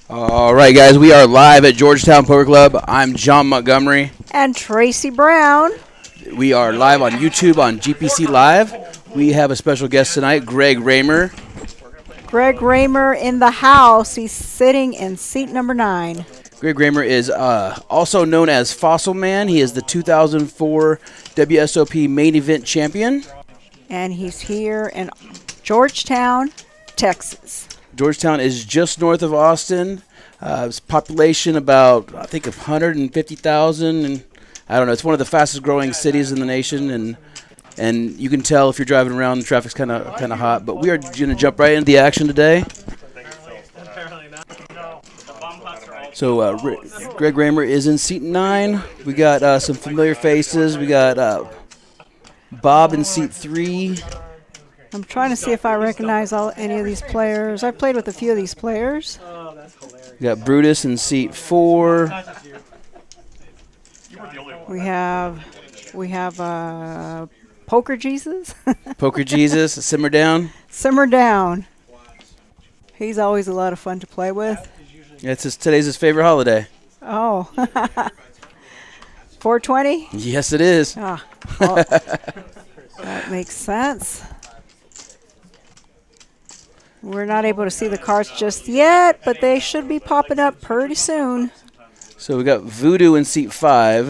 All right, guys, we are live at Georgetown Poker Club. I'm John Montgomery. And Tracy Brown. We are live on YouTube on GPC Live. We have a special guest tonight, Greg Raymer. Greg Raymer in the house. He's sitting in seat number 9. Greg Raymer is also known as Fossil Man. He is the 2004 WSOP main event champion. And he's here in Georgetown, Texas. Georgetown is just north of Austin. It's population about, I think, 150,000. And I don't know. It's one of the fastest growing cities in the nation. And you can tell if you're driving around, the traffic's kind of hot. But we are going to jump right into the action today. So Greg Raymer is in seat 9. We got some familiar faces. We got Bob in seat 3. I'm trying to see if I recognize any of these players. I've played with a few of these players. We got Brutus in seat 4. We have Poker Jesus. Poker Jesus, Simmer Down. Simmer Down. He's always a lot of fun to play with. Yeah, today's his favorite holiday. Oh. 420? Yes, it is. Ah, well, that makes sense. We're not able to see the cards just yet, but they should be popping up pretty soon. So we got Voodoo in seat 5.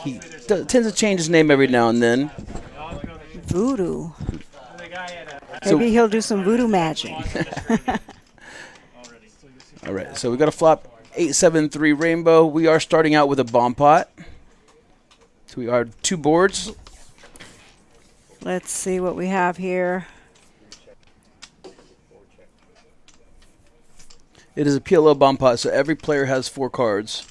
He tends to change his name every now and then. Voodoo. Maybe he'll do some voodoo magic. All right, so we got a flop 873 Rainbow. We are starting out with a bomb pot. So we are 2 boards. Let's see what we have here. It is a PLO bomb pot, so every player has 4 cards.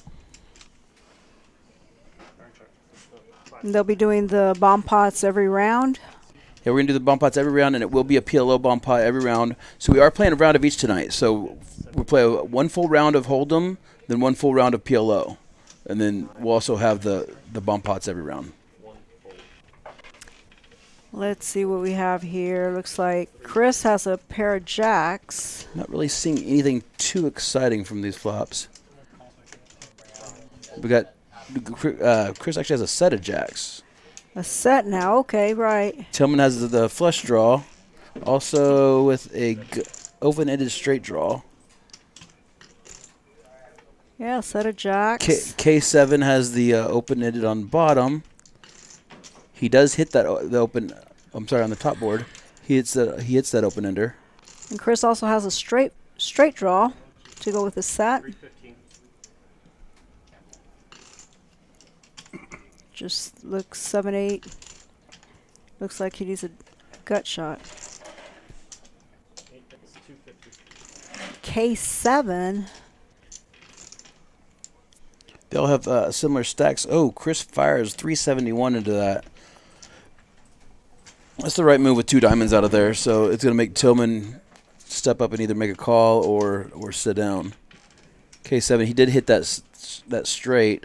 And they'll be doing the bomb pots every round. Yeah, we're going to do the bomb pots every round, and it will be a PLO bomb pot every round. So we are playing a round of each tonight. So we'll play 1 full round of Hold'em, then 1 full round of PLO. And then we'll also have the bomb pots every round. Let's see what we have here. Looks like Chris has a pair of jacks. Not really seeing anything too exciting from these flops. We got Chris actually has a set of jacks. A set now. Okay, right. Tillman has the flush draw, also with a open-ended straight draw. Yeah, a set of jacks. K7 has the open-ended on bottom. He does hit that on the top board. He hits that open ender. And Chris also has a straight draw to go with the set. Just looks 7-8. Looks like he needs a gut shot. K7. They all have similar stacks. Oh, Chris fires 371 into that. That's the right move with 2 diamonds out of there. So it's going to make Tillman step up and either make a call or sit down. K7, he did hit that straight.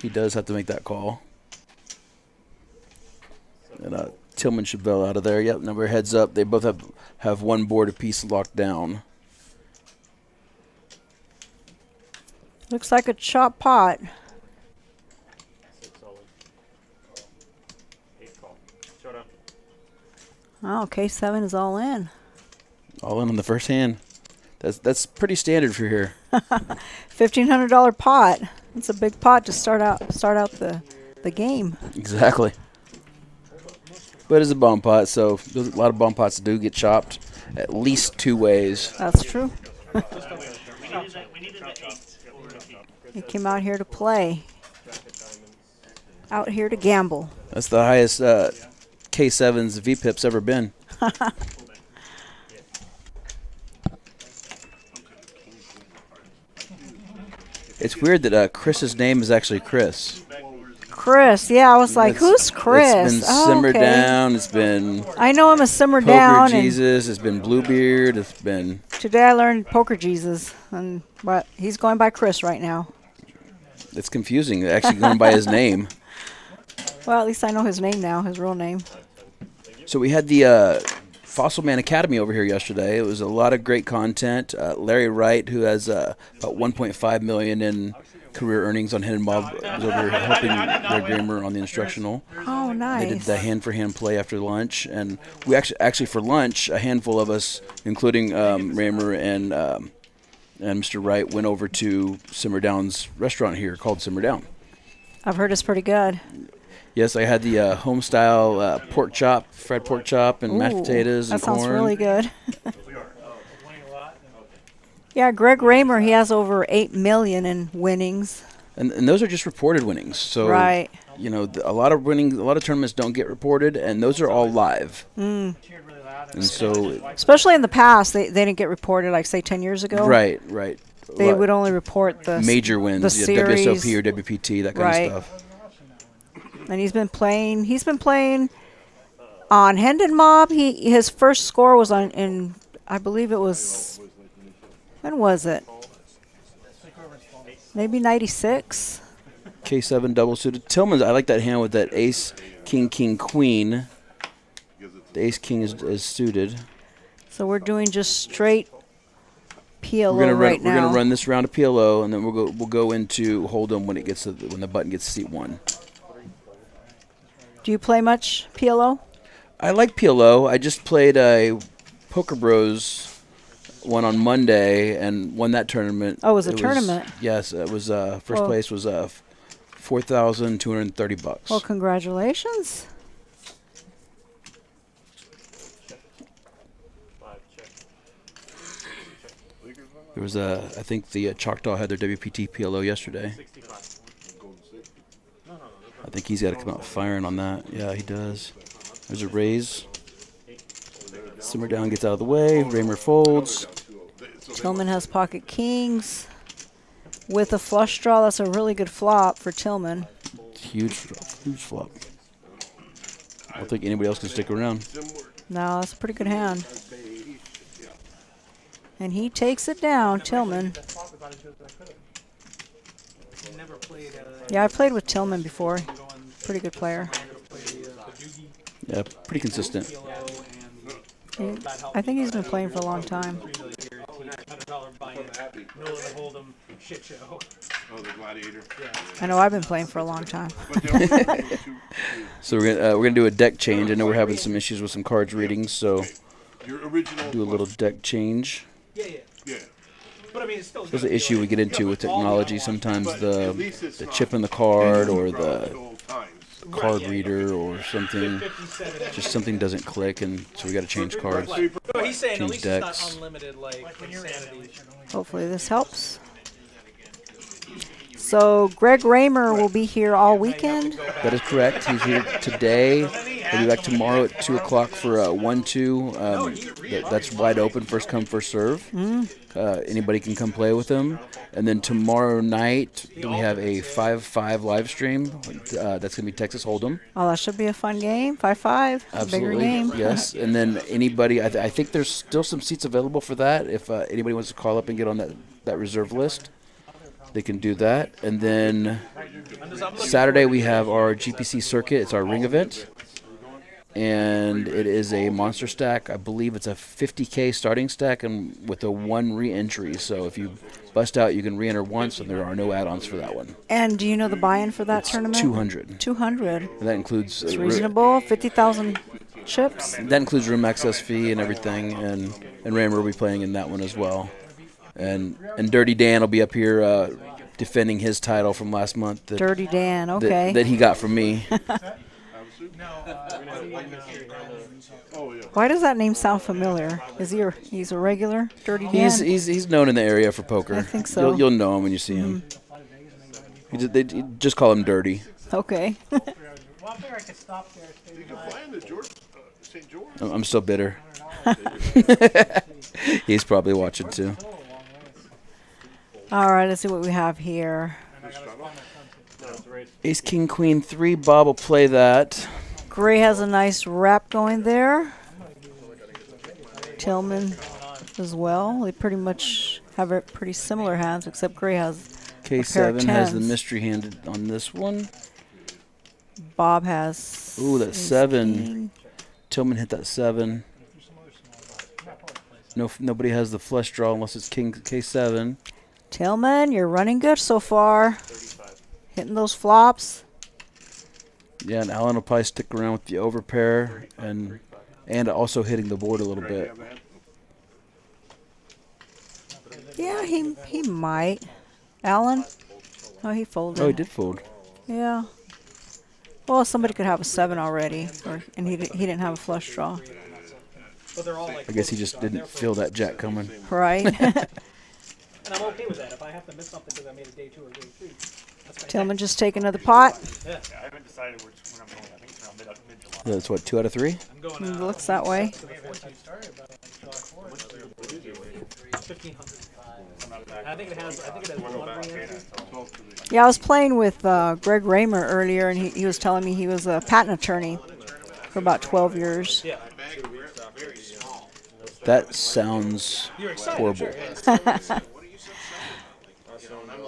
He does have to make that call. And Tillman should bail out of there. Yep, number heads up. They both have 1 board apiece locked down. Looks like a chop pot. Oh, K7 is all in. All in on the first hand. That's pretty standard for here. $1,500 pot. It's a big pot to start out the game. Exactly. But it's a bomb pot, so a lot of bomb pots do get chopped at least 2 ways. That's true. He came out here to play. Out here to gamble. That's the highest K7's VPIP's ever been. It's weird that Chris's name is actually Chris. Chris. Yeah, I was like, who's Chris? It's been Simmer okay. Down. It's been I know him as Simmer Poker Down. Jesus. It's been Bluebeard. It's been. Today I learned Poker Jesus, but he's going by Chris right now. It's confusing. Actually, going by his name. Well, at least I know his name now, his real name. So we had the Fossil Man Academy over here yesterday. It was a lot of great content. Larry Wright, who has about $1.5 million in career earnings on Hidden Mob, was over here helping Greg Raymer on the instructional. Oh, nice. They did the hand-for-hand play after lunch, and we actually for lunch, a handful of us, including Raymer and Mr. Wright, went over to Simmer Down's restaurant here called Simmer Down. I've heard it's pretty good. Yes, I had the home-style pork chop, fried pork chop, and mashed potatoes and corn. That sounds really good. Yeah, Greg Raymer, he has over $8 million in winnings. And those are just reported winnings. So, right. You know, a lot of tournaments don't get reported, and those are all live. And so, especially in the past, they didn't get reported, like, say, 10 years ago. Right. They would only report the major wins, the series. WSOP or WPT, that kind of stuff. And he's been playing on Hendon Mob. His first score was in I believe it was, when was it? Maybe 96. K7 double suited. Tillman's, I like that hand with that ace, king, king, queen. The ace king is suited. So we're doing just straight PLO now. We're gonna run this round of PLO, and then we'll go into Hold'em when the button gets seat 1. Do you play much PLO? I like PLO. I just played a Poker Bros one on Monday and won that tournament. Oh, it was a tournament? Yes, it was. First place was $4,230. Well, congratulations. There was I think the Choctaw had their WPT PLO yesterday. I think he's got to come out firing on that. Yeah, he does. There's a raise. Simmer Down gets out of the way. Raymer folds. Tillman has pocket kings with a flush draw. That's a really good flop for Tillman. Huge flop. I don't think anybody else can stick around. No, that's a pretty good hand. And he takes it down, Tillman. Yeah, I played with Tillman before. Pretty good player. Yeah, pretty consistent. I think he's been playing for a long time. I know I've been playing for a long time. So we're gonna do a deck change. I know we're having some issues with some cards readings, so do a little deck change. Yeah. But I mean, it's still There's an issue we get into with technology. Sometimes the chip in the card or the card reader or something, just something doesn't click, and so we got to change cards, he's saying at change least decks. it's not unlimited, like insanity. Hopefully this helps. So Greg Raymer will be here all weekend. That is correct. He's here today. He'll be back tomorrow at 2 o'clock for 1-2. That's wide open, first come, first serve. Anybody can come play with him. And then tomorrow night, we have a 5-5 live stream. That's going to be Texas Hold'em. Oh, that should be a fun game. 5-5. Absolutely. Bigger game. Yes. And then anybody, I think there's still some seats available for that. If anybody wants to call up and get on that reserve list, they can do that. And then Saturday we have our GPC circuit. It's our ring event. And it is a monster stack. I believe it's a 50K starting stack and with a 1 re-entry. So if you bust out, you can re-enter once, and there are no add-ons for that one. And do you know the buy-in for that tournament? 200. 200. And that includes It's reasonable. 50,000 chips. that includes room access fee and everything. And Raymer will be playing in that one as well. And Dirty Dan will be up here defending his title from last month. Dirty Dan, okay. That he got from me. Why does that name sound familiar? He's a regular Dirty Dan? He's known in the area for poker. I think so. You'll know him when you see him. They just call him Dirty. Okay. I'm still bitter. He's probably watching too. All right, let's see what we have here. Ace, king, queen, 3. Bob will play that. Gray has a nice wrap going there. Tillman as well. They pretty much have pretty similar hands, except Gray has a pair of K7 has the tens. mystery hand on this one. Bob has. Ooh, that ace 7. king. Tillman hit that 7. Nobody has the flush draw unless it's king K7. Tillman, you're running good so far. Hitting those flops. Yeah, and Alan will probably stick around with the overpair and also hitting the board a little bit. Yeah, he might. Alan? Oh, he folded. Oh, he did fold. Yeah. Well, somebody could have a 7 already, and he didn't have a flush draw. But they're all like. I guess he just didn't feel that jack coming. Right? And I'm okay with that. If I have to miss something because I made a day 2 or day 3, that's fine. Tillman just take another pot. Yeah. I haven't decided when I'm going. I think it's around mid-July. That's what, 2 out of 3? I'm going. It looks that way. To the 1500. I think it has. One ring. Yeah, I was playing with Greg Raymer earlier, and he was telling me he was a patent attorney for about 12 years. Yeah. That sounds You're excited. horrible. Sure, yeah.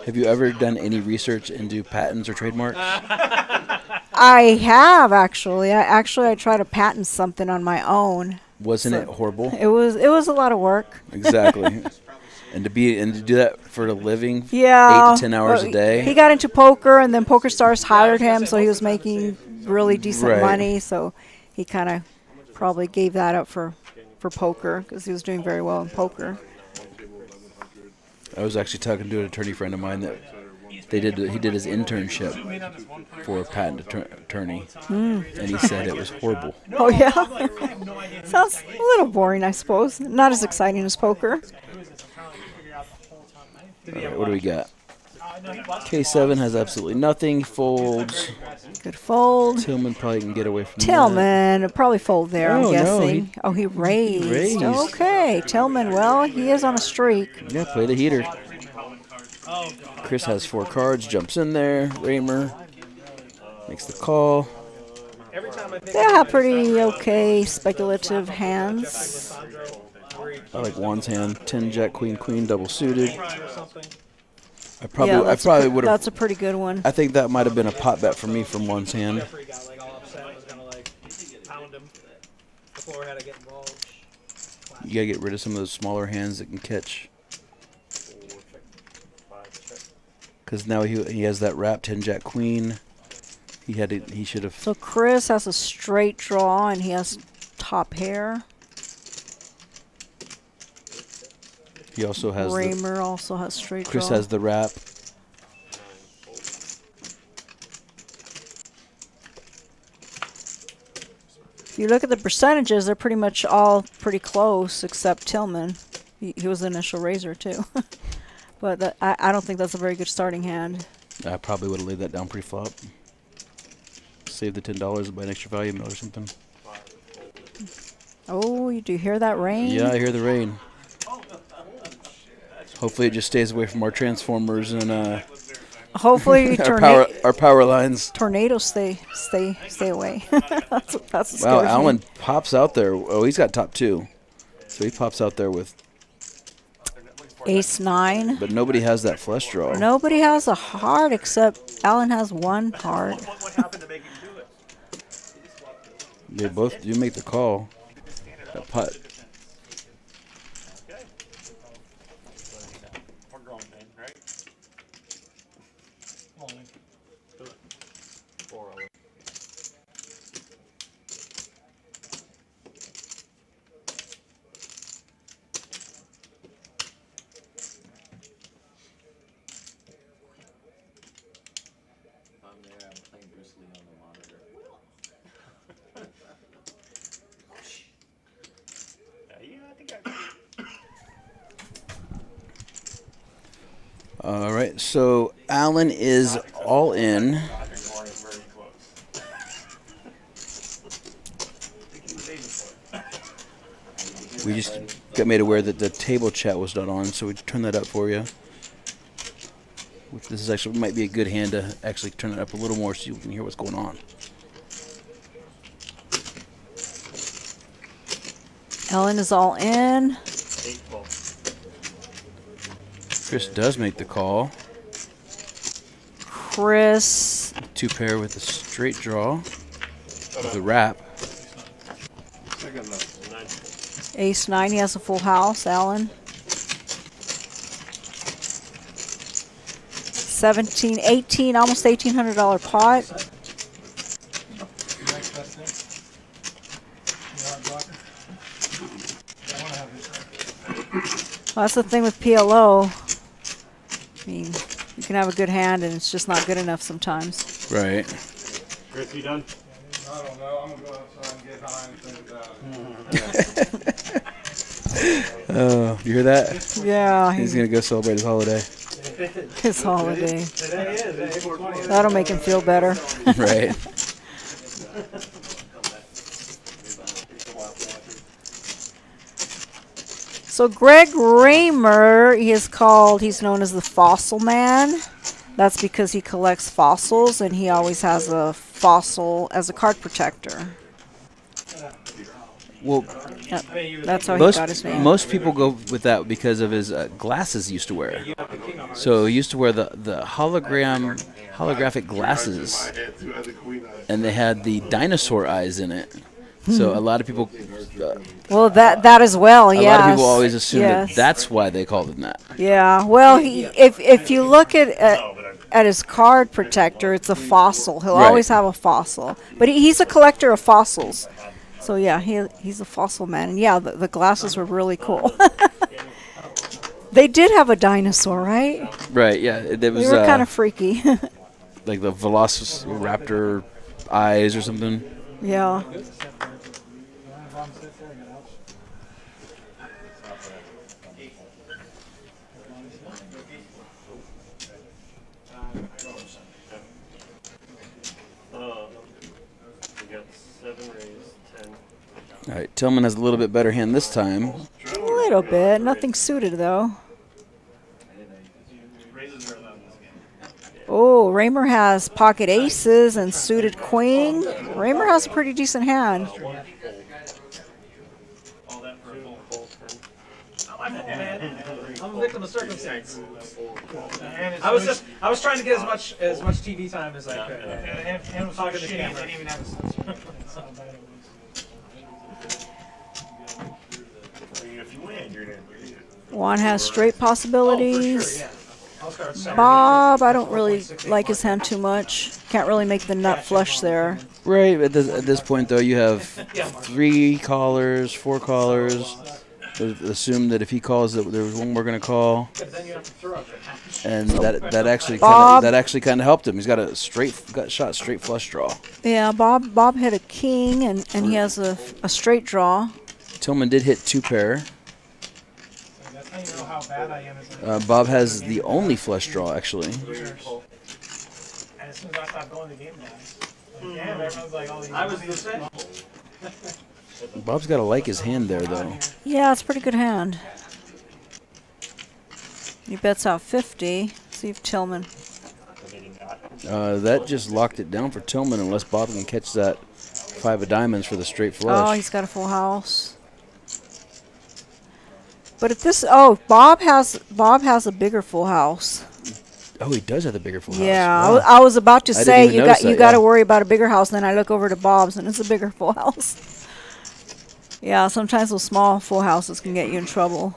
Have you ever done any research into patents or trademarks? I have actually. I tried to patent something on my own. Wasn't it horrible? It was a lot of work. Exactly. And to do that for a living, Yeah. 8 to 10 hours a day. He got into poker, and then PokerStars hired him, so he was making really decent Right. money. So he kind of probably gave that up for poker because he was doing very well in poker. I was actually talking to an attorney friend of mine that he did his internship for a patent attorney, and he said it was horrible. Oh yeah, sounds a little boring, I suppose. Not as exciting as poker. All right, what do we got? K7 has absolutely nothing. Folds. Good fold. Tillman probably can get away from that. Tillman would probably fold there, I'm Oh, no, guessing. He raised. raised. Okay, Tillman. Well, he is on a streak. Yeah, play the heater. Chris has 4 cards, jumps in there. Raymer makes the call. Every time I think They have pretty okay speculative hands. I like Juan's hand. 10, Jack, Queen, Queen, double suited. or something. I probably would have. That's a pretty good one. I think that might have been a pot bet for me from Juan's hand. Jeffrey got like all upset. I was gonna like pound him. The floor had to get involved. You gotta get rid of some of those smaller hands that can catch. Because now he has that wrap 10, Jack, Queen. He should have. So Chris has a straight draw, and he has top pair. He also has. Raymer also has straight Chris draw. has the wrap. If you look at the percentages, they're pretty much all pretty close, except Tillman. He was the initial raiser, too. But I don't think that's a very good starting hand. I probably would have laid that down pre-flop. Save the $10 and buy an extra value mill or something. Oh, you do hear that rain? Yeah, I hear the rain. Hopefully it just stays away from our transformers and Hopefully our power lines. tornadoes stay away. that's a scary Wow, thing. Alan pops out there. Oh, he's got top 2. So he pops out there with, Ace 9. but nobody has that flush draw. Nobody has a heart except Alan has 1 heart. What happened to make him do it? They both do make the call. That putt. We're growing then, right? Yeah, I think All right, so Alan is all in. We just got made aware that the table chat was not on, so we turned that up for you. which this is actually might be a good hand to actually turn it up a little more so you can hear what's going on. Ellen is all in. 8-12. Chris does make the call. Chris. 2-pair with a straight draw with a wrap. Ace 9. He has a full house. Alan. 17, 18, almost $1,800 pot. Well, that's the thing with PLO. I mean, you can have a good hand and it's just not good enough sometimes. Right. Chris, you done? I don't know. I'm gonna go outside and get high and think about it. Oh, you hear that? Yeah, He's going to go celebrate his holiday. his holiday. Today is April 20th. That'll make him feel better. Right. So Greg Raymer, he's known as the Fossil Man. That's because he collects fossils and he always has a fossil as a card protector. Well, That's how he got his name. most people go with that because of his glasses he used to wear. So he used to wear the holographic glasses, and they had the dinosaur eyes in it. So a lot of people, Well, that as well, a yes. lot of people always assume that Yes. that's why they called him that. Yeah, well, if you look at his card protector, it's a fossil. He'll Right. always have a fossil. But he's a collector of fossils. So, yeah, he's a fossil man. And, yeah, the glasses were really cool. They did have a dinosaur, right? Right? Yeah, it They was were kind of freaky. like the Velociraptor eyes or something. Yeah. We got 7 raised, 10. All right, Tillman has a little bit better hand this time. A little bit. Nothing suited, though. Oh, Raymer has pocket aces and suited queen. Raymer has a pretty decent hand. I'm a victim of circumstance. I was trying to get as much TV time as I could. And was talking to the camera. Didn't even have a sensor. If you win, you're gonna. Juan has straight possibilities. Yeah. I'll start selling. Bob, I don't really like his hand too much. Can't really make the nut flush there. Right, at this point, though, you have 3 callers, 4 callers. Assume that if he calls, that there's one we're going to call, Then you have to throw it. and that actually Bob- kind of helped him. He's got a straight flush draw. Yeah, Bob hit a king, and he has a straight draw. Tillman did hit 2-pair. That's how you know how bad I am as a Bob has the only flush draw actually. And as soon as I stopped going, the game died. Damn, everyone's like, oh, I was the same. Bob's got to like his hand there, though. Yeah, it's a pretty good hand. He bets out 50. See if Tillman. That just locked it down for Tillman unless Bob can catch that 5 of diamonds for the straight Oh, flush. he's got a full house. But if this, Bob has a bigger full house. Oh, he does have the bigger full Yeah, house. Wow. I was about to I didn't say even you notice got that, to yeah. worry about a bigger house. Then I look over to Bob's and it's a bigger full house. Yeah, sometimes those small full houses can get you in trouble.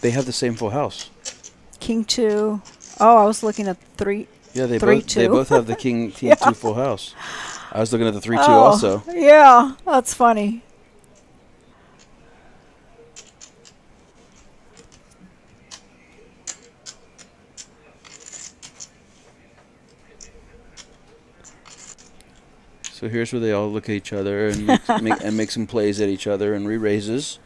They have the same full house. King 2. Oh, I was looking at 3. Yeah, they 3-2. both have the king Yeah. 2 full house. I was looking at the 3-2 Oh, also. yeah, that's funny. So here's where they all look at each other and make some plays at each other and re-raises.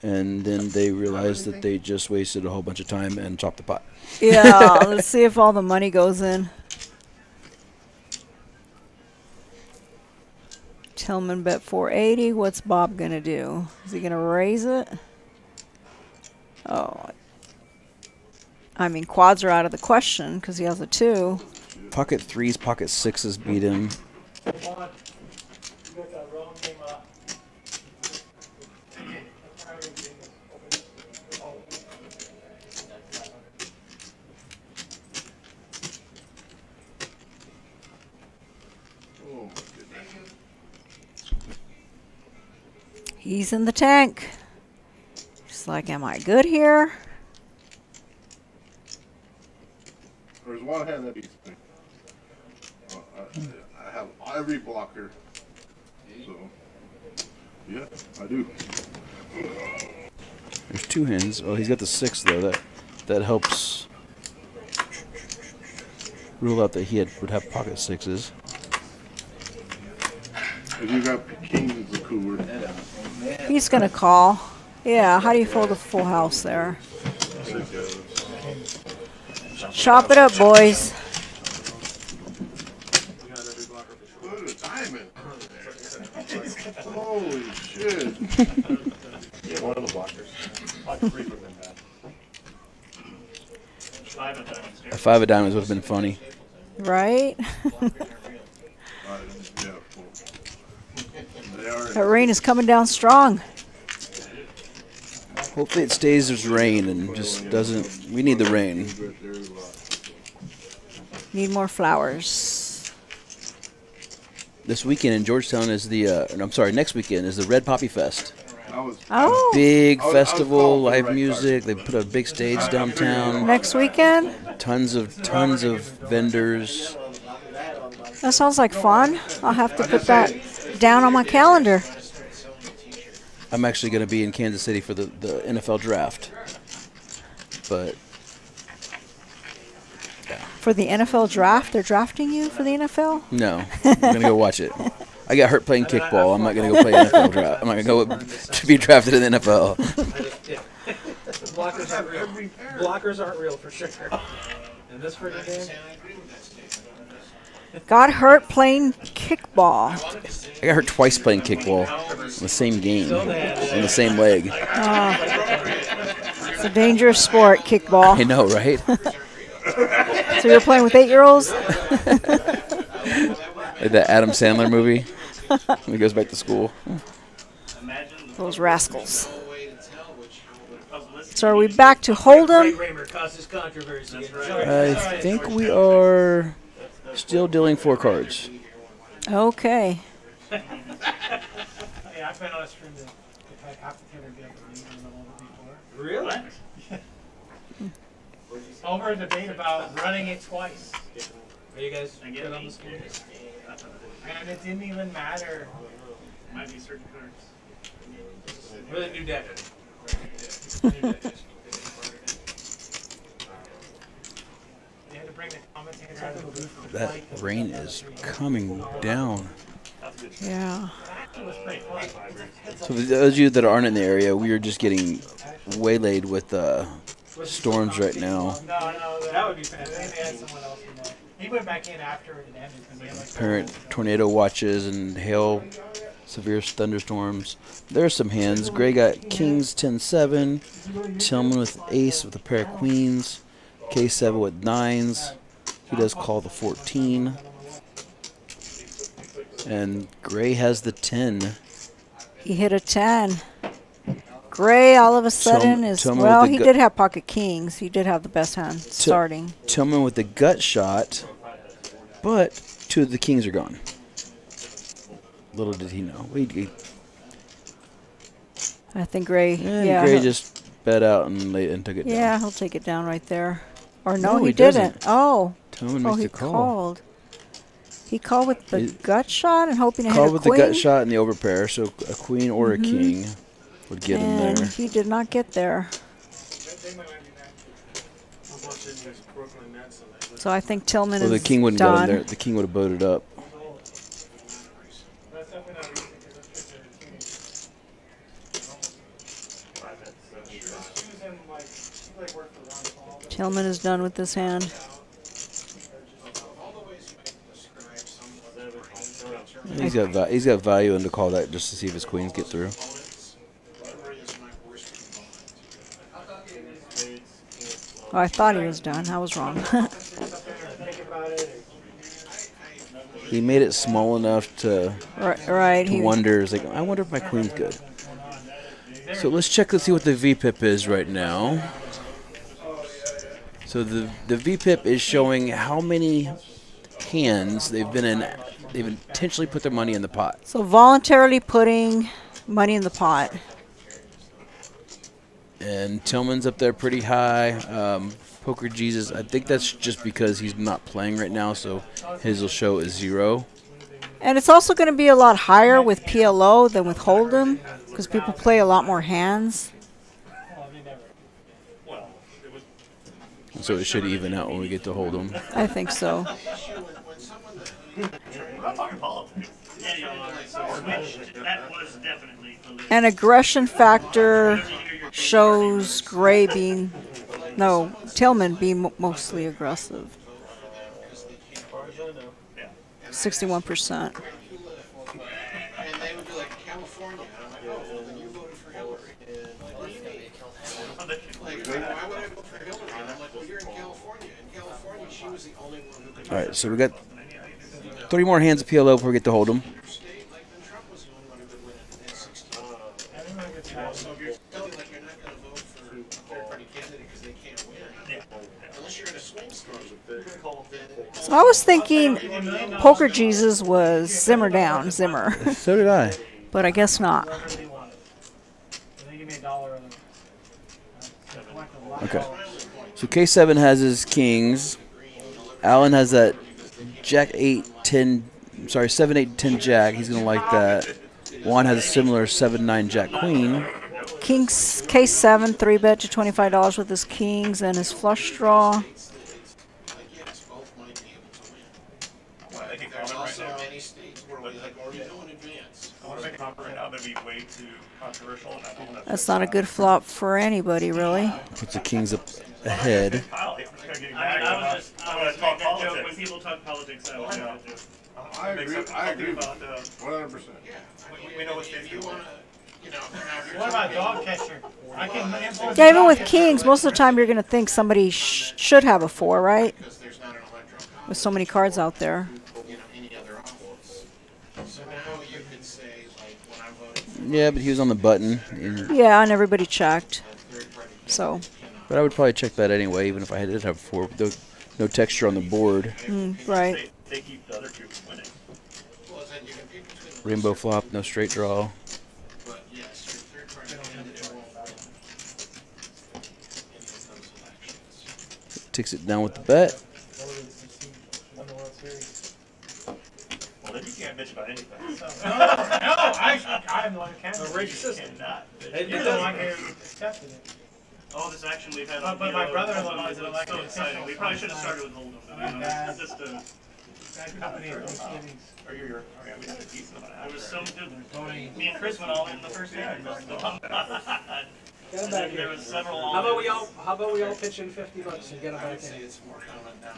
And then they realize that they just wasted a whole bunch of time and chopped the pot. Yeah, let's see if all the money goes in. Tillman bet 480. What's Bob gonna do? Is he gonna raise it? Oh, I mean quads are out of the question because he has a 2. Pocket 3s, pocket 6s beat him. He's in the tank. He's like, am I good here? There's one hand that beats me. I have every blocker. So, yeah, I do. There's 2 hands. Oh, he's got the 6 though. That helps rule out that he would have pocket 6s. If you got kings, it's a cooler. He's gonna call. Yeah, how do you fold a full house there? Chop it up, boys. Look at the diamond. Holy shit. One of the blockers. Block 3 would have been bad. 5 of diamonds here. A 5 of diamonds would have been funny. Right? Yeah, cool. They are. That rain is coming down strong. Hopefully it stays as rain and just doesn't. We need the rain. Need more flowers. This weekend in Georgetown is next weekend is the Red Poppy Fest. Oh, Big I was festival, calling the live right music. They put a big stage downtown. next weekend? Tons of vendors. That sounds like fun. I'll have to put that down on my calendar. I'm actually going to be in Kansas City for the NFL draft. But For the NFL draft? They're drafting you for the NFL? no, I'm going to go watch it. I got hurt playing kickball. I'm not going to go play NFL draft. I'm not going to go to be drafted in the NFL. Blockers aren't real. Blockers aren't real for sure. And this freaking game. Got hurt playing kickball. I got hurt twice playing kickball in the same game, in the same leg. It's a dangerous sport, kickball. I know, right? So you're playing with 8-year-olds? Like that Adam Sandler movie when he goes back to school. Those rascals. So are we back to Hold'em? Raymer causes controversy. I think we are still dealing 4 cards. Okay. Yeah, I've been on a stream that like half the time before. Really? Over a debate about running it twice. Are you guys good on the screen? And it didn't even matter. Might be certain cards. With a new deck. They had to bring the commentator out of the booth. That rain is coming down. Yeah. So for those of you that aren't in the area, we are just getting waylaid with storms right now. No, that would be fantastic. They had someone else in there. He went back in after it ended. Because he had like Apparent tornado watches and hail, severe thunderstorms. There are some hands. Gray got kings 10-7. Tillman with ace with a pair of queens. K7 with 9s. He does call the 14. And Gray has the 10. He hit a 10. Gray all of a sudden is, Tillman well, with the he did have pocket kings. He did have the best hand starting. Tillman with the gut shot, but 2 of the kings are gone. Little did he know. I think Gray, And yeah. Gray just bet out and took it Yeah, down. he'll take it down right there. Or no, No, he he didn't. doesn't. Oh. Tillman Oh, makes he the call. called. He called with the He- gut shot and hoping to hit Called a with queen. the gut shot and the overpair, so a queen or a king would get him And there. he did not get there. So I think Tillman Well, the is king wouldn't get him done. there. The king would have boated up. Tillman is done with this hand. He's got value in to call that just to see if his queens get through. Oh, I thought he was done. I was wrong. He made it small enough to right. wonder. It's like, I wonder if my queen's good. So let's check to see what the VPIP is right now. So the VPIP is showing how many hands they've been in. They've intentionally put their money in the pot. So voluntarily putting money in the pot. And Tillman's up there pretty high. Poker Jesus, I think that's just because he's not playing right now, so his will show as 0. And it's also going to be a lot higher with PLO than with Hold'em because people play a lot more hands. So it should even out when we get to Hold'em. I think so. And aggression factor shows Tillman being mostly aggressive. 61%. And they would be like, California, and you voted for Hillary. Like, why would I vote for Hillary? And I'm like, well, you're in California. In California, she was the only one who could. All right, so we got 30 more hands of PLO before we get to Hold'em. State, like, then Trump was the only one who could win in 16. So if you're telling like you're not going to vote for a third-party candidate because they can't win, unless you're in a swing state. So I was thinking Poker Jesus was Zimmer. So did I. But I guess not. They give me $1. Okay. So K7 has his kings. Allen has that Jack 8, 10. Sorry, 7, 8, 10 Jack. He's gonna like that. Juan has a similar 7, 9 Jack Queen. Kings K7 3-bet to $25 with his kings and his flush draw. There's also many states where we like already know in advance. I want to make a comment right now that would be way too controversial. And I don't know if That's not a good flop for anybody, really. Puts the kings up ahead. Kyle, I'm just getting I mad was just when I talk making a joke. When politics. people talk politics, I was making a joke. I agree about 100%. we know what states If you do. want to, you know, have your What about dog catcher? I can influence. Yeah, even with kings, most of the time you're going to think somebody should have a 4, right? because there's not an electron With so many cards out there. you know, any other options. So now you could say, like, when I'm voting for Yeah, but he was on the button. And, Yeah, and everybody checked. third-party So, but I would probably check that anyway, even if I did have 4. No texture on the board. right. They keep the other two from winning. well, then you can pick between the Rainbow flop, no straight draw. but yes, your third-party candidate will in those elections. Takes it down with the bet. Well, then you can't bitch about anything. I'm the one who can. The racist. Cannot bitch. It doesn't like who accepted it. Oh, this action we've had But on my PLO brother-in-law is so an elected exciting. We official. probably should have started with Hold'em. To be honest. Just to, Bad company at Thanksgiving. Or you're, oh, yeah, we had a decent amount I of was action. so good. Me and Chris went all in the first game. Get him back There here. was several. How about we all pitch in $50 and get him I back would say in? it's more common now.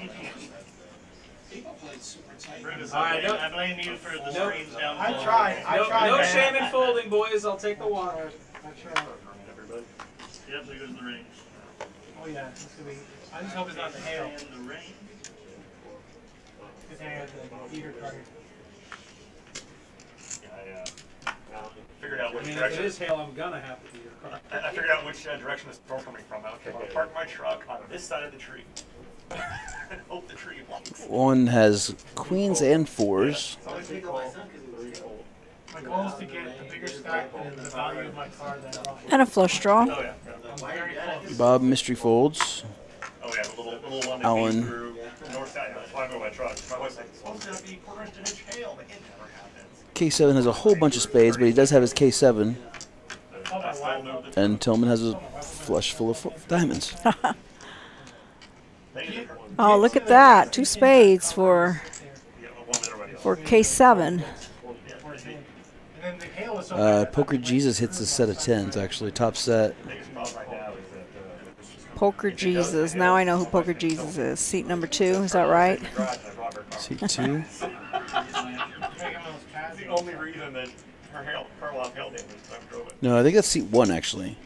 People played super tight. I blame you for the screens down I below. tried. No man. shame in folding, boys. I'll take the water. I tried. Everybody. Yep, there goes the range. Oh yeah, it's gonna be. I just hope it's not the hail. And the range. Good thing I had the eater card. Yeah, I figured out I which mean, if direction. it is hail, I'm gonna have the eater card. I figured out which direction this storm coming from. Okay, I'll park my truck on this side of the tree. Hope the tree blocks. One has queens and 4s. My goal is to get the bigger stack and the value of my card that I bought. And a flush draw. Oh yeah. I'm very close. Bob mystery folds. Oh yeah, the little one that Alan. came through the north side. That's why I move my truck. My wife's like, it's supposed to be quarter-inch hail, but it never happens. K7 has a whole bunch of spades, but he does have his K7. I still moved the And Tillman has a flush full of diamonds. Oh, look at that. 2 spades for for K7. And then the hail was so bad. Poker Jesus hits a set of 10s, actually. Top set. Poker Jesus. Now I know who Poker Jesus is. Seat number 2. Is that right? Seat 2. Making those the only reason that her lost held damage is I drove it. No, I think that's seat 1 actually.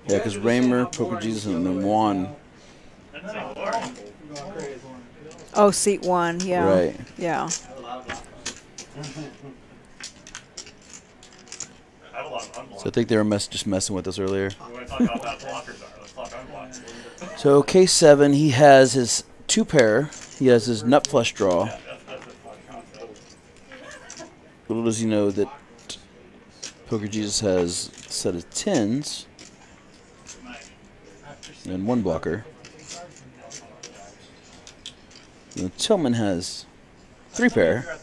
Yeah, because Raymer, Poker Jesus, and then Juan. That's a war. Oh, seat 1. Yeah. Right. Yeah. I have a lot of unblocked. So I think they were just messing with us earlier. We want to talk about how blockers are. Let's talk unblocked. So K7, he has his 2 pair. He has his nut flush draw. That's a fun concept. Little does he know that Poker Jesus has a set of 10s and 1 blocker. And Tillman has 3 pair.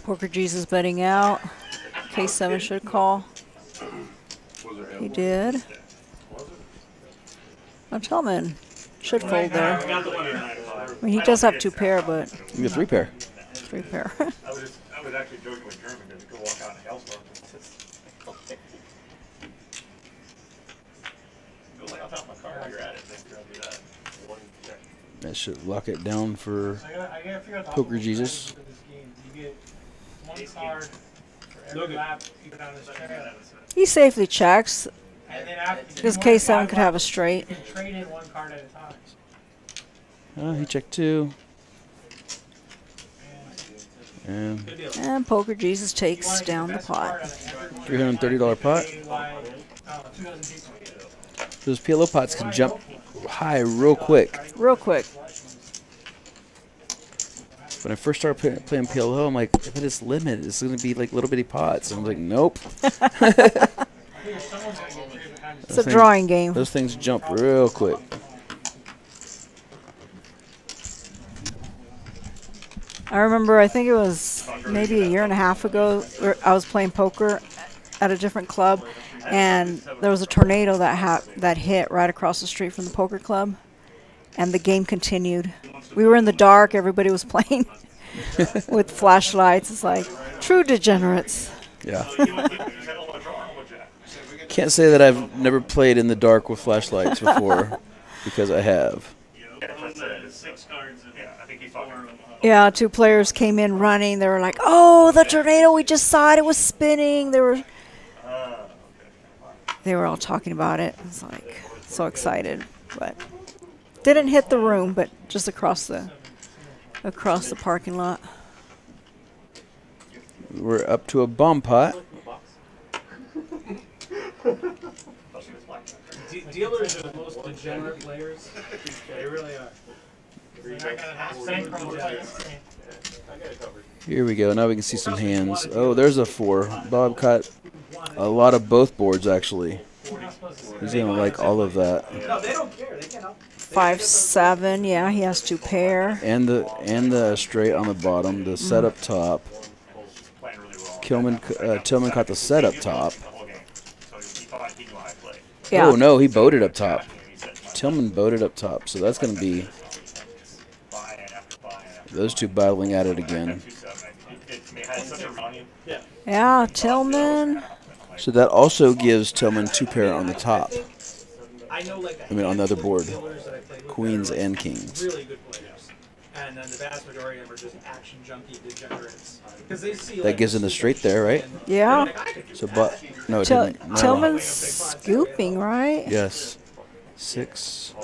Poker Jesus betting out. K7 should call. He did. Oh, Tillman should fold there. I mean, he does have 2 pair, but You got 3 pair. 3 pair. I was actually joking with German because he could walk out in a hailstorm. Go lay on top of my car while you're at it. Then you're gonna do that. That should lock it down for I gotta figure out the Poker Jesus. for this game. You get 1 card for every lap you put on this trail. He safely checks And then after because K7 could have a straight. you can trade in 1 card at a time. Oh, he checked 2. And Good deal. And Poker Jesus takes down the pot. $330 pot. Those PLO pots can jump high real quick. Real quick. When I first started playing PLO, I'm like, if it's limited, it's going to be like little bitty pots. And I'm like, nope. It's a drawing game. Those things jump real quick. I remember, I think it was maybe a year and a half ago, where I was playing poker at a different club, and there was a tornado that hit right across the street from the poker club, and the game continued. We were in the dark, everybody was playing with flashlights. It's like, true degenerates. Yeah. Can't say that I've never played in the dark with flashlights before, because I have. 6 cards. Yeah, I think he's talking. Yeah, 2 players came in running. They were like, oh, the tornado, we just saw it. It was spinning. They were all talking about it. I was like, so excited. But didn't hit the room, but just across the parking lot. We're up to a bomb pot. Dealers are the most degenerate players. They really are. Here we go. Now we can see some hands. Oh, there's a 4. Bob caught a lot of both boards, actually. He's going to like all of that. No, they don't care. They can't. 5-7. Yeah, he has 2 pair. And the straight on the bottom, the set up top. Tillman caught the set up top. Yeah. Oh, no, he boated up top. Tillman boated up top, so that's going to be those 2 battling at it again. Yeah, Tillman. So that also gives Tillman 2 pair on the top. I know, like, I mean, on the other board. dealers that I played with Queens that are and kings. really good players, and then the vast majority of them are just action junkie degenerates. Because they see That gives him the straight there, right? Yeah. So, but no, it Till- didn't. No. Tillman's scooping, right? Yes. 6.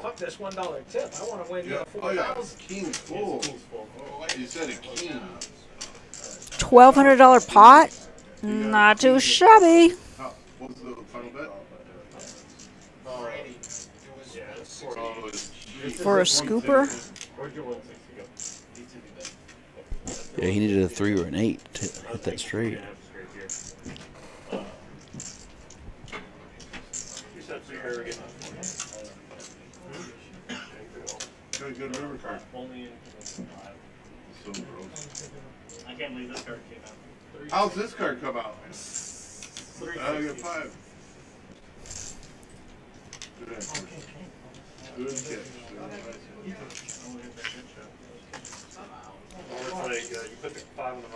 Fuck this $1 tip. I want to win Yeah. you Oh yeah, $4,000. king full. Oh, wait, you said a king. $1,200 pot. Not too shabby. Oh, what's the final bet? For a scooper. Yeah, he needed a 3 or an 8 to hit that straight. Good river card. So gross. I can't believe this card came out. How's this card come out? I got 5. Good catch.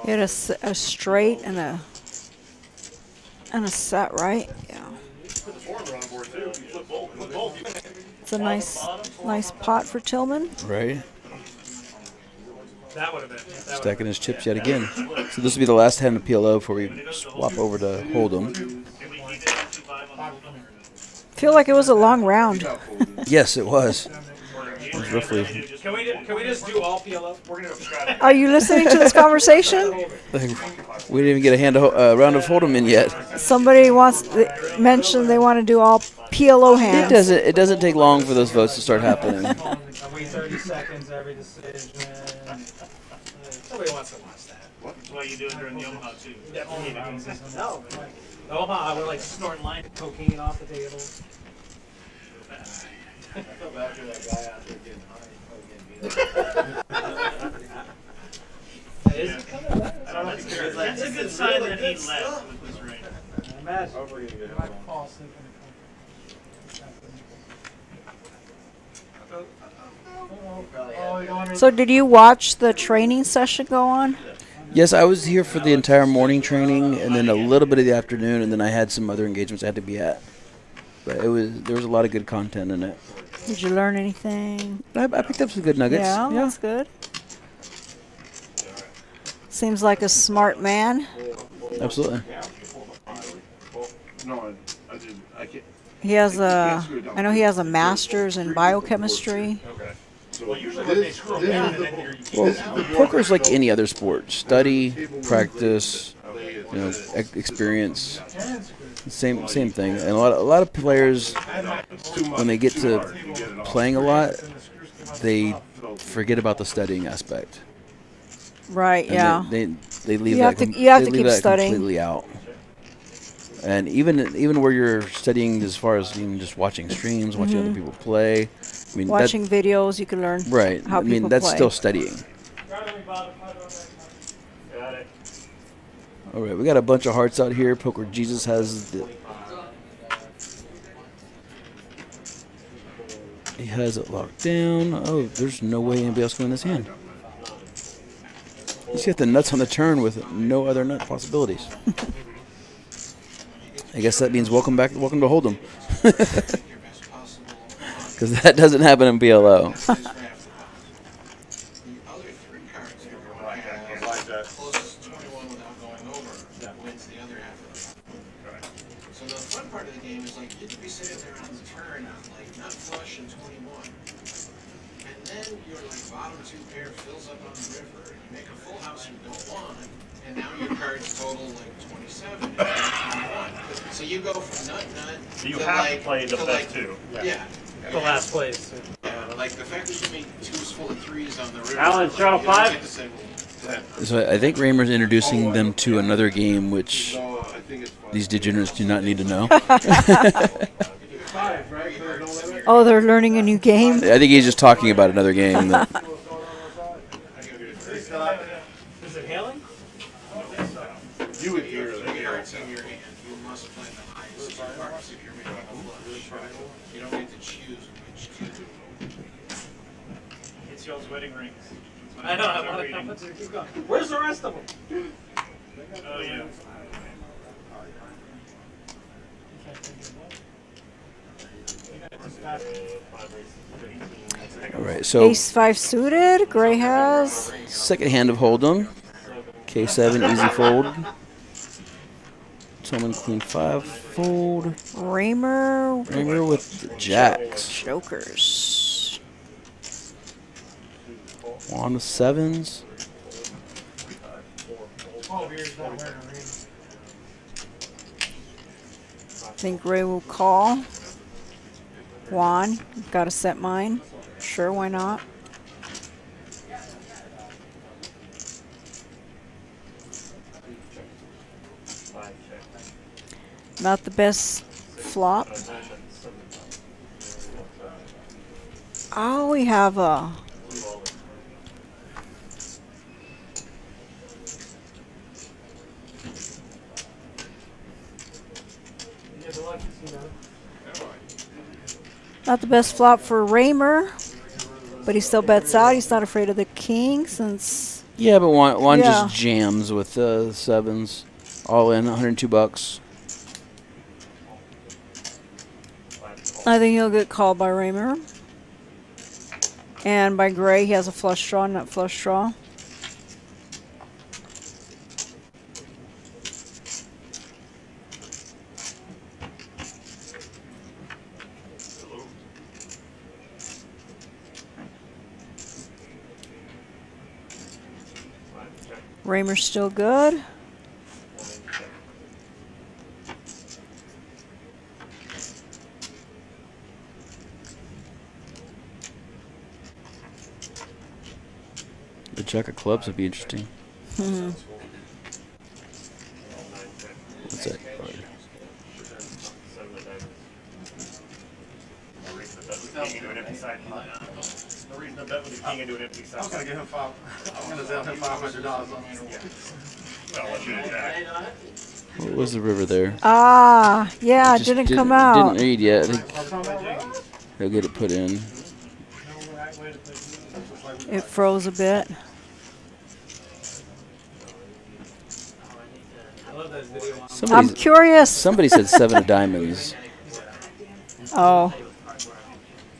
He had a straight and a set, right? Yeah. It's a nice pot for Tillman. Right? That would have been. That would've Stacking his chips yet again. So this will be the last hand of PLO before we swap over to Hold'em. Can we keep it at 2-5 on Hold'em? Feel like it was a long round. Yes, it was. It was roughly. Can we just do all PLO? We're gonna go. Are you listening to this conversation? We didn't even get a round of Hold'em in yet. Somebody mentioned they want to do all PLO hands. It doesn't take long for those votes to start happening. Wait 30 seconds every decision. Nobody wants to watch that. That's why you do it during the Omaha too. No. Omaha, I would like snort line cocaine off the table. That's a good sign that he left with this ring. Imagine. So did you watch the training session go on? Yes, I was here for the entire morning training and then a little bit of the afternoon, and then I had some other engagements I had to be at. But there was a lot of good content in it. Did you learn anything? I picked up some good nuggets. Yeah, that's good. Seems like a smart man. Absolutely. No, I can't. I know he has a master's in biochemistry. Well, usually when they screw them down, and then Well, poker is like any other sport: study, practice, experience. Same thing. And a lot of players, when they get to playing a lot, they forget about the studying aspect. Right, And yeah. they leave You that. have to- you have they to leave keep that studying. completely out. And even where you're studying, as far as even just watching streams, watching other people play, I mean, Watching videos, you can learn right. how I mean, people that's play. still studying. Got it. All right, we got a bunch of hearts out here. Poker Jesus he has it locked down. Oh, there's no way anybody else can win this hand. He's got the nuts on the turn with no other nut possibilities. I guess that means welcome to Hold'em. Because that doesn't happen in PLO. Closest to 21 without going over, that wins the other half of it. So the fun part of the game is like you could be sitting there on the turn, like nut flush and 21, and then your like bottom two pair fills up on the river. You make a full house you don't want, and now your cards total like 27 and 21. So you go from nut So you to have like to play the to best like two. yeah. The last place. Yeah, like the fact that you made twos full of threes on the river. Alan, like, show you don't 5. get to say, well, So I think Raymer's introducing them to another game, which So I think it's fine. these degenerates do not need to know. Oh, they're learning a new game? I think he's just talking about another game. That, Is it hailing? You would hear it. cards in your hand, you must play the highest cards if you're making a flush. You don't get to choose which two. It's y'all's wedding rings. That's I know. what I'm I'm on reading. the keep going. Where's the rest of them? Oh yeah. all right, so Ace 5 suited, Gray has. second hand of Hold'em. K7, easy fold. Tillman, Queen 5, fold. Raymer, Raymer with the jacks. Jokers. On the sevens. 12 years not wearing a ring. Think Ray will call. Juan, gotta set mine. Sure, why not? Not the best flop. Oh, we have a. Not the best flop for Raymer, but he still bets out. He's not afraid of the king since. Yeah, but Juan Yeah. just jams with sevens. All in, $102. I think he'll get called by Raymer. And by Gray, he has a flush draw, not flush draw. Raymer's still good. The jack of clubs would be interesting. What's that card? King into an empty side. No reason to bet with the king into an empty side. I was gonna give him $500 on it. Well, let's do that. What was the river there? Ah, yeah, it Just didn't come out. Didn't read yet. I think they'll get it put in. It froze a bit. I'm Somebody, curious. somebody said 7 of diamonds. Oh.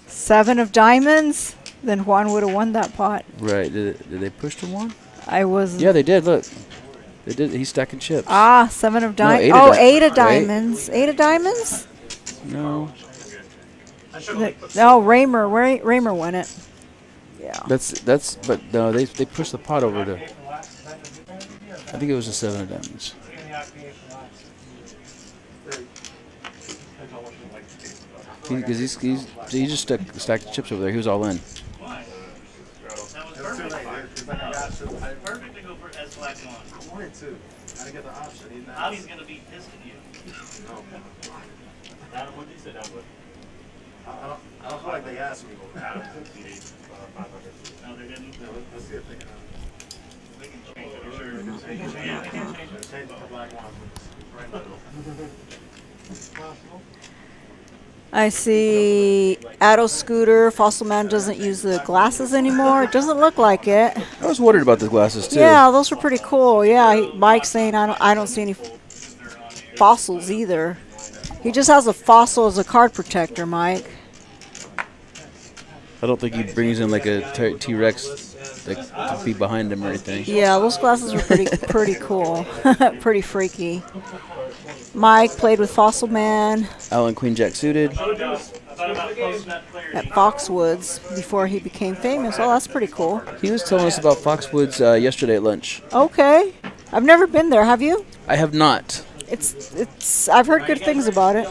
7 of diamonds? Then Juan would have won that pot. Right. Did they push to 1? I was. Yeah, they did. Look. They did. He's stacking chips. Ah, 7 of diamonds. No, 8 of Oh, di- 8 of right? diamonds. 8 of diamonds? No. No, Raymer won it. Yeah. That's but no, they pushed the pot over to. I think it was a 7 of diamonds. Because he just stacked chips over there. He was all in. That was perfect. Perfect to go for S black one. I wanted to. I didn't get the option. Bobby's gonna be pissed at you. Adam, what did you say that would? I don't feel like they asked me. Adam, 500. No, they didn't. Let's see if they can. They can change it. Sure. Change the black one. Right in the middle. I see Addo Scooter. Fossil Man doesn't use the glasses anymore. It doesn't look like it. I was worried about the glasses too. Yeah, those were pretty cool. Yeah, Mike's saying I don't see any fossils either. He just has a fossil as a card protector, Mike. I don't think he brings in like a T-Rex that could be behind him or anything. Yeah, those glasses were pretty cool. Pretty freaky. Mike played with Fossil Man Alan Queen Jack suited. at Foxwoods before he became famous. Oh, that's pretty cool. He was telling us about Foxwoods yesterday at lunch. Okay. I've never been there. Have you? I have not. It's. I've heard good things about it.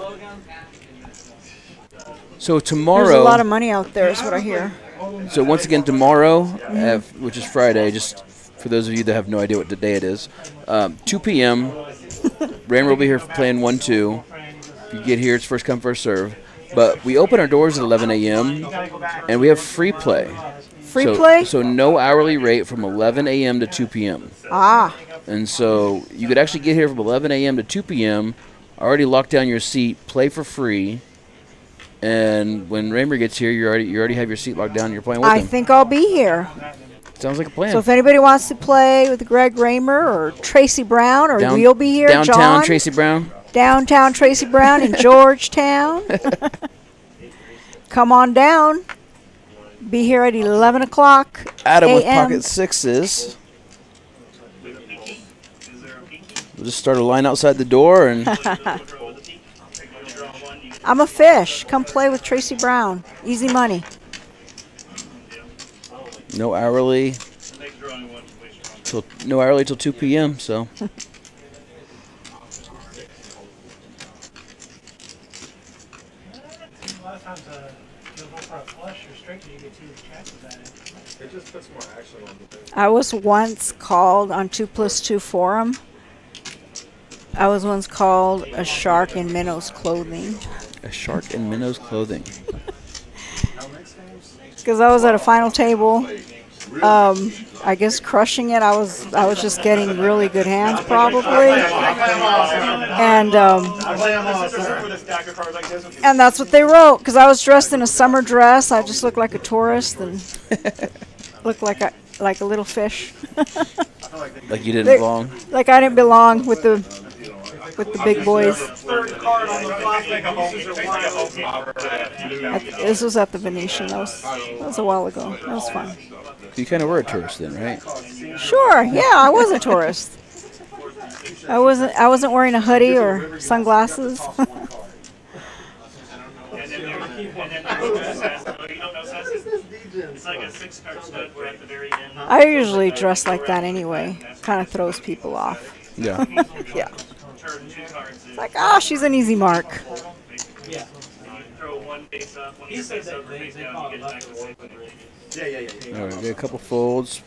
So tomorrow. There's a lot of money out there, is what I hear. So once again, tomorrow, which is Friday, just for those of you that have no idea what the day it is, 2 p.m., Raymer will be here playing 1-2. If you get here, it's first come, first serve. But we open our doors at 11 a.m., and we have free play. Free play? So no hourly rate from 11 a.m. to 2 p.m. Ah. And so you could actually get here from 11 a.m. to 2 p.m., already lock down your seat, play for free. And when Raymer gets here, you already have your seat locked down and you're playing with him. I think I'll be here. Sounds like a plan. So if anybody wants to play with Greg Raymer or Tracy Brown, or we'll be here, downtown John. Tracy Brown. Downtown Tracy Brown in Georgetown. Come on down. Be here at 11 o'clock Adam with a.m. pocket sixes. We'll just start a line outside the door and I'm a fish. Come play with Tracy Brown. Easy money. no hourly till 2 p.m. So A lot of times you'll go for a flush or straight and you get 2 chances at it. It just puts more action on the thing. I was once called on 2+2 forum. I was once called a shark in Minnow's clothing. a shark in Minnow's clothing. Because I was at a final table, I guess crushing it. I was just getting really good hands probably, and that's what they wrote. Because I was dressed in a summer dress, I just looked like a tourist and looked like a little fish. Like you didn't belong. Like I didn't belong with the big boys. This was at the Venetian. That was a while ago. That was fun. You kind of were a tourist then, right? Sure. Yeah, I was a tourist. I wasn't wearing a hoodie or sunglasses. It's like a 6-card stud where at the very end. I usually dress like that anyway. Kind of throws people off. Yeah. Yeah. Turn 2 cards in. It's like, oh, she's an easy mark. Yeah. You throw one face up, one He face said that up, or they face down, call you it get back to the same leftover. thing. All right, we got a couple folds.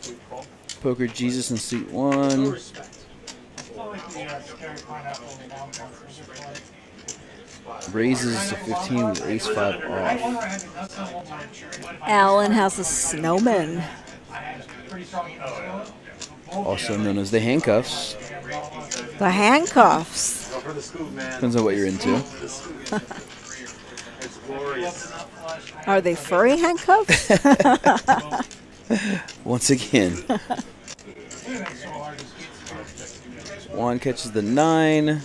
Poker Jesus in seat 1. Respect. Raises to 15 with ace 5 off. Alan has a snowman. Also known as the handcuffs. The handcuffs. Depends on what you're into. Are they furry handcuffs? Once again. Juan catches the 9.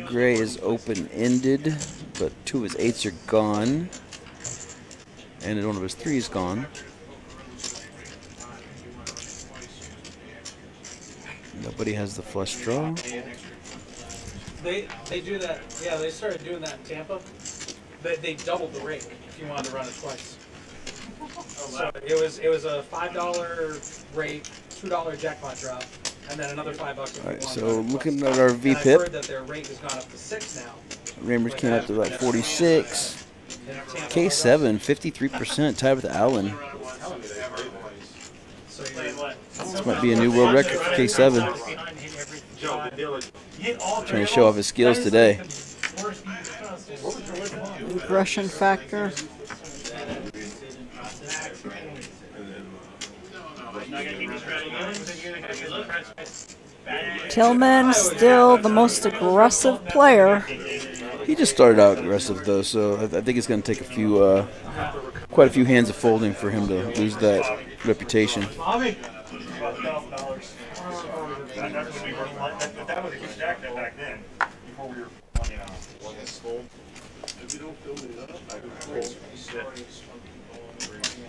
Gray is open-ended, but 2 of his 8s are gone. And one of his 3s gone. Nobody has the flush draw. They do that. Yeah, they started doing that in Tampa. They doubled the rate if you wanted to run it twice. So it was a $5 rate, $2 jackpot drop, and then another $5 if you Alright, wanted so to run it looking twice. at our And I've VPIP, heard that their rate has gone up to 6 now. Raymer's came up to like 46. in Tampa. K7, 53%, tied with Allen. So Playing what? This might be a new world record for K7. Trying to show off his skills today. Regression factor. Tillman still the most aggressive player. He just started out aggressive though, so I think it's going to take a few, quite a few hands of folding for him to lose that reputation. That was a huge stack there back then, before we were, you know.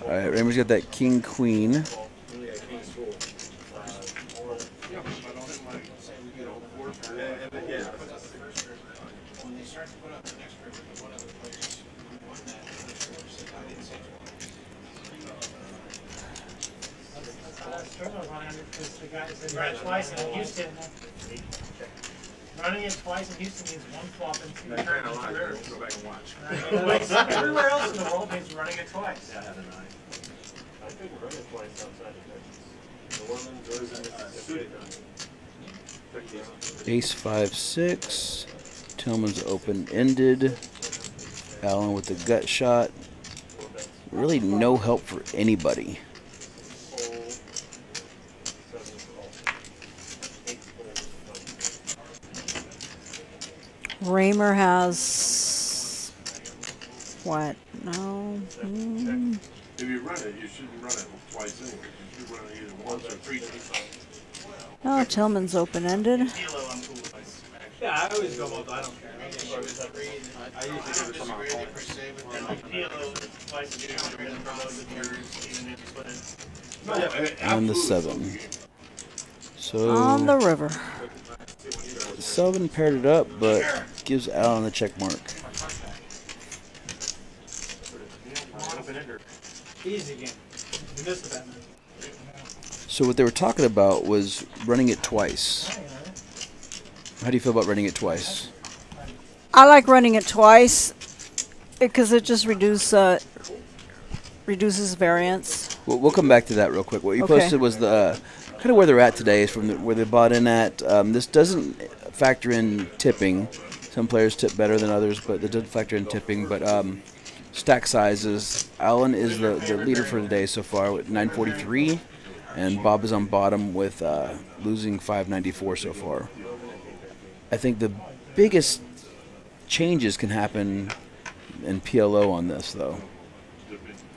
All right, Raymer's got that king queen. Right, twice in Houston. Running it twice in Houston means one flop and 2 turns. Go back and watch. Everywhere else in the world means running it twice. Ace 5-6. Tillman's open-ended. Allen with the gut shot. Really no help for anybody. Raymer has what? No. If you run it, you shouldn't run it twice anyway. You should run it either once or 3 times. Oh, Tillman's open-ended. PLO, I'm cool with. yeah, I always go both. I don't care. I usually give it to my opponent. PLO twice a year, you're gonna promote the turns, even if you split it. And the 7. So On the river. 7 paired it up, but gives Allen the check mark. Easy game. You missed the bet. So what they were talking about was running it twice. How do you feel about running it twice? I like running it twice because it just reduces variance. We'll come back to that real quick. What you Okay. posted was the kind of where they're at today, is from where they bought in at. This doesn't factor in tipping. Some players tip better than others, but it doesn't factor in tipping. But stack sizes, Allen is the leader for today so far with 943, and Bob is on bottom with losing 594 so far. I think the biggest changes can happen in PLO on this, though.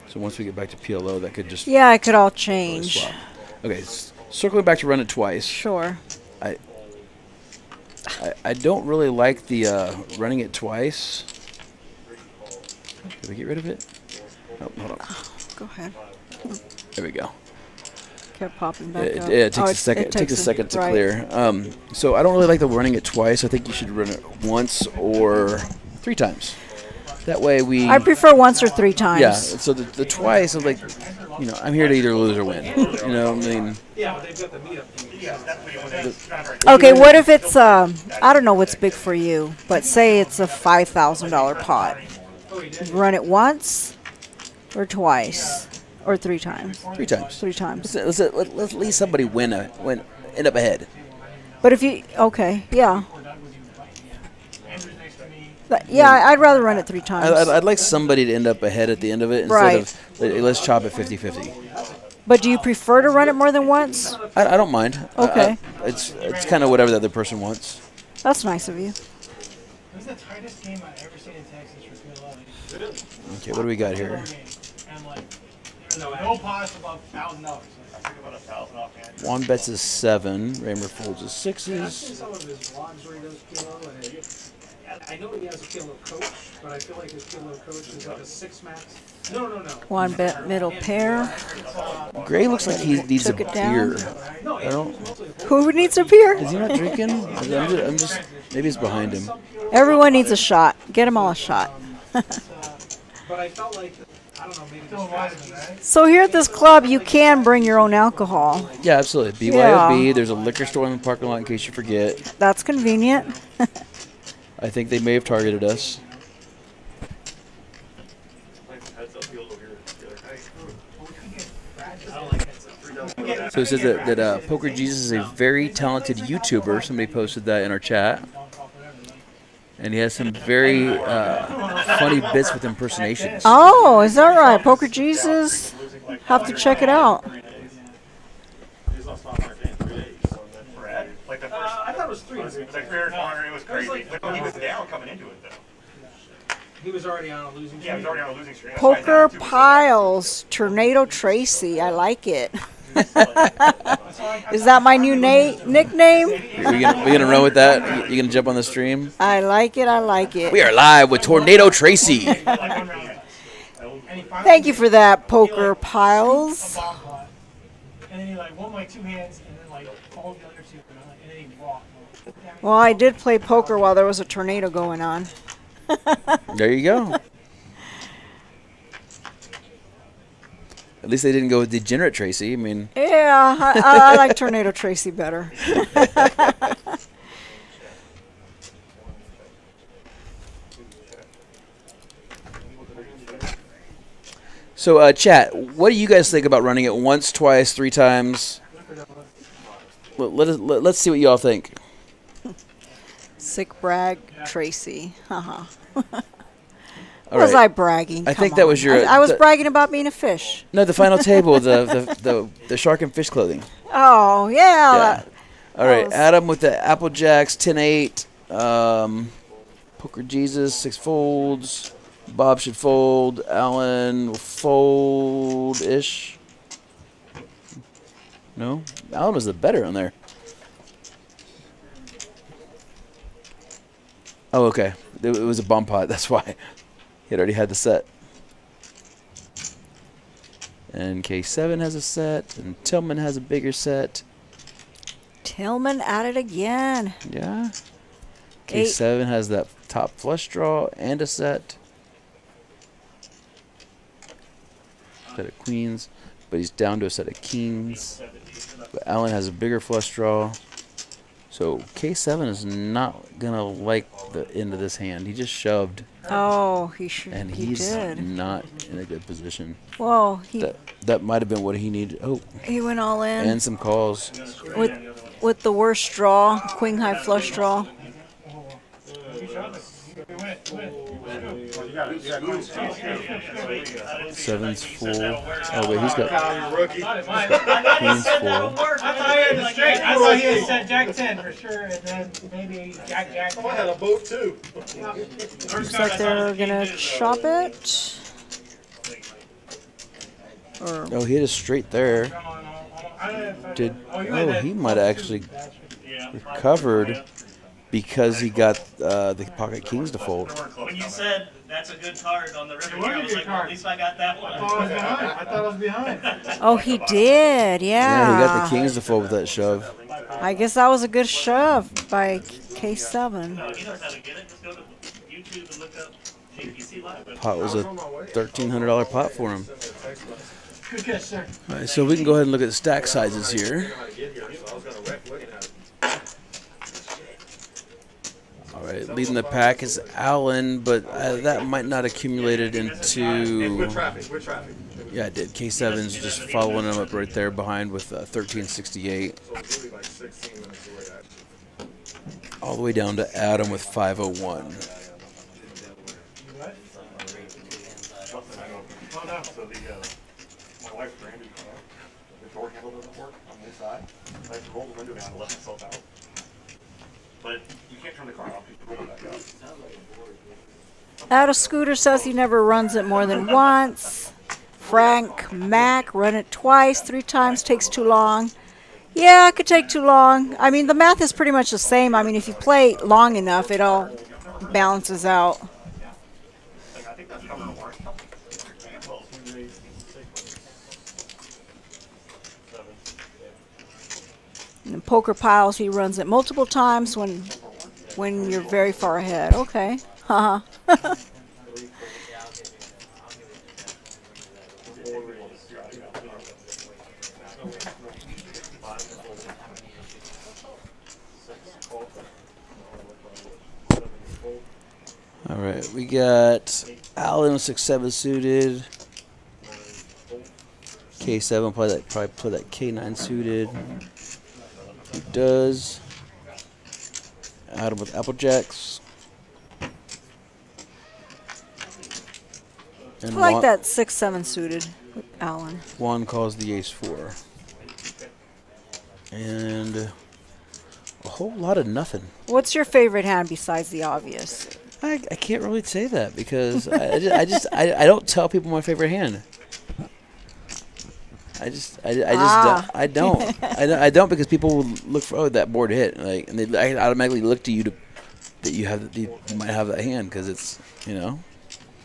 So once we get back to PLO, that could just Yeah, it could all really change. swap. Okay, circling back to run it twice. Sure. I don't really like the running it twice. Did we get rid of it? Oh, hold on. Go ahead. There we go. Kept popping back It, up. it takes Oh, a second. It takes a second to right. clear. So I don't really like the running it twice. I think you should run it once or 3 times. That way we. I prefer once or three times. Yeah. So the twice, I'm like, I'm here to either lose or win. I mean. Yeah, but they've got the meetup games. Okay, what if it's I don't know what's big for you, but say it's a $5,000 pot. Run it once or twice or three times. 3 times. 3 times. Let's at least somebody end up ahead. But if you yeah. Yeah, I'd rather run it 3 times. I'd like somebody to end up ahead at the end of it instead of let's chop it 50-50. But do you prefer to run it more than once? I don't mind. Okay. It's kind of whatever the other person wants. That's nice of you. This is the tightest game I've ever seen in Texas for PLO. Okay, what do we got here? And like, no pots above $1,000. I think about 1,000 offhand. Juan bets is 7. Raymer folds his 6s. I've seen some of his vlogs where he does PLO, and I know he has a PLO coach, but I feel like his PLO coach is like a 6 max. No. One bet middle pair. Gray looks like he needs Took a it down. beer. I don't. Who needs a beer? Is he not drinking? I'm just. Maybe it's behind him. Everyone needs a shot. Get them all a shot. But I felt like, I don't know, maybe this So here at this club, you can bring your own alcohol. Yeah, absolutely. BYOB. There's a liquor store in the parking lot in case you forget. That's convenient. I think they may have targeted us. So it says that Poker Jesus is a very talented YouTuber. Somebody posted that in our chat. And he has some very funny bits with impersonations. Oh, is that right? Poker Jesus? Have to check it out. Like the first, I thought it was 3. it was like fair corner, it was crazy. But he was down coming into it though. He was already on a losing streak. Yeah, he was already on a losing streak. Poker Piles, Tornado Tracy. I like it. Is that my new nickname? We gonna run with that? You gonna jump on the stream? I like it. I like it. We are live with Tornado Tracy. Thank you for that, Poker Piles. And then he like won like 2 hands and then like followed the other 2 and then he walked. Well, I did play poker while there was a tornado going on. There you go. At least they didn't go with Degenerate Tracy. I mean, Yeah, I like Tornado Tracy better. so chat, what do you guys think about running it once, twice, 3 times? Let's see what y'all think. Sick brag Tracy. Haha. All Was right. I bragging? I think Come that on. was your- I was the- bragging about being a fish. No, the final table, the shark and fish clothing. Oh, yeah. Yeah. All right, was- Adam with the Apple Jacks, 10-8. Poker Jesus, 6 folds. Bob should fold. Alan will fold-ish. No? Alan was the better on there. Oh, okay. It was a bomb pot. That's why. He had already had the set. And K7 has a set. And Tillman has a bigger set. Tillman at it again. Yeah. K7 has that top flush draw and a set. Set of queens. But he's down to a set of kings. But Alan has a bigger flush draw. So K7 is not going to like the end of this hand. He just shoved. Oh, he And he he's did. not in a good position. Well, That might have been what he needed. Oh, he went all in and some calls. with the worst draw, queen high flush draw. Seven's full. Oh, wait, he's got Kyle, you rookie. queen's full. I thought he had straight. I thought he had set Jack 10 for sure, and then maybe Jack. Oh, I had a boat too. Looks like they're gonna chop it. Or Oh, he hit a straight there. He might have actually recovered because he got the pocket kings to fold. When you said that's a good card on the river here, I was like, well, at least I got that one. I thought I was behind. oh, he did. Yeah, he got the Yeah. kings to fold with that shove. I guess that was a good shove by K7. He knows how to get it. Just go to YouTube and look up JPC Live. Pot was a $1,300 pot for him. Good catch, sir. All right, so we can go ahead and look at the stack sizes here. All right, leading the pack is Allen, but that might not accumulated into. Yeah, it did. K7's just following him up right there behind with 1368. All the way down to Adam with 501. So my wife's brand new car, the door handle doesn't work on this side. I have to roll the window down and let myself out. But you can't turn the car off, you can roll it back up. Out of Scooter says he never runs it more than once. Frank Mac, run it twice, 3 times, takes too long. Yeah, it could take too long. I mean, the math is pretty much the same. I mean, if you play long enough, it all balances out. I think that's coming to work. In poker piles, he runs it multiple times when you're very far ahead. Okay. Haha. All right, we got Allen with 6-7 suited. K7 probably play that K9 suited. He does. Adam with Applejacks. I And like that 6-7 suited with Allen. Juan calls the ace-4. And a whole lot of nothing. What's your favorite hand besides the obvious? I can't really say that because I don't tell people my favorite hand. I don't because people will look for that board hit and they automatically look to you that you might have that hand because it's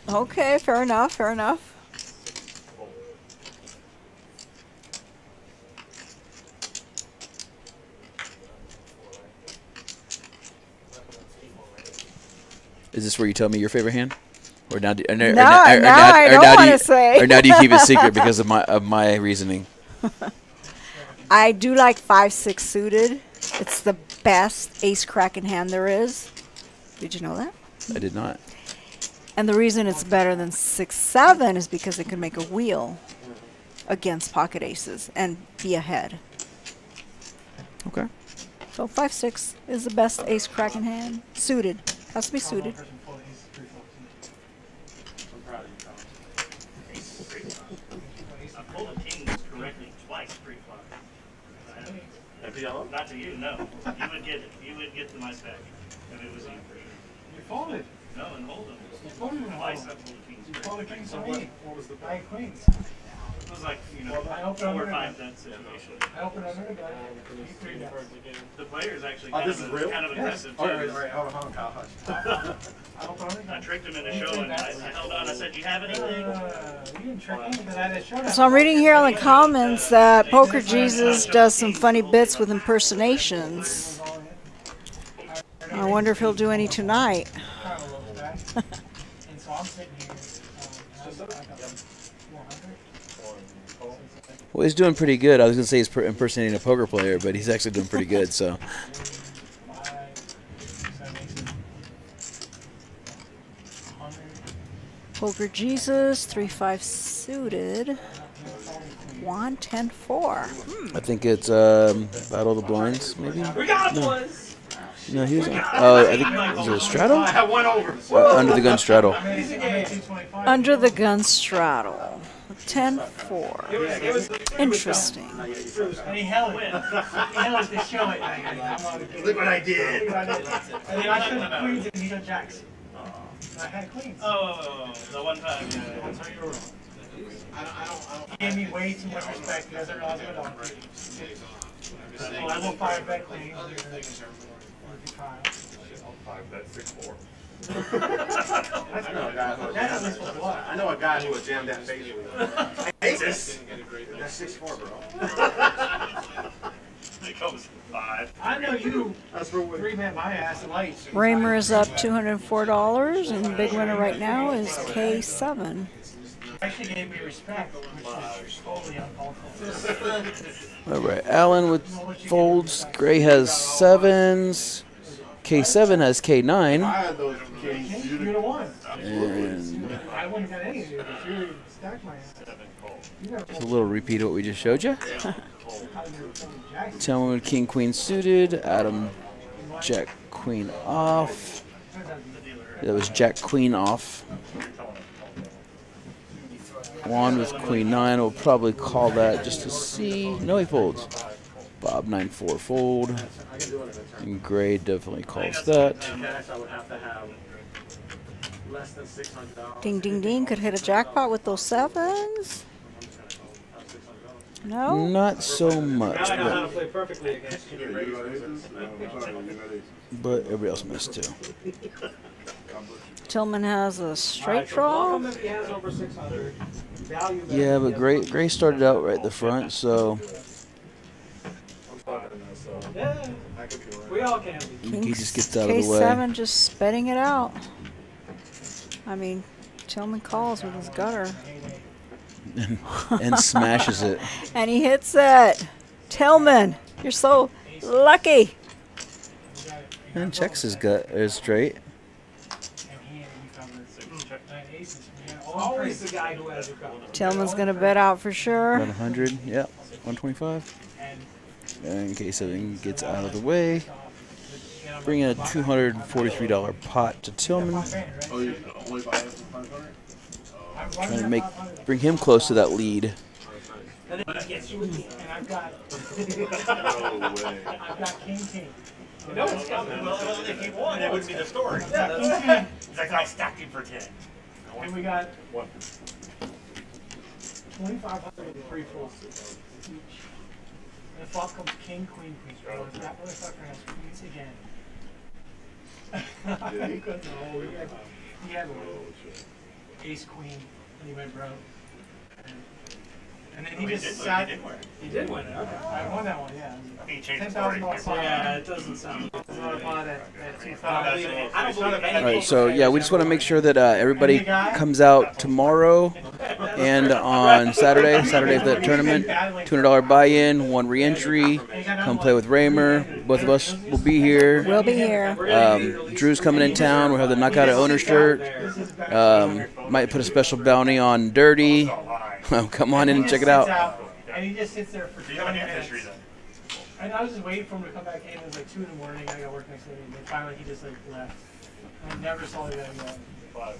Okay, fair enough. Fair enough. Is this where you tell me your favorite hand, or now? I don't want to say. Or now do you keep it secret because of my reasoning? I do like 5-6 suited. It's the best ace cracking hand there is. Did you know that? I did not. And the reason it's better than 6-7 is because it can make a wheel against pocket aces and be ahead. Okay. So 5-6 is the best ace cracking hand. Suited. Has to be suited. I pulled the kings correctly twice pre-flop. Not to you, no. You would get it. You would get to my stack if it was you for sure. You folded. No, and hold them. You folded in Twice I hold. pulled the kings. You folded kings to me. What was the nine queens? It was like, I opened 4 or under 5 the- that situation. I opened under the gun. You three bets. The player's actually This is real? kind of aggressive too. All right, hold on, Kyle, hush. I opened under the I gun. tricked him into showing. I held on. I said, "You have anything?" You didn't trick me because I didn't show that. So I'm reading here in the comments that Poker Jesus does some funny bits with impersonations. I wonder if he'll do any tonight. And so I'm sitting here. I got 400. Well, he's doing pretty good. I was gonna say he's impersonating a poker player, but he's actually doing pretty good. So 5, 7, 100. Poker Jesus, 3-5 suited. Juan 10-4. I think it's Battle of the Blinds, maybe. We got boys. No, he was. I think was it a straddle? I went over. Under the gun straddle. I made 225. Under the gun straddle. 10-4. Interesting. And he held it. He held it to show it. Look what I did. And then I showed queens and he got jacks. I had queens. Oh, the one time. That's how you were wrong. He gave me way too much respect. He doesn't realize what I'm doing. Well, I will fire bet queens. 5 bet 6-4. I know a guy who would jam that face with. Hey, that's 6-4, bro. It goes 5. I know you That's for what. three-man my ass light. Raymer is up $204, and the big winner right now is K7. Actually gave me respect, which is totally uncalled for. All right, Allen with folds. Gray has 7s. K7 has I K9. had those kings. You're the one. And I wouldn't have got any of you, but you stacked my ass. You never it's a little repeat of what we just showed you. how you were playing Jackson. Tillman with King Queen suited. Adam Jack Queen off. That was Jack Queen off. Juan with Queen 9. We'll probably call that just to see. No, he folds. Bob 9-4 fold. And Gray definitely calls that. Cash, I would have to have less than $600. Ding, ding, ding. Could hit a jackpot with those 7s. No? Not so much, Now I know how to play perfectly against you. You got aces? No, I'm sorry, you got aces. but everybody else missed too. Tillman has a straight Welcome draw. if he has over 600. Value that Yeah, he but has Gray started out right at the front, so Yeah, we all can be. he just gets out of the way. K7 just spitting it out. I mean, Tillman calls with his gutter. And smashes it. And he hits it. Tillman, you're so lucky. And checks his gut is straight. Always the guy who has a cover. Tillman's going to bet out for sure. About 100, yep, 125. And K7 gets out of the way. Bring in a $243 pot to Tillman. Oh, you only buy it for 500? Trying to bring him close to that lead. And then he gets you with me. And I've got, No way. I've got king. You know it's coming. Well, if he won, it wouldn't be the story. Yeah, that's He's like, I stacked him for 10. And we got What? 2,500 free folds each. And the flop comes king, queen. That motherfucker has queens again. Did he? No, he had ace queen, and he went broke. And then he just sat. He did win. He did win it. Okay. I won that one, yeah. I think he changed the story. $10,000 pot. Yeah, it doesn't sound. It's not a pot at I don't 2,000. believe it. I don't It's not believe a any- All right, so yeah, we just want to make sure that everybody comes out tomorrow and on Saturday's the tournament. $200 buy-in, 1 re-entry. Come play with Raymer. Both of us will be here. We'll be here. Drew's coming in town. We'll have the Knockout at Owner shirt. Might put a special bounty on Dirty. Come on in and check it out. And he just sits there for So you have an 20 history minutes. then. And I was just waiting for him to come back in. It was like 2 in the morning. I got work next day. And then finally he just like left. I never saw him again. But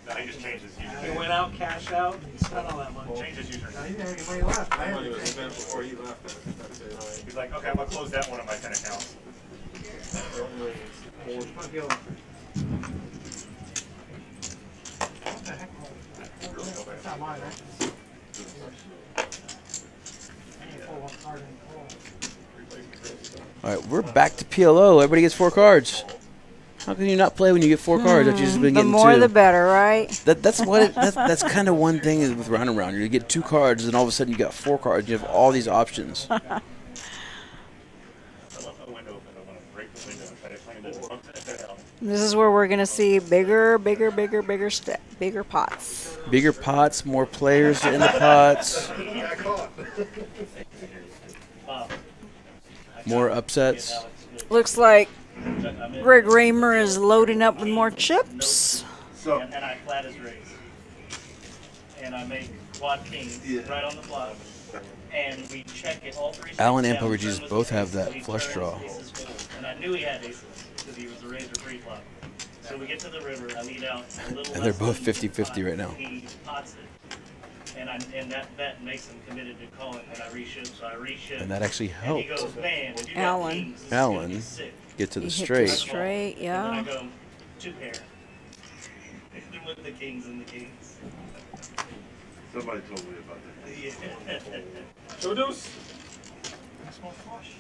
now he just changed his He username. went out, cashed out, and spent all that money. Changed his He username. didn't have any money left. I had Money to was pay. spent before he left. That's it. He's like, okay, I'm gonna close that one of my 10 accounts. Might be able- What the heck? That's not mine, right? I need to pull one card and pull. All right, we're back to PLO. Everybody gets 4 cards. How can you not play when you get 4 cards? After you've just been The getting more 2. the better, right? That's kind of one thing is with round and round. You get 2 cards, and all of a sudden you got 4 cards. You have all these options. I left the window open. I want to break the window and try to find it. This is where we're going to see bigger pots. Bigger pots, more players in the pots, more upsets. Looks like Greg Raymer is loading up with more chips. So, And I flat as raise. And I make quad kings right on the flop. And we check it all 3 Allen and down, Poker turn Jesus was both the have ace, that he flush turns, draw. aces fold. And I knew he had aces because he was a razor free flop. So we get to the river, I lead out a little And they're less both than 50-50 right now. He pots it. And that bet makes him committed to calling, and I reshift, so I reshift. And that actually And he helped goes, man, if you got Allen. kings, this is gonna be Allen sick. get to He the hit the straight. straight, And then I yeah. go, 2 pair. With the kings and the kings. somebody told me about that. Yeah. So deuce. That's more flush.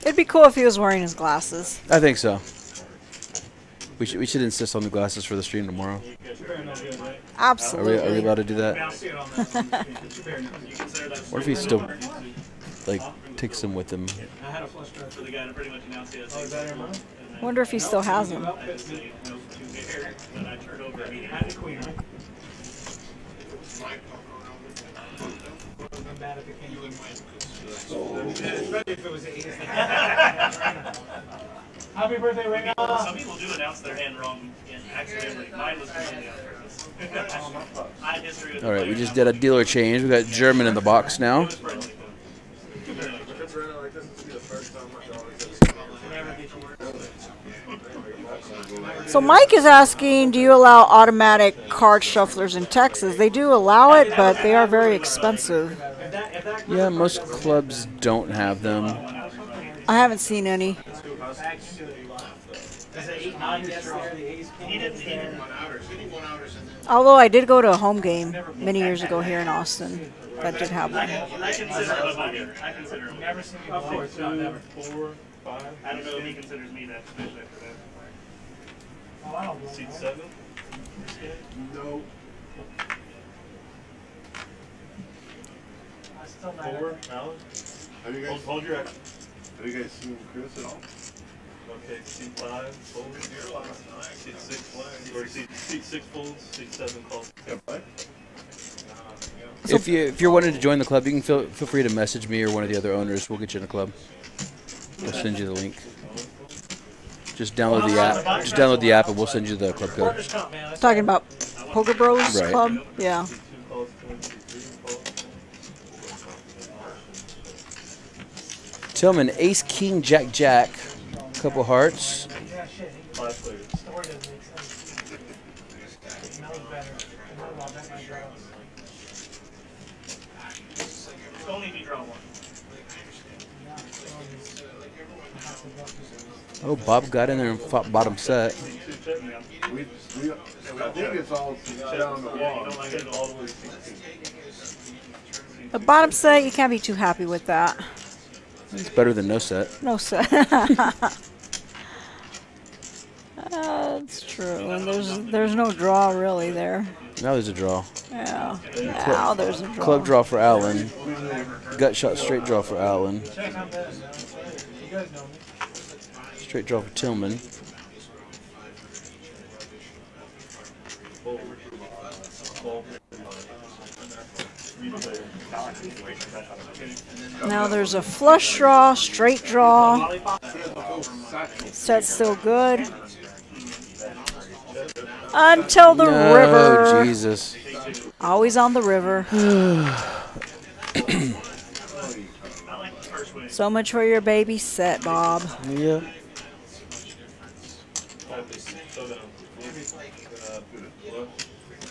It'd be cool if he was wearing his glasses. I think so. We should insist on the glasses for the stream tomorrow. Absolutely. Are we allowed to do that? What if he still like takes them with him? I had a flush drive. For the guy to pretty much announce it. Wonder if he still has them. And I turned over and he had a queen. I'm bad if it came to especially if it was the 80s. Happy birthday, Ringo. Some people do announce their hand wrong accidentally. Mine was completely on purpose. I had history with All right, we just did a dealer change. We got German in the box now. friendly. If it's running like this, this will be the first time my dog is. So Mike is asking, do you allow automatic card shufflers in Texas? They do allow it, but they are very expensive. Yeah, most clubs don't have them. I haven't seen any. Although I did go to a home game many years ago here in Austin that did have one. I consider him a bugger. I consider him. Never seen me before. It's not never. 4, 5. I don't know if he considers me that special for that. Oh, I don't know. Seat 7? No. I still not. 4? Alan? Have you guys, Hold your action. have you guys seen Chris at all? Okay, seat 5, fold. Seat 6, or seat 6 folds, seat 7 calls. If you're wanting to join the club, you can feel free to message me or one of the other owners. We'll get you in a club. We'll send you the link. Just download the app. Just download the app, and we'll send you the club code. Talking about Poker Bros Right. Club? Yeah. Seat 2 calls, 23 calls. Tillman, Ace, King, Jack, Jack. Couple hearts. Yeah, shit. 5 players. The story doesn't make sense. It smells better. It smells a lot better than my drugs. Only if you draw one. Oh, Bob got in there and fought bottom set. I think it's all down the Yeah, you wall. don't like it all the way to 16. The bottom set, you can't be too happy with that. It's better than no set. No set. That's true. And there's no draw really there. Now there's a draw. Yeah. Now there's a draw. Club draw for Allen. Gut shot straight draw for Allen. Check on this. You guys know me. Straight draw for Tillman. Now there's a flush draw, straight draw. Set's still good. Until the Oh, river. Jesus. Always on the river. So much for your baby set, Bob. Yeah.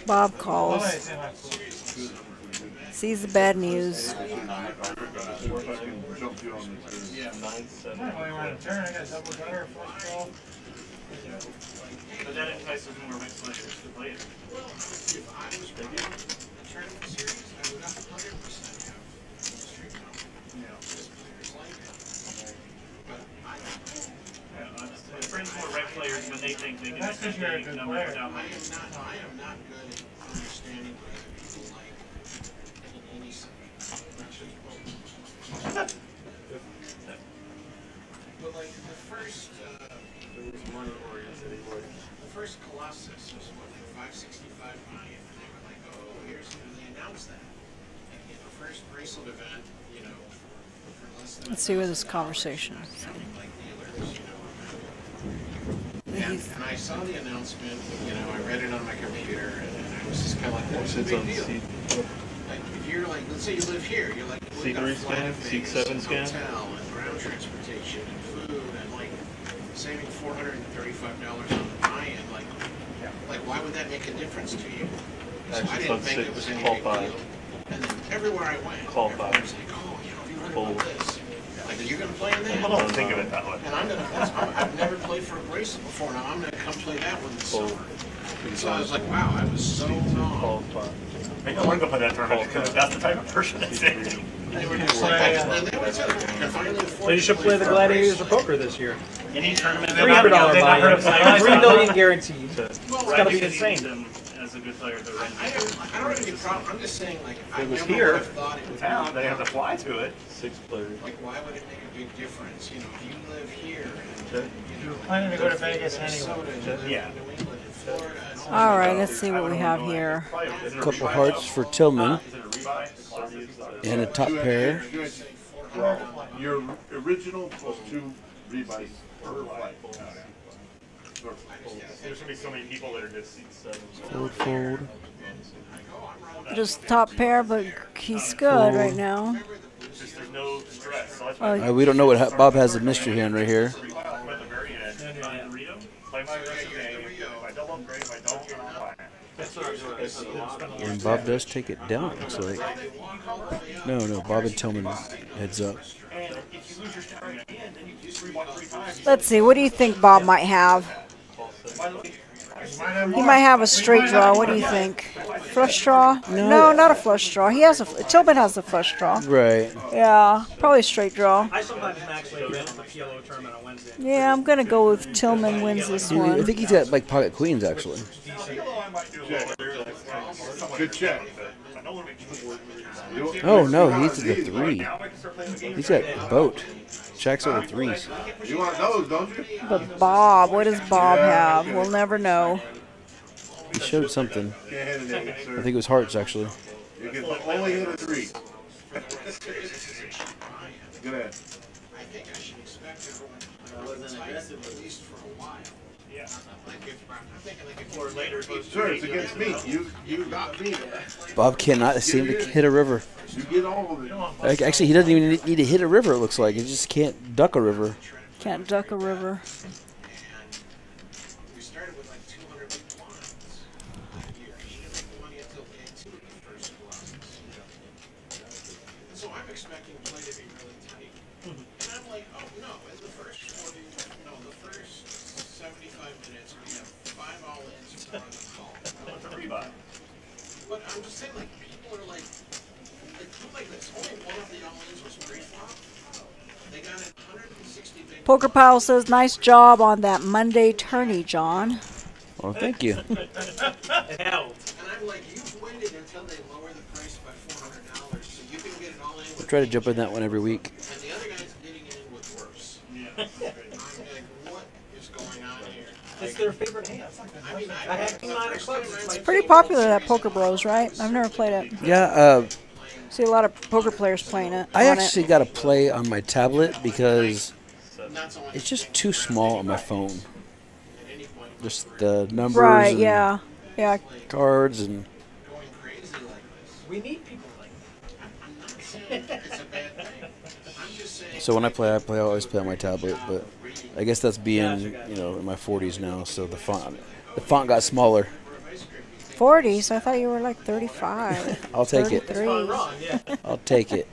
Bob calls. Sees the bad news. Only run a turn. I got double gutter, flush draw. But that entices more mixed players to play it. It brings more rec players when they think they can That's 'cause you're a good number player. without I am not good at understanding what people like in any subject. But like the first Colossus was what, like 565 million, and they were like, oh, here's when they announced that. And the first bracelet event, you know, for less than. Let's see where this conversation is. Like dealers, you know. And I saw the announcement, you know, I read it on my computer, and I was just kind of like, what's the big deal? Like, if you're like, let's say you live here, you're like, well, you got a C3 flight scan, to Vegas, C7 and scan. hotel, and ground transportation, and food, and like, saving $435 on the buy-in, like, why would that make a difference to you? So I Actually, didn't it's on think it 6, was any call big 5. deal. And then everywhere I went, Call everyone 5. was like, oh, you know, have you heard Fold. about this? Like, you're gonna play in that? I don't think of it that way. And I've never played for a bracelet before, now I'm gonna come play that one this Fold. summer. So I was like, wow, I was so wrong. Call 5. I don't want to go play that tournament because that's the type of person that's in it. They were just like, and they were telling me, finally the So you should play the Gladiators of Poker this year. Any tournament $300 buy-in. $3 million guaranteed. It's gotta be insane. As a good player to run. I don't have any problem. I'm just saying, like, I It was never here would have thought it in would town. be They have to fly to it. like, why would it make a big difference? You know, if you live here and You were planning to go to Vegas anyway. Minnesota, and you live Yeah. in New England, and Florida, it's All right, let's see what we have here. A couple hearts for Tillman and a top pair. Your original plus 2 rebuys per flight. There's gonna be so many people that are just Fold. Just top pair, but he's good right now. there's no stress. So that's Oh, We don't know what Bob has a mystery hand right here. why I'm at the very end. Play my rest of the game. If I don't upgrade, if I don't, I'm fine. And Bob does take it down, it looks like. No, Bob and Tillman heads up. And if you lose your star again, then you just re-walk 3 times. let's see. What do you think Bob might have? He might have a straight draw. What do you think? Flush draw? No, not a flush draw. He has a Tillman has a flush draw. Right. Yeah, probably a straight draw. I sometimes actually win at the PLO tournament on Wednesday. Yeah, I'm gonna go with Tillman wins this I one. think he's got like pocket queens actually. Good check. Oh no, he's at the 3. He's got boat. Jack's over 3s. You want those, don't you? But Bob, what does Bob have? We'll never know. He showed something. Get ahead of that, I sir. think it was hearts actually. You can only hit a 3. Good ahead. I think I should expect everyone to tighten at least for a while. Yeah. Like I'm thinking like if Or later, Sir, it's against me. You got me. Bob cannot seem to hit a river. You get all of it. Like, actually, he doesn't even need to hit a river. It looks like he just can't duck a river. Can't duck a river. we started with like 200 big blinds a year. He didn't make money until day 2 of the first classes. And so I'm expecting play to be really tight. And I'm like, oh no, in the first 75 minutes we have 5 all-ins and 1 on the call. But I'm just saying, like, people are like this. Only one of the all-ins was pre-flop. They got it 160 big. Poker Pal says, nice job on that Monday tourney, John. Well, thank you. It helped. And I'm like, you've waited until they lower the price by $400 so you can get it all in I with. try to jump in that one every week. And the other guy's getting it in with worse. I'm like, what is going on here? It's their favorite hand. I mean, I have 9 of clubs. It's my Pretty popular, that Poker Bros, right? I've never played it. Yeah, See a lot of poker players playing it. I on it. actually got to play on my tablet because not so much it's just too small on my phone. Just the numbers Right, and yeah. Yeah. cards and going crazy like this. We need people like I'm not saying it's a bad thing. I'm just saying. so when I always play on my tablet. But I guess that's being in my 40s now, so the font got smaller. 40s? I thought you were like 35. I'll take it. 33. wrong, yeah. I'll take it.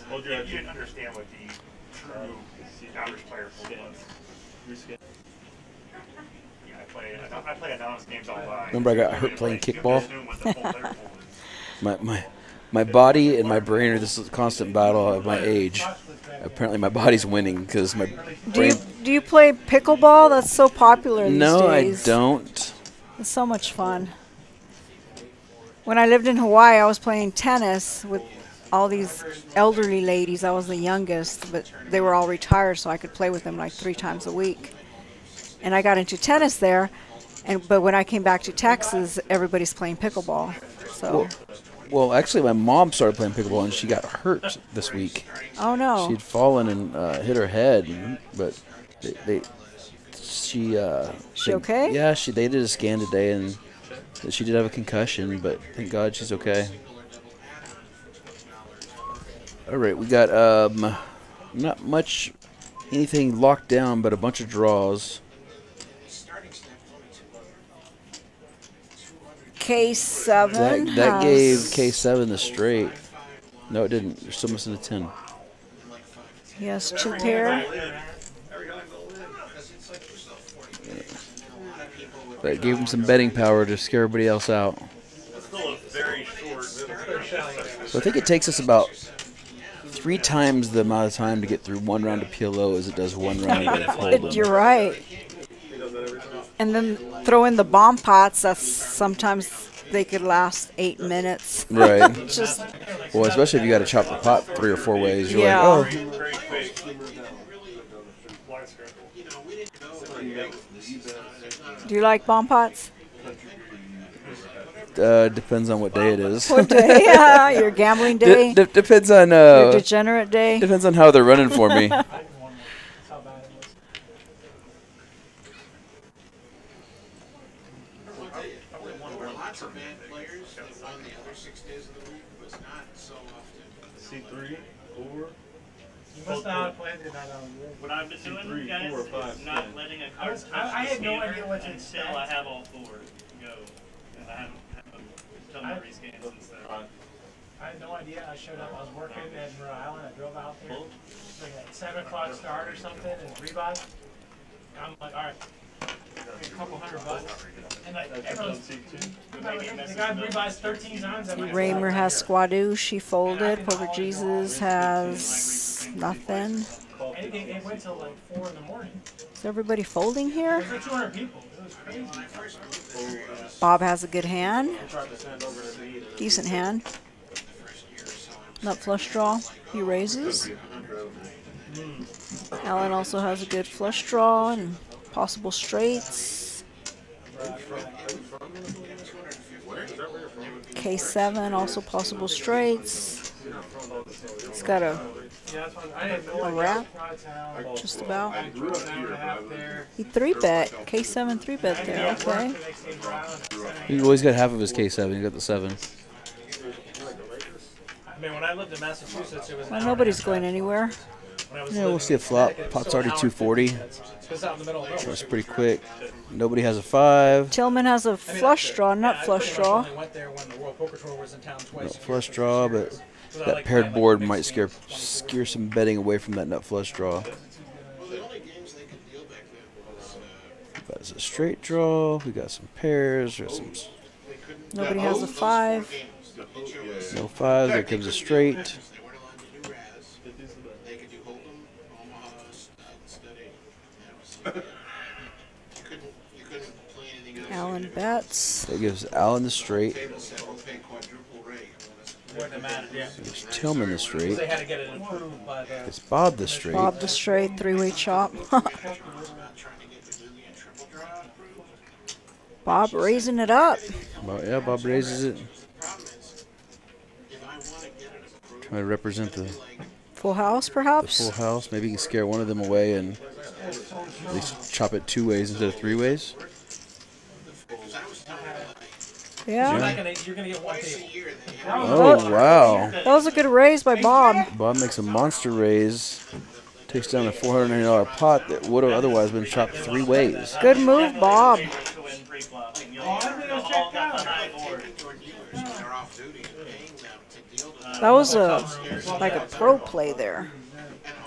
Well, you didn't understand what the true average player was. Yeah, I play anonymous games all the time. Remember I got hurt playing kickball? Assume what the full player pool is. My body and my brain are this constant battle of my age. Apparently my body's winning because my brain. Do you play pickleball? That's so popular these No, days. I don't. It's so much fun. When I lived in Hawaii, I was playing tennis with all these elderly ladies. I was the youngest, but they were all retired, so I could play with them like 3 times a week. And I got into tennis there, but when I came back to Texas, everybody's playing pickleball. So, Well, actually, my mom started playing pickleball and she got hurt this week. oh no. She'd fallen and hit her head, but she okay? Yeah, they did a scan today and she did have a concussion, but thank God she's okay. All right, we got not much anything locked down, but a bunch of draws. K7 That gave has- K7 the straight. No, it didn't. They're still missing a 10. He has 2 pair. That gave him some betting power to scare everybody else out. It's still a very short. So I think it takes us about 3 times the amount of time to get through one round of PLO as it does one round of Hold'em. You're right. And then throw in the bomb pots. That's sometimes they could last 8 minutes. Right. Just Well, especially if you got to chop the pot 3 or 4 ways. You're Yeah. like, Very quick. Blind scramble. do you like bomb pots? depends on what day it is. What day? Yeah, your gambling day. Depends on Your degenerate day. depends on how they're running for me. That's how bad it was. Lots of bad players that won the other 6 days of the week, but not so often. C3, 4. You must not have planned it that What I've been doing, Three, guys, 4, 5, is not 10. letting a card touch I had the no scanner idea what to until expect. I have all 4 go. And I haven't done my rescans and stuff. I had no idea. I showed up. I was working in Rhode Island. I drove out there. Like at 7 o'clock start or something, and rebuy. I'm like, all right, a couple $100. And like everyone's, the guy rebuys 13 times. I'm like, Raymer has Squadoo. She folded. Poker Jesus has nothing. And it went till like 4 in the morning. Is everybody folding here? There were 200 people. It was crazy. Bob has a good hand. Decent hand. Nut flush draw. He raises. Alan also has a good flush draw and possible straights. K7 also possible straights. He's got a Yeah, that's what I had no A idea. wrap? Town. just about. I drove an hour and a half there. He 3-bet. K7 3-bet there. Okay. The next day, Rhode Island. He's always got half of his K7. He got the 7. I mean, when I lived in Massachusetts, it was. Well, nobody's going anywhere. When I was Yeah, we'll living see a in flop. Connecticut, Pot's so already an hour 240. 50 minutes. It's out in the middle of nowhere. It's pretty quick. Nobody has a 5. Tillman has a I mean, flush that's draw, it. nut Yeah, I flush pretty much draw. only went there when the World Poker Tour was in town twice. Nut flush draw, but that paired board might scare some betting away from that nut flush draw. Well, the only games they could deal back then was That's a straight draw. We got some pairs. There's some Nobody has a 5. games. no 5s. There comes a straight. They weren't allowed to do Raz. They could do Hold'em, Omaha, Study. That was you couldn't play anything else. Alan bets. That gives Allen the straight. Table set, we'll pay quadruple rate. Wouldn't have mattered, yeah. Gives Tillman the straight. They had to get it approved by the. Gives Bob the straight. Bob the straight, 3-way chop. About trying to get the Boogie and triple draw approved. Bob raising it up. Yeah, Bob raises it. Problem is, if I want to get it approved, Trying to represent the Full house, full perhaps? house. Maybe you can scare one of them away and at least chop it 2 ways instead of 3 ways. Yeah. You're gonna get one twice table. a year they have Oh, wow. That was a good raise by Bob. Bob makes a monster raise. Takes down a $490 pot that would have otherwise been chopped 3 ways. Good move, Bob. To win pre-flop, and you'll all got the high board. when they're off duty and paying them to deal with That was like a pro play there.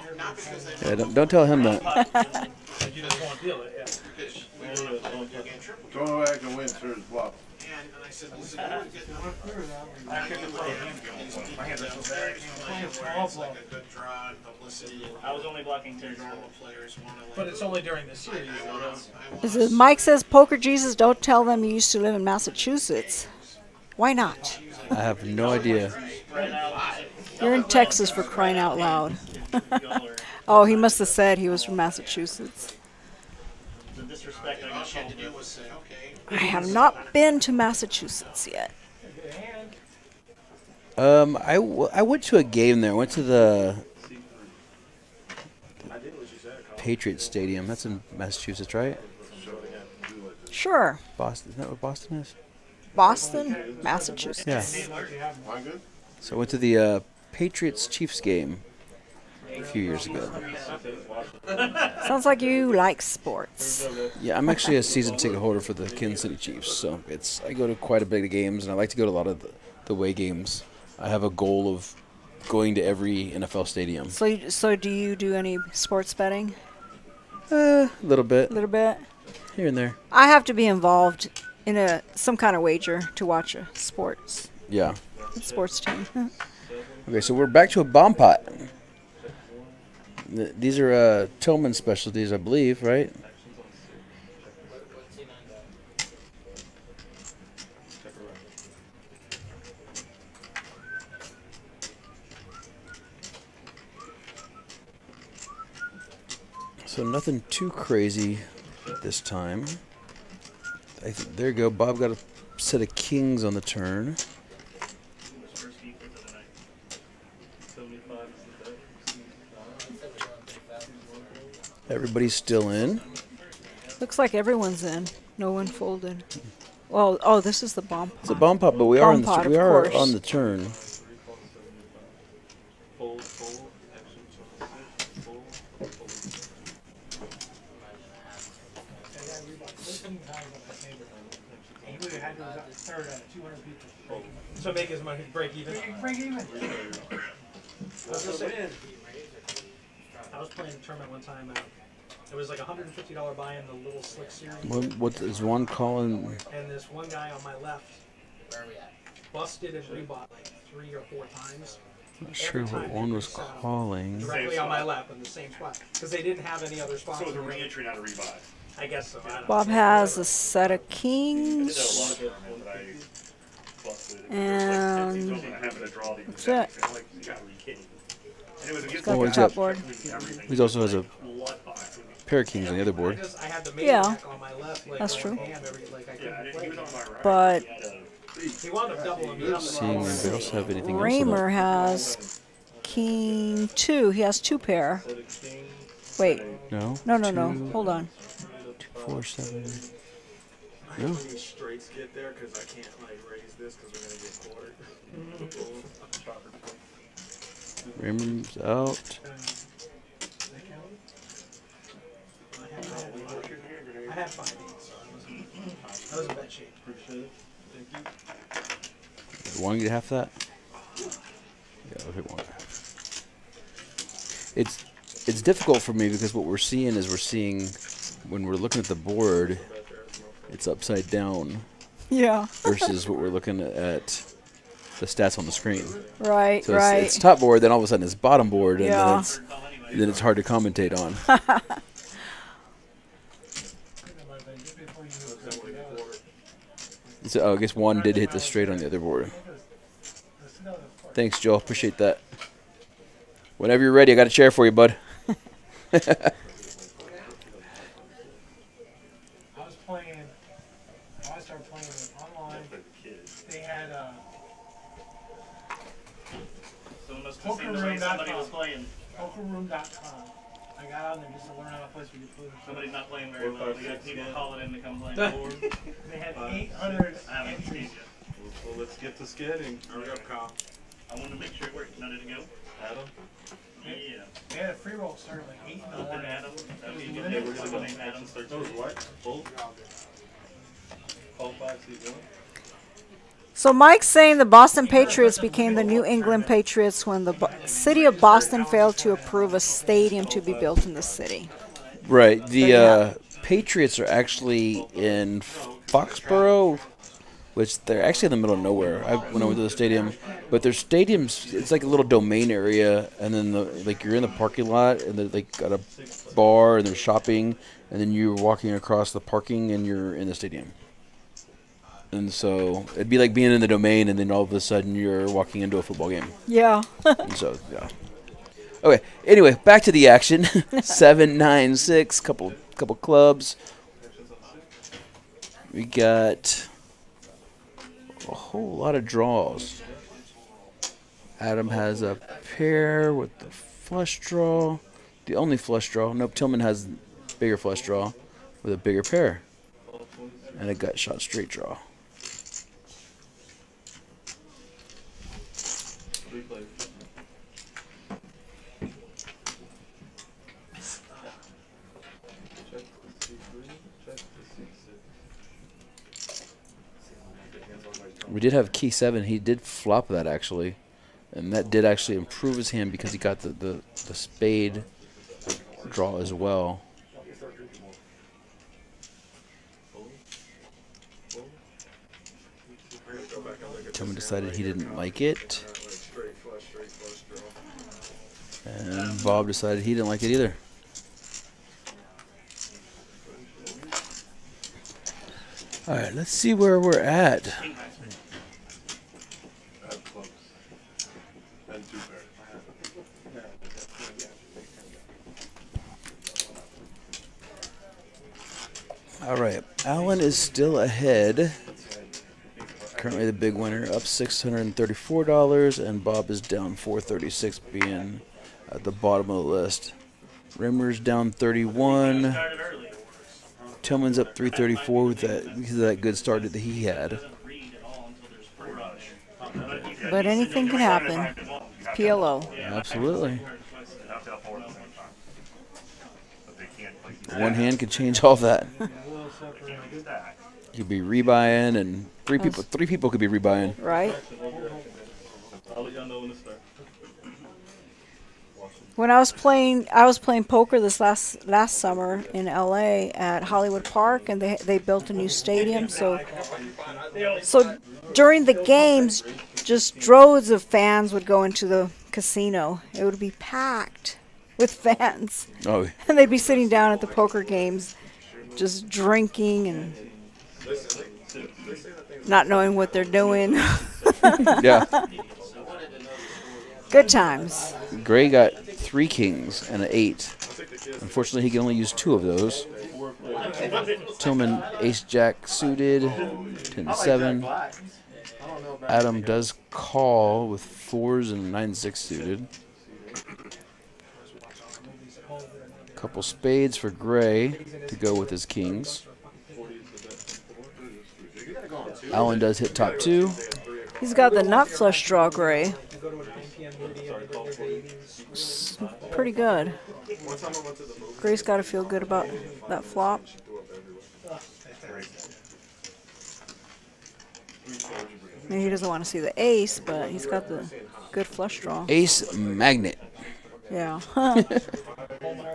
and not because they Yeah, don't tell him that. You just won't deal it, yeah. get triple draw. Don't act and win, sir, as well. And I said, listen, you would get I couldn't play a hand. My hands are so bad. where it's like a good draw and publicity and I was only blocking two. normal players want to like. But it's only during the series. though. That's- Is it, Mike says, Poker Jesus, don't tell them you used to live in Massachusetts. Why not? I have no idea. Right now, You're in Texas for crying out loud. y'all are Oh, he must have said he was from Massachusetts. the disrespect I All got she had to told. do was say, okay, I have not been to Massachusetts yet. I went to a game there. I went to the Patriots Stadium. That's in Massachusetts, right? Sure. Boston. Isn't that what Boston is? Boston, Massachusetts. Yeah. Am I good? So I went to the Patriots Chiefs game a few years ago. Sounds like you like sports. Yeah, I'm actually a season ticket holder for the Kansas City Chiefs, so I go to quite a bit of games, and I like to go to a lot of the away games. I have a goal of going to every NFL stadium. So do you do any sports betting? A little bit, A little bit. here and there. I have to be involved in some kind of wager to watch a sports Yeah. team. Okay, so we're back to a bomb pot. These are Tillman specialties, I believe, right? So nothing too crazy this time. There you go. Bob got a set of kings on the turn. Everybody's still in. Looks like everyone's in. No one folded. Well, oh, this is the bomb pot. It's a bomb pot, but we are Bomb pot, we of are course. on the turn. He would have had to have got third out of 200 people. So make his money break even. Break even. I was gonna say, I was playing a tournament one time. It was like $150 buy-in, the little slick series. What is one calling? And this one guy on my left busted and rebought like 3 or 4 times. Not sure what one was calling. Directly on my lap in the same spot. Because they didn't have any other spots. So it's a re-entry, not a rebuy. I guess so. I don't know. Bob has a set of I did that a kings. lot of tournaments that I busted. And I happened to draw the that's exact it. same. I'm like, you gotta be kidding me. And it was against got Oh, the he's top got- board. He also has a bloodbath. pair of kings on the other board. I had the Yeah, maniac on my left, like, that's going true. ham like I Yeah, couldn't he was play. on my right. But He had a- He wound up doubling me up. Seeing anybody else have anything else? Raymer has king 2. He has 2 pair. Wait, No. no, no, no. Two, Hold on. 4, 7. I No. need straights get there because I can't like raise this because we're gonna get scored. Raymer's out. I had 5 8, so I was in bad shape. Want to get half that? Yeah, I'll hit one. It's difficult for me because what we're seeing when we're looking at the board, it's upside down Yeah. versus what we're looking at the stats on the screen. Right, So right. it's top board, then all of a sudden it's bottom board, and Yeah. then it's hard to commentate on. So, I guess one did hit the straight on the other board. Thanks, Joel. Appreciate that. Whenever you're ready, I got a chair for you, bud. I was playing. I started playing online. They had Someone must have seen the way somebody was playing. pokerroom.com. I got on there just to learn how to play some good Somebody's not playing very well. We got people calling in to come play. They had 800 I haven't seen entries. you. Well, let's get to skidding. Hurry up, Kyle. I wanted to make sure it worked. Now did it go? Adam. Yeah. They had a free roll starting like 8 in the Open morning. Adam. That would be a good name. What's the name? Adam. Those what? Full? All 5 seat one? So Mike's saying the Boston Patriots became the New England Patriots when the city of Boston failed to approve a stadium to be built in the city. Right. The Patriots are actually in Foxborough, which they're actually in the middle of nowhere. When I went to the stadium, but their stadiums, it's like a little domain area, and then you're in the parking lot, and they got a bar, and there's shopping, and then you're walking across the parking, and you're in the stadium. And so it'd be like being in the domain, and then all of a sudden you're walking into a football game. Yeah. And so yeah. Okay. Anyway, back to the action. 7, 9, 6. Couple clubs. We got a whole lot of draws. Adam has a pair with the flush draw. The only flush draw. Nope, Tillman has bigger flush draw with a bigger pair. And a gut shot straight draw. We did have key 7. He did flop that actually, and that did actually improve his hand because he got the spade draw as well. Tillman decided he didn't like it. Straight flush, straight flush. And Bob decided he didn't like it either. All right, let's see where we're at. That's close. And two pairs. All right, Allen is still ahead. Currently the big winner, up $634, and Bob is down $436, being at the bottom of the list. Raymer's down 31. Started early. Tillman's up 334 with that because of that good start that he had. Doesn't read at all until there's pre-rush. But anything can happen. PLO. Absolutely. They have to have four at the same time. But they can't like One hand could change all that. can't stack. You could be rebuying, and three people could be rebuying. Right? I'll let y'all know when to start. When I was playing poker this last summer in LA at Hollywood Park, and they built a new stadium. So during the games, just droves of fans would go into the casino. It would be packed with fans, Oh, and they'd be sitting down at the poker games, just drinking and not knowing what they're doing. yeah. Good times. Gray got 3 kings and an 8. Unfortunately, he can only use 2 of those. Tillman ace-jack suited, 10-7. Adam does call with 4s and 9-6 suited. Couple spades for Gray to go with his kings. Allen does hit top 2. He's got the nut flush draw, Gray. Pretty good. Gray's got to feel good about that flop. Maybe he doesn't want to see the ace, but he's got the good flush draw. Ace magnet. Yeah,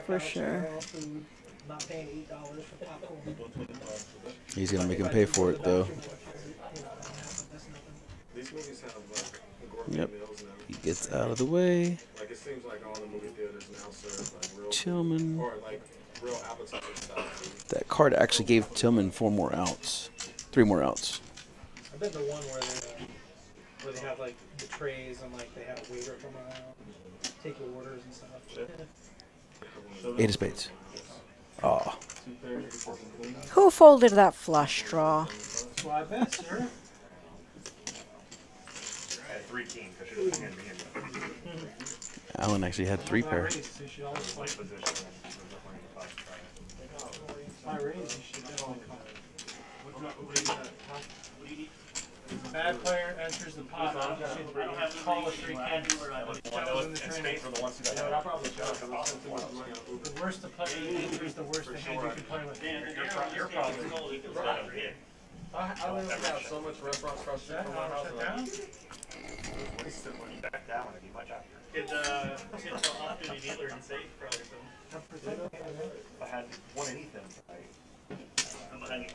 for sure. Not paying $8 for popcorn. He's going to make him pay for it, though. These movies have like gourmet Yep. meals now. He gets out of the way. Like it seems like all the movie theaters now serve like real Tillman. or like real appetizer style food. That card actually gave Tillman 4 more outs. 3 more outs. I've been to one where they have like the trays and like they have a waiter come around, take your orders and stuff. 8 of spades. Aw. Who folded that flush draw? That's why I bet, sir. I had 3 kings. I should have handed me in. Allen actually had 3 pair. You should always My position. my raise. You should definitely call. Bad player enters the pot. You should call the 3 kings. And spades were the ones who got The worse the player enters, the worse the hand you can play with. Your problem is I live got so much restaurants across the street from my house. Shut down? wasted when you back down and be much after. It's an off-duty dealer in safe, probably some. If I had won anything, I'm behind you.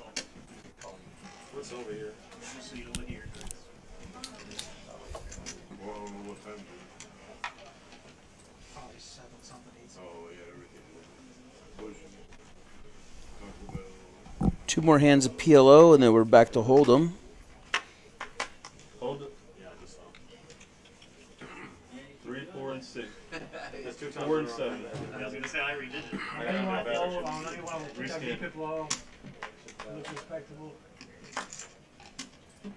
What's over here? Just so you don't hear. Well, what time is it? Probably 7 something, 8 something. Oh, yeah, everything. Talk about 2 more hands of PLO, and then we're back to Hold'em. hold it. Yeah, I just saw. 3, 4, and 6. That's 2 times. 4 and 7. I was gonna say I redid it. I know you want to blow, I know you want to keep it low. Look respectable. I'm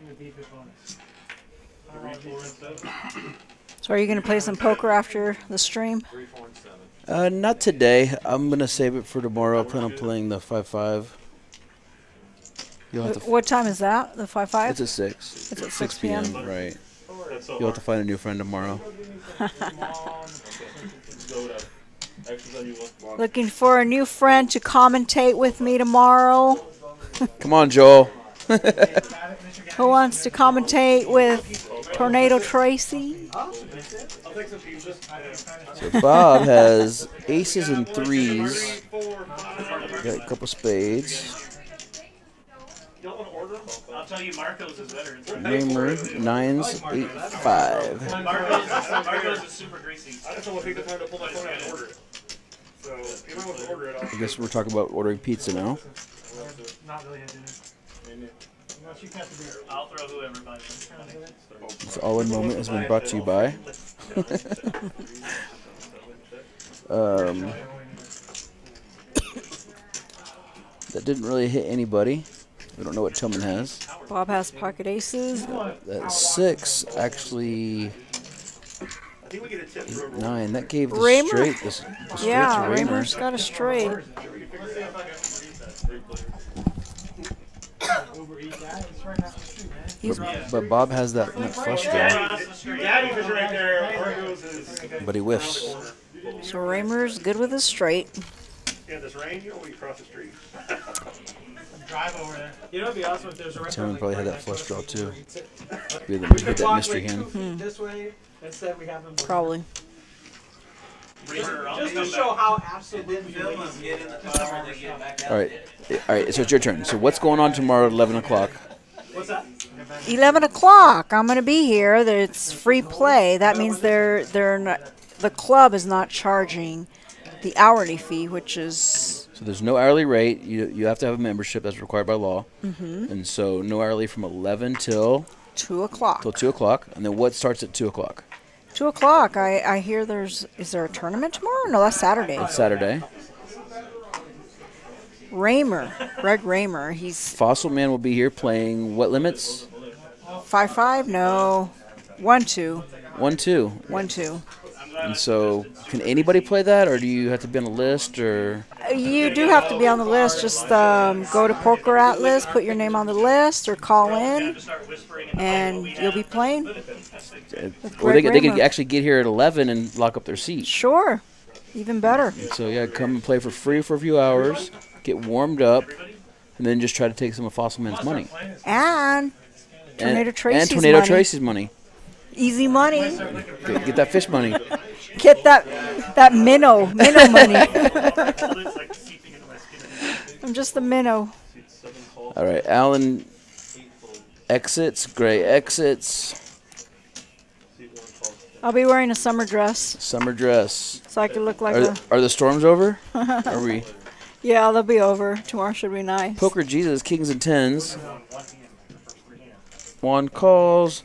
gonna deep it bonus. 3, 4, and 7. So are you going to play some poker after the stream? 3, 4, and 7. Not today. I'm going to save it for tomorrow. I plan on playing the 5-5. You'll have to. What time is that? The 5-5? It's at 6. It's at 6 p.m. Right. That's so You'll have to find a new friend tomorrow. Go with X's on you one. Looking for a new friend to commentate with me tomorrow. Come on, Joel. Who wants to commentate with Tornado Tracy? So Bob has aces and 3s. Got a couple spades. don't want to order them? I'll tell you, Marco's is better. It's Raymer 985. Marco's is super greasy. I just don't want to take the time to pull my phone out and order it. So if you might want to order it, I guess we're talking about ordering pizza now. Not really into it. No, she cut the beer. I'll throw whoever buys them. This all-in moment has been brought to you by. That didn't really hit anybody. We don't know what Tillman has. Bob has pocket aces. That's 6, actually I think we get a tip for 8, 9. That gave the Raymer. straight. The straight Yeah, to Raymer. Raymer's got a straight. Uber Eats that. It's right down the street, man. He's But Bob has that flush draw, Daddy fish right there. Marco's is. but he whiffs. so Raymer's good with his straight. Yeah, this rain, you know, we cross the street. Drive over there. You know, it'd be awesome if there's a Tillman restaurant probably like had right that next flush door draw too. who eats it. We We hit could that walk mystery like hand. 2 feet this way. Instead, we have them. Probably. Just to show how absolutely lazy. All right. So it's your turn. So what's going on tomorrow at 11 o'clock? What's that? 11 o'clock. I'm going to be here. It's free play. That means they're not, the club is not charging the hourly fee, which is So there's no hourly rate. You have to have a membership that's required by law. And so no hourly from 11 till 2 o'clock. 2 o'clock. And then what starts at 2 o'clock? 2 o'clock. I hear is there a tournament tomorrow? No, that's Saturday. It's Saturday. Raymer, Greg Raymer. He's Fossil Man will be here playing what limits? 5-5? No. 1-2. 1-2. 1-2. And so can anybody play that, or do you have to be on a list, or? You do have to be on the list. Just go to Poker Atlas, put your name on the list, or call in, and you'll be playing. Or Greg they could Raymer. actually get here at 11 and lock up their seat. Sure. Even better. So yeah, come and play for free for a few hours, get warmed up, and then just try to take some of Fossil Man's money. And Tornado Tracy's and Tornado money. Tracy's money. Easy money. Get that fish money. Get that minnow money. I'm just the minnow. All right, Alan exits, Gray exits, I'll be wearing a summer dress summer dress. so I can look like Are the storms over? Are we? Yeah, they'll be over. Tomorrow should be nice. Poker Jesus, kings and tens. Juan calls.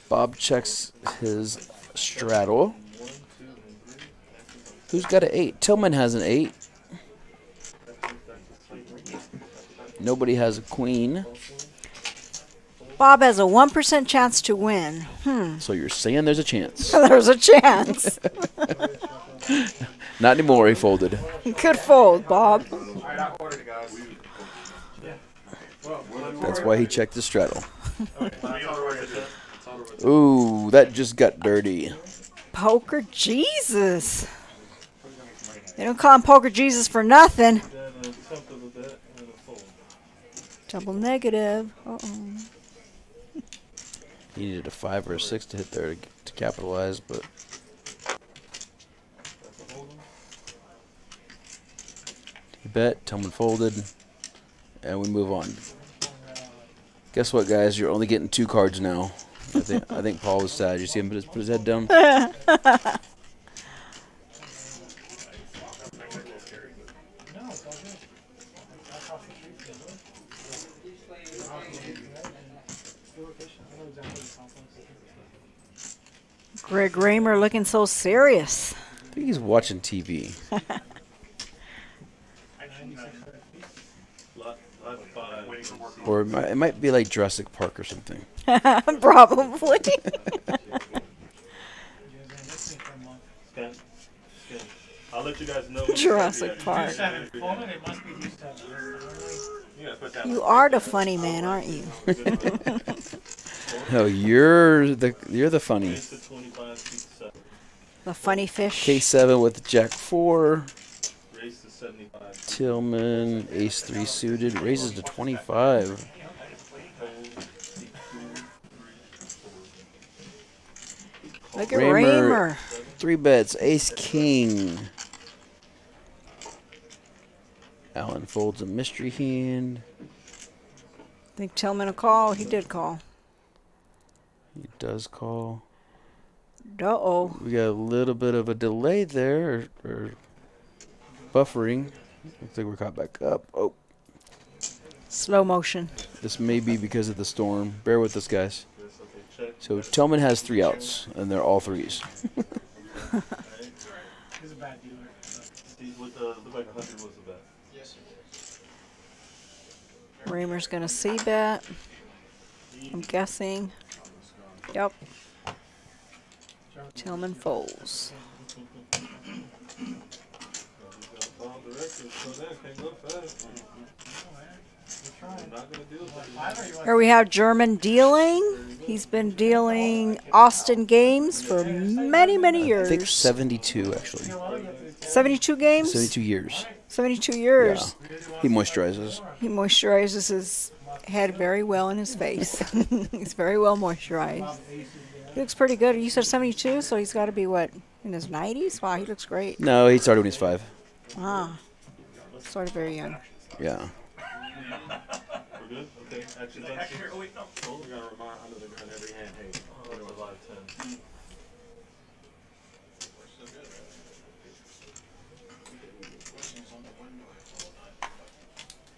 Bob checks his straddle. Who's got an 8? Tillman has an 8. Nobody has a queen. Bob has a 1% chance to win. So you're saying there's a chance. There's a chance. Not anymore, he folded. Could fold, Bob. That's why he checked his straddle. Ooh, that just got dirty. Poker Jesus. They don't call him Poker Jesus for nothing. Double negative. Uh-oh. He needed a 5 or a 6 to hit there to capitalize, but he bet. Tillman folded, and we move on. Guess what, guys? You're only getting 2 cards now. I think Paul was sad. You see him put his head down. Greg Raymer looking so serious. I think he's watching TV. Or it might be like Jurassic Park or something. Probably. I'll let you guys know. Jurassic Park. Folded, it must be used to. You are the funny man, aren't you? No, you're the funny. The funny fish. K7 with Jack 4. Tillman, Ace 3 suited, raises to 25. Look at Raymer. Raymer. 3 bets, Ace King. Alan folds a mystery hand. Think Tillman will call. He did call. He does call. Uh-oh. We got a little bit of a delay there, or buffering. Looks like we're caught back up. Oh, Slow motion. this may be because of the storm. Bear with us, guys. So Tillman has 3 outs, and they're all threes. He's a bad dealer. Looked like 100 was the bet. Yes, sir. Raymer's going to C-bet. I'm guessing. Yep. Tillman folds. Here we have German dealing. He's been dealing Austin games for many, many I think years. 72, actually. 72 games? 72 years. 72 Yeah. years. He moisturizes. He moisturizes his head very well in his face. He's very well moisturized. He looks pretty good. You said 72, so he's got to be, what, in his 90s? Wow, he looks great. No, he started when he was 5. Ah, started very young. Yeah. We're good? Okay. Action done. Oh, wait, no. Oh, we gotta remind under the gun every hand. Hey, we're live 10.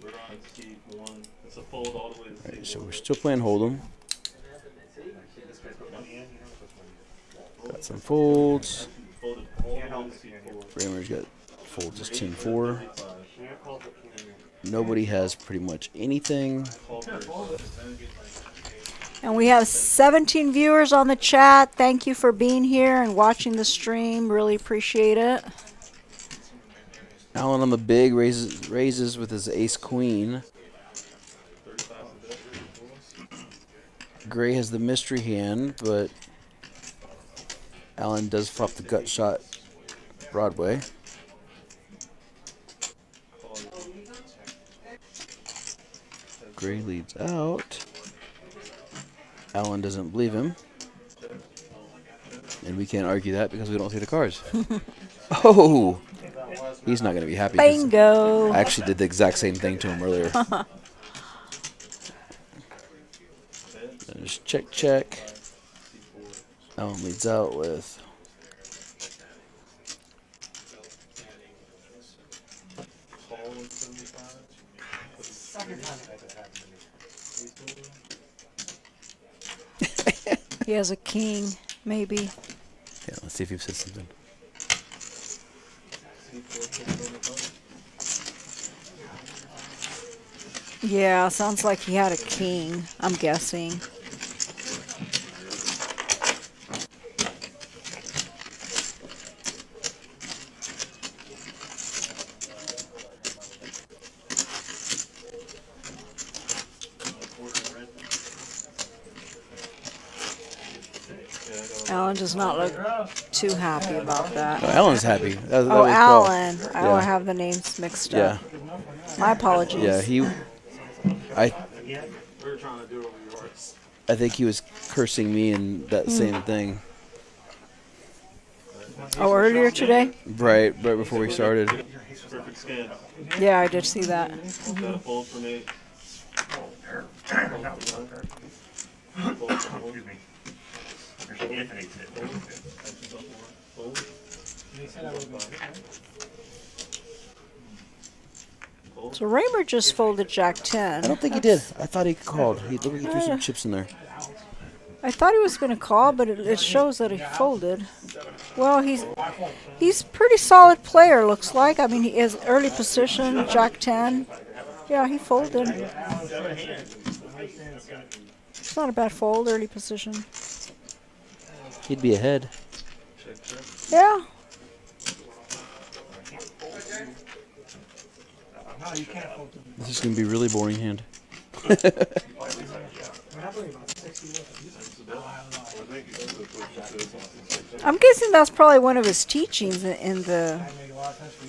We're on Steve 1. It's a fold all the way to Steve. Alright, so we're still playing Hold'em. Got some folds. Folded all the way to Steve 4. Raymer's got folds as 10-4. Nobody has pretty much anything. And we have 17 viewers on the chat. Thank you for being here and watching the stream. Really appreciate it. Allen on the big raises with his ace-queen. Gray has the mystery hand, but Allen does flop the gut shot Broadway. Gray leads out. Allen doesn't believe him. And we can't argue that because we don't see the cards. Oh! He's not going to be happy. 'Cause Bingo. I actually did the exact same thing to him earlier. There's check, check. Allen leads out with... He has a king, maybe. Yeah, let's see if you've said something. Yeah, sounds like he had a king, I'm guessing. Alan does not look too happy about that. No, Allen's happy. That Oh, was Paul. Alan. I Yeah. have the names mixed Yeah. up. My apologies. Yeah, I We're trying to do it over yours. I think he was cursing me and that same thing. Oh, earlier today? Right before we started. Perfect scan. Yeah, I did see that. Got a fold for me. Excuse me. If it exists. They said I would be. So Raymer just folded Jack I 10. don't think he did. I thought he called. He looked like he threw some chips in there. I thought he was going to call, but it shows that he folded. Well, he's pretty solid player, looks like. I mean, he is early position, Jack 10. Yeah, he folded. It's not a bad fold, early position. He'd be ahead. Yeah. No, you can't fold them. This is going to be a really boring hand. I'm guessing that's probably one of his teachings in the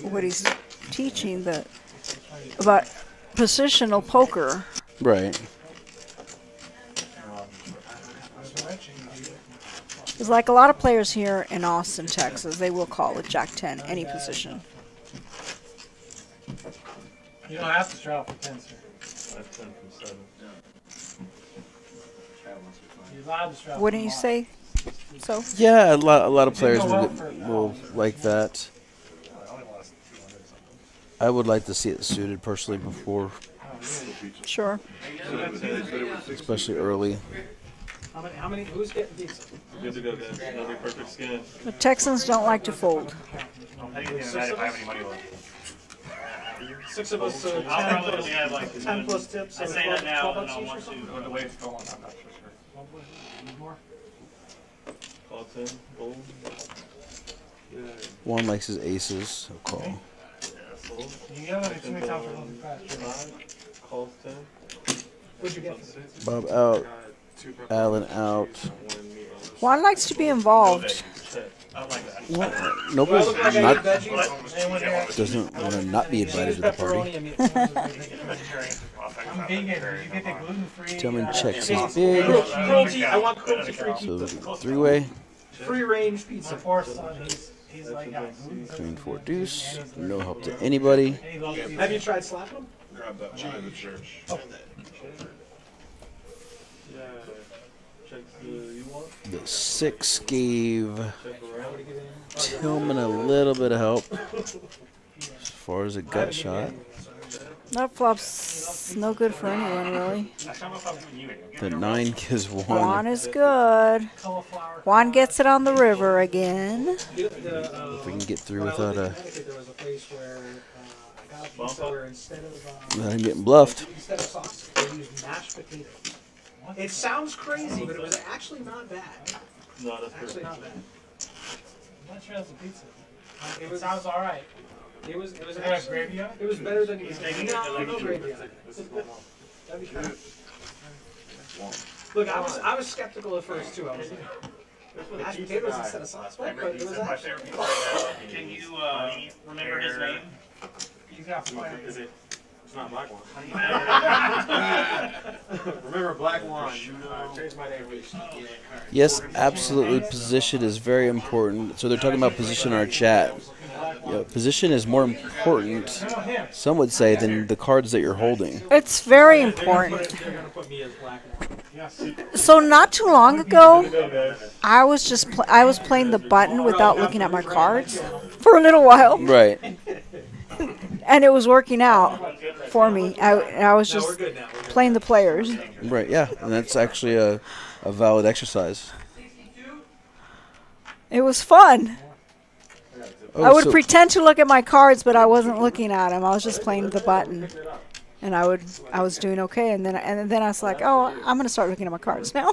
what he's teaching about positional poker. Right. It's like a lot of players here in Austin, Texas, they will call with Jack 10 any position. You don't have to draw for 10, sir. That's 10 from 7. You're allowed to strap Wouldn't them you on. say so? Yeah, a lot of players go well will, for- will like that. I would like to see it suited personally before, Sure. especially early. How many, who's getting pizza? Good to go, guys. That'll be perfect skin. The Texans don't like to fold. I didn't think that if I have any money left. 6 of us, so 10 I'll probably plus, only have like 10 plus tips. I so say 12 that now, 12 and bucks I'll each or want something? to. The way it's going, I'm not sure. Call 10, bold. Juan likes his aces. He'll call. You yell at me too many times for losing fast. 5, calls 10. What'd you get? Bob out. Allen out. Juan likes to be involved. I like that. Well, nobody's Look like I not ate veggies. doesn't want to not be invited to the party. Pepperoni and meat. I'm vegan. Did you get the gluten-free? Gentleman checks Hey, his big. Cruelty, I want cruelty-free So pizza. three-way. Free-range My pizza. fourth son, he's like got gluten. Queen 4 deuce. No help to anybody. And he loves pizza. Have you tried slapping them? Grab that one in the church. Yeah. Check the you want. The 6 gave Check around. Tillman a little bit of help as far as a gut shot. That flop's no good for anyone, really. The 9 gives Juan 1. is good. Cauliflower. Juan gets it on the river again. If we can get through When I lived without in a Connecticut, there was a place where I got a pizza where instead of without him getting bluffed. sauce, they used mashed potatoes. It sounds crazy, but it was actually not bad. No, that's Actually perfect. not bad. I'm not sure that's a pizza. It It was sounds all right. it was Is there actually gravy on it? it was better than no gravy on it. That'd be fine. Look, I was skeptical at first too. I was like, mashed potatoes instead of sauce, but it was My actually. favorite part. Can you remember his name? He's got flavor. Is it? It's not black one. Remember Black Wine. Changed my name recently. Yes, absolutely. Position is very important. So they're talking about position in our chat. Yeah, position is more important, some would say, than the cards that you're holding. It's very important. They're gonna put me as black. So not too long ago, I was playing the button without looking at my cards for a little while, Right. and it was working out for me. I was No, we're just good now. playing the players. Right, yeah. And that's actually a valid exercise. It was fun. Oh, I would so- pretend to look at my cards, but I wasn't looking at them. I was just playing the button, and I was doing okay. And then I was like, oh, I'm gonna start looking at my cards now.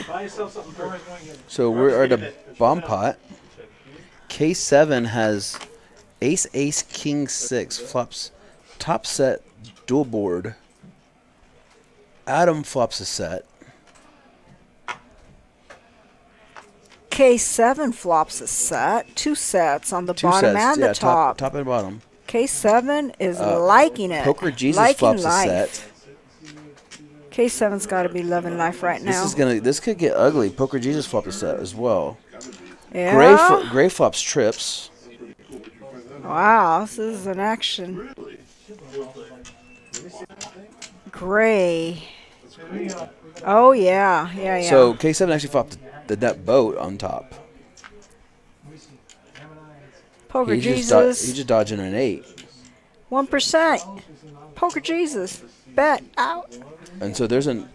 Buy yourself something first. So we're at a bomb pot. K7 has ace, ace, king 6. Flops top set, dual board. Adam flops a set. K7 flops a set, 2 sets on the 2 bottom sets. and Yeah, the top. top and bottom. K7 is liking it. Poker Jesus liking flops life. a set. K7's got to be loving life right now. This could get ugly. Poker Jesus flopped a set as well. Yeah. Gray flops trips. Wow, this is an action. Gray. Oh yeah, yeah. So K7 actually flopped the nut boat on top. Poker He's Jesus. just dodging an 8. 1%. Poker Jesus. Bet out. And so there's a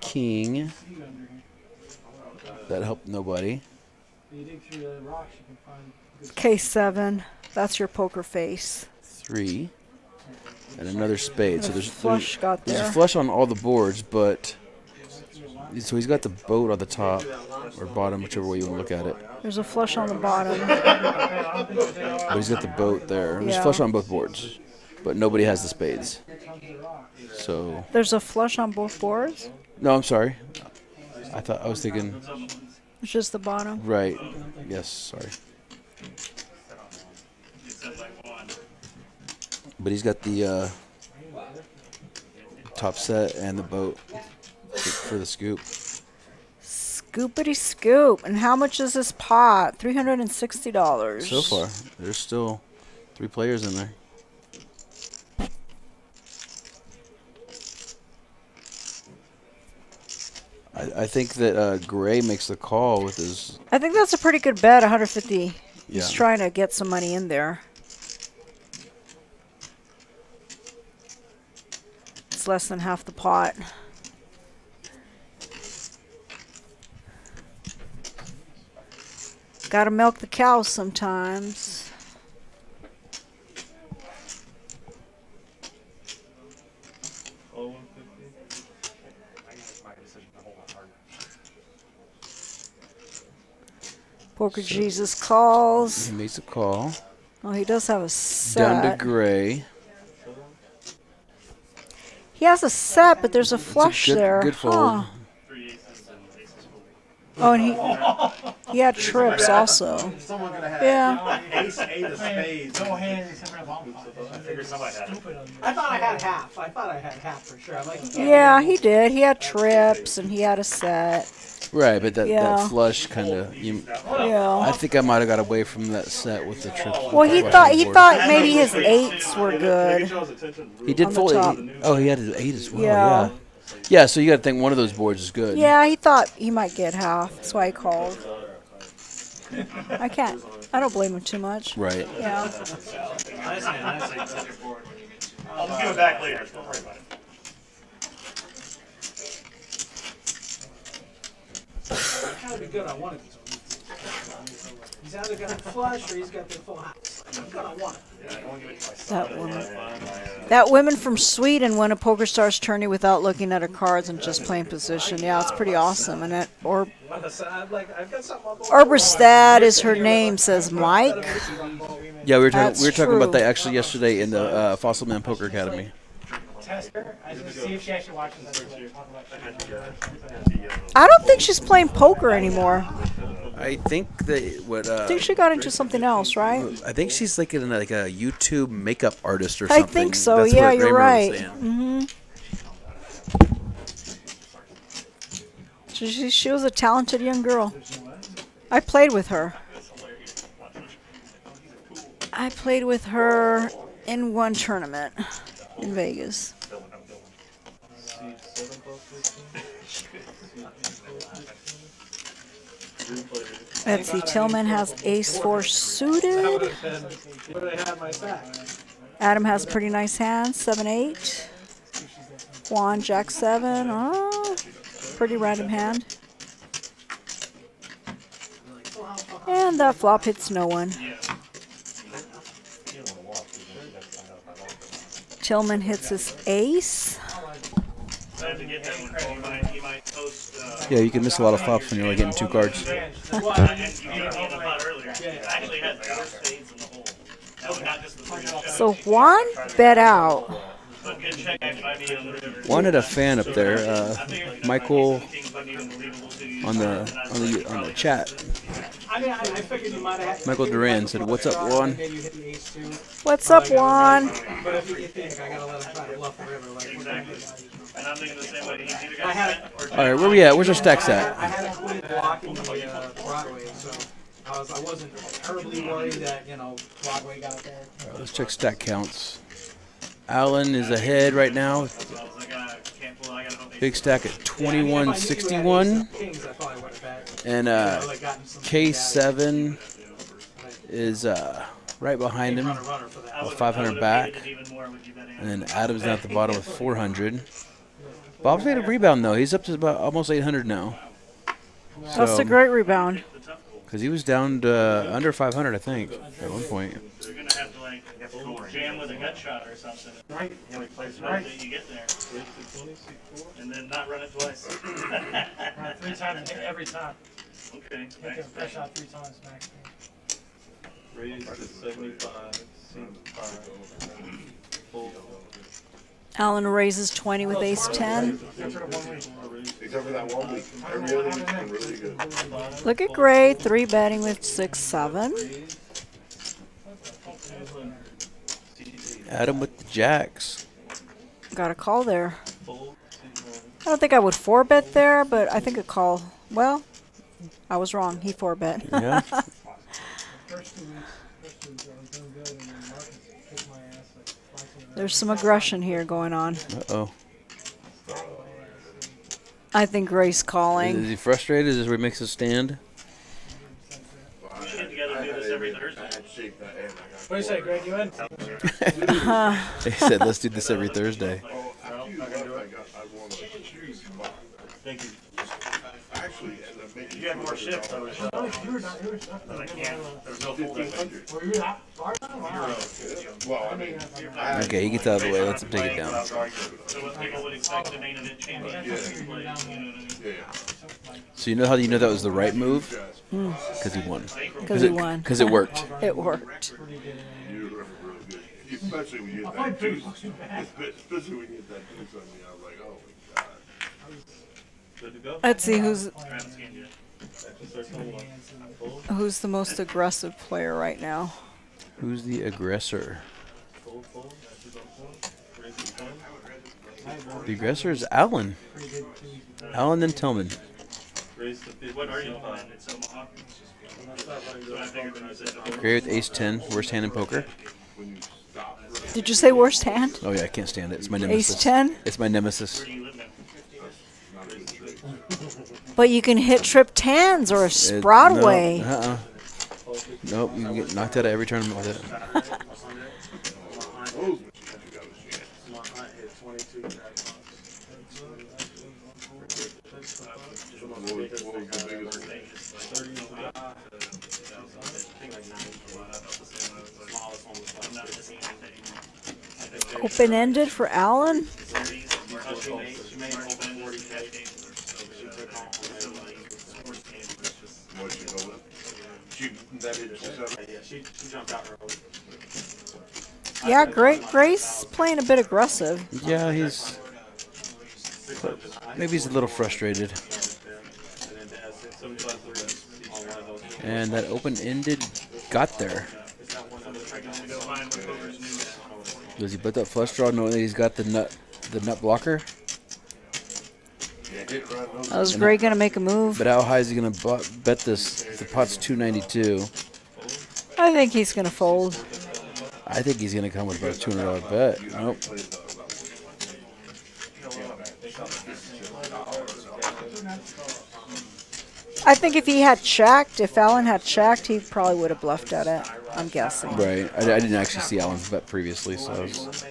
king. That helped nobody. You dig through the rocks, you can find good K7. That's your poker face. 3. And another spade. So there's Flush got there's a there. flush on all the boards, but so he's got the boat on the top or bottom, whichever way you want to look at it. There's a flush on the bottom. But he's got the boat there. There's Yeah. flush on both boards, but nobody has the spades. So There's a flush on both boards. no, I'm sorry. I was thinking It's just the bottom. right. Yes, sorry. But he's got the top set and the boat for the scoop. Scoopity scoop. And how much is this pot? $360. So far, there's still 3 players in there. I think that Gray makes the call with his. I think that's a pretty good bet, 150. Yeah. He's trying to get some money in there. It's less than half the pot. Gotta milk the cows sometimes. Oh, 150. I guess my decision to hold on hard. Poker Jesus calls. He makes a call. Oh, he does have a set. Down to Gray. He has a set, but there's a flush good, there. Good fold. Huh. 3 aces and aces full. Oh, and he had trips also. Someone gonna have Yeah. Ace, eight of spades. No hands except for the ball pot. I figured somebody had it. Stupid on you. I thought I had half. I thought I had half for sure. I'm like, you can't Yeah, he did. He had trips and he had a set. Right, but that Yeah. flush kind of. I Yeah. think I might have got away from that set with the trips. Well, he thought maybe his eights were good. He did on the fold. top. Oh, he had his 8 as well. Yeah. Yeah. Yeah. So you got to think one of those boards is good. Yeah, he thought he might get half. That's why he called. I don't blame him too much. Right. Yeah. I'll just give it back later. Don't worry about it. It's gotta be good on one of these. He's either got a flush or he's got the full house. I'm good on one. That woman from Sweden won a PokerStars tourney without looking at her cards and just playing position. Yeah, it's pretty awesome. And it I'm like, I've got something on both. Orberstad is her name, says Mike. Yeah, we were That's talking about true. that actually yesterday in the Fossil Man Poker Academy. Test her. I just see if she actually watches that. Talk about I don't think she's playing poker anymore. I think that what. I think she got into something else, right? I think she's like a YouTube makeup artist or I something. think so. That's Yeah, what you're Raymer right. was saying. She was a talented young girl. I played with her. I played with her in one tournament in Vegas. Let's see. Tillman has ace-4 suited. Would have had my sack. Adam has a pretty nice hand, 7-8. Juan, Jack-7. Oh, pretty random hand. And that flop hits no one. Tillman hits his ace. I have to get that one. He might post. Yeah, you can miss a lot of flops when you're only getting 2 cards. And you gave me the pot earlier. I actually had 4 spades in the hole. That was not just the 3 So Juan bet out. But good check might be on the river. One had a fan up there, Michael, Kings wasn't even believable to you. on the chat. I mean, I figured you might have had. Michael Duran said, "What's up, Juan?" Maybe you hit the ace two. What's up, Juan? But if you think I gotta let him try to bluff the river, like Exactly. And I'm thinking the same way. He's either I got had a set or All right, where we at? Where's our stacks I at? had a queen blocking the Broadway, so I wasn't terribly worried that Broadway got there. Let's check stack counts. Allen is ahead right now. I was like, I can't pull. I gotta hope they Big stack at 2161, Kings, I probably would have bet. and K7 is right behind him, Runner for that. with 500 back, even more with you betting. and then Adam's down at the bottom with 400. Bob's made a rebound though. He's up to about almost 800 now. That's a great rebound. Because he was down to under 500, I think, at one point. You're gonna have to like jam with a gut shot or something. Right. Right. You get there, and then not run it twice. Right, 3 times every time. Okay. Take a fresh shot 3 times max. Raise to 75, C5. Allen raises 20 with ace-10. Except for that 1 week. Every other week's been really good. Look at Gray, 3-betting with 6-7. Adam with the jacks. Got a call there. I don't think I would 4-bet there, but I think a call. Well, I was wrong. He 4-bet. Yeah. First 2 weeks I was doing good, and then markets kicked my ass like twice in a row. There's some aggression here going on. Uh-oh. I think Ray's Is calling. he frustrated? Is this where he makes a stand? We should get together and do this every Thursday. What do you say, Greg? You in? He said, let's do this every Thursday. Thank you. You had more shifts, I was but I can't. There's no full Okay, he gets out of the way. Let's him take it down. So what people would expect the main event champion to play, you know what I mean? So you know how you know that was the right move? Because he won. Because he won. Because it worked. It worked. Especially when you hit that juice. Especially when you hit that juice on me, I was like, oh my god. Good to go? Let's see who's Start going. who's the most aggressive player right now. Who's the aggressor? Fold, fold. Matches on fold. Raise the phone. The aggressor is Alan. Alan and Tillman. Raise the 50. What are you playing? It's Omaha. So I figured when I said Great with ace 10, worst hand in poker. Did you say worst hand? Oh yeah, I can't stand it. It's my nemesis. Ace 10? It's my nemesis. where do you live now? But you can hit trip tens or a Broadway. No, nope, you can get knocked out of every tournament with it. Open-ended for Alan? Yeah, Gray's playing a bit aggressive. Yeah, maybe he's a little frustrated. And that open-ended got there. Does he put that flush draw knowing that he's got the nut blocker? Was Gray gonna make a move? But how high is he gonna bet this? The pot's 292. I think he's gonna fold. I think he's gonna come with about a $200 bet. Nope. I think if he had checked, if Alan had checked, he probably would have bluffed at it. I'm guessing. Right. I didn't actually see Alan's bet previously, so I was.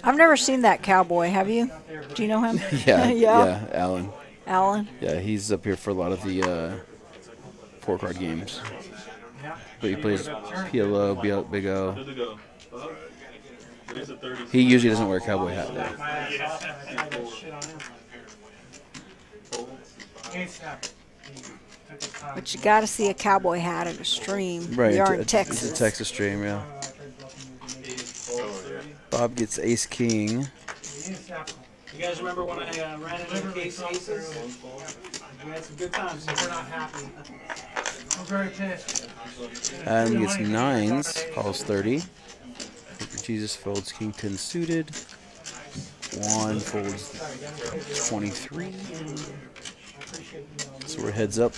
I've never seen that cowboy. Have you? Do you know him? Yeah, Alan. Alan. Yeah, he's up here for a lot of the 4-card games. But he plays PLO, Big O. Good to go. Raise the 30. He usually doesn't wear a cowboy hat though. But you got to see a cowboy hat at a stream. Right. We are in It's Texas. a Texas stream, yeah. Bob gets ace king. You guys remember when I ran into Case Aces? We had some good times. We're not happy. I'm very pissed. Adam gets nines, calls 30. Jesus folds king 10 suited. Juan folds 23. So we're heads up.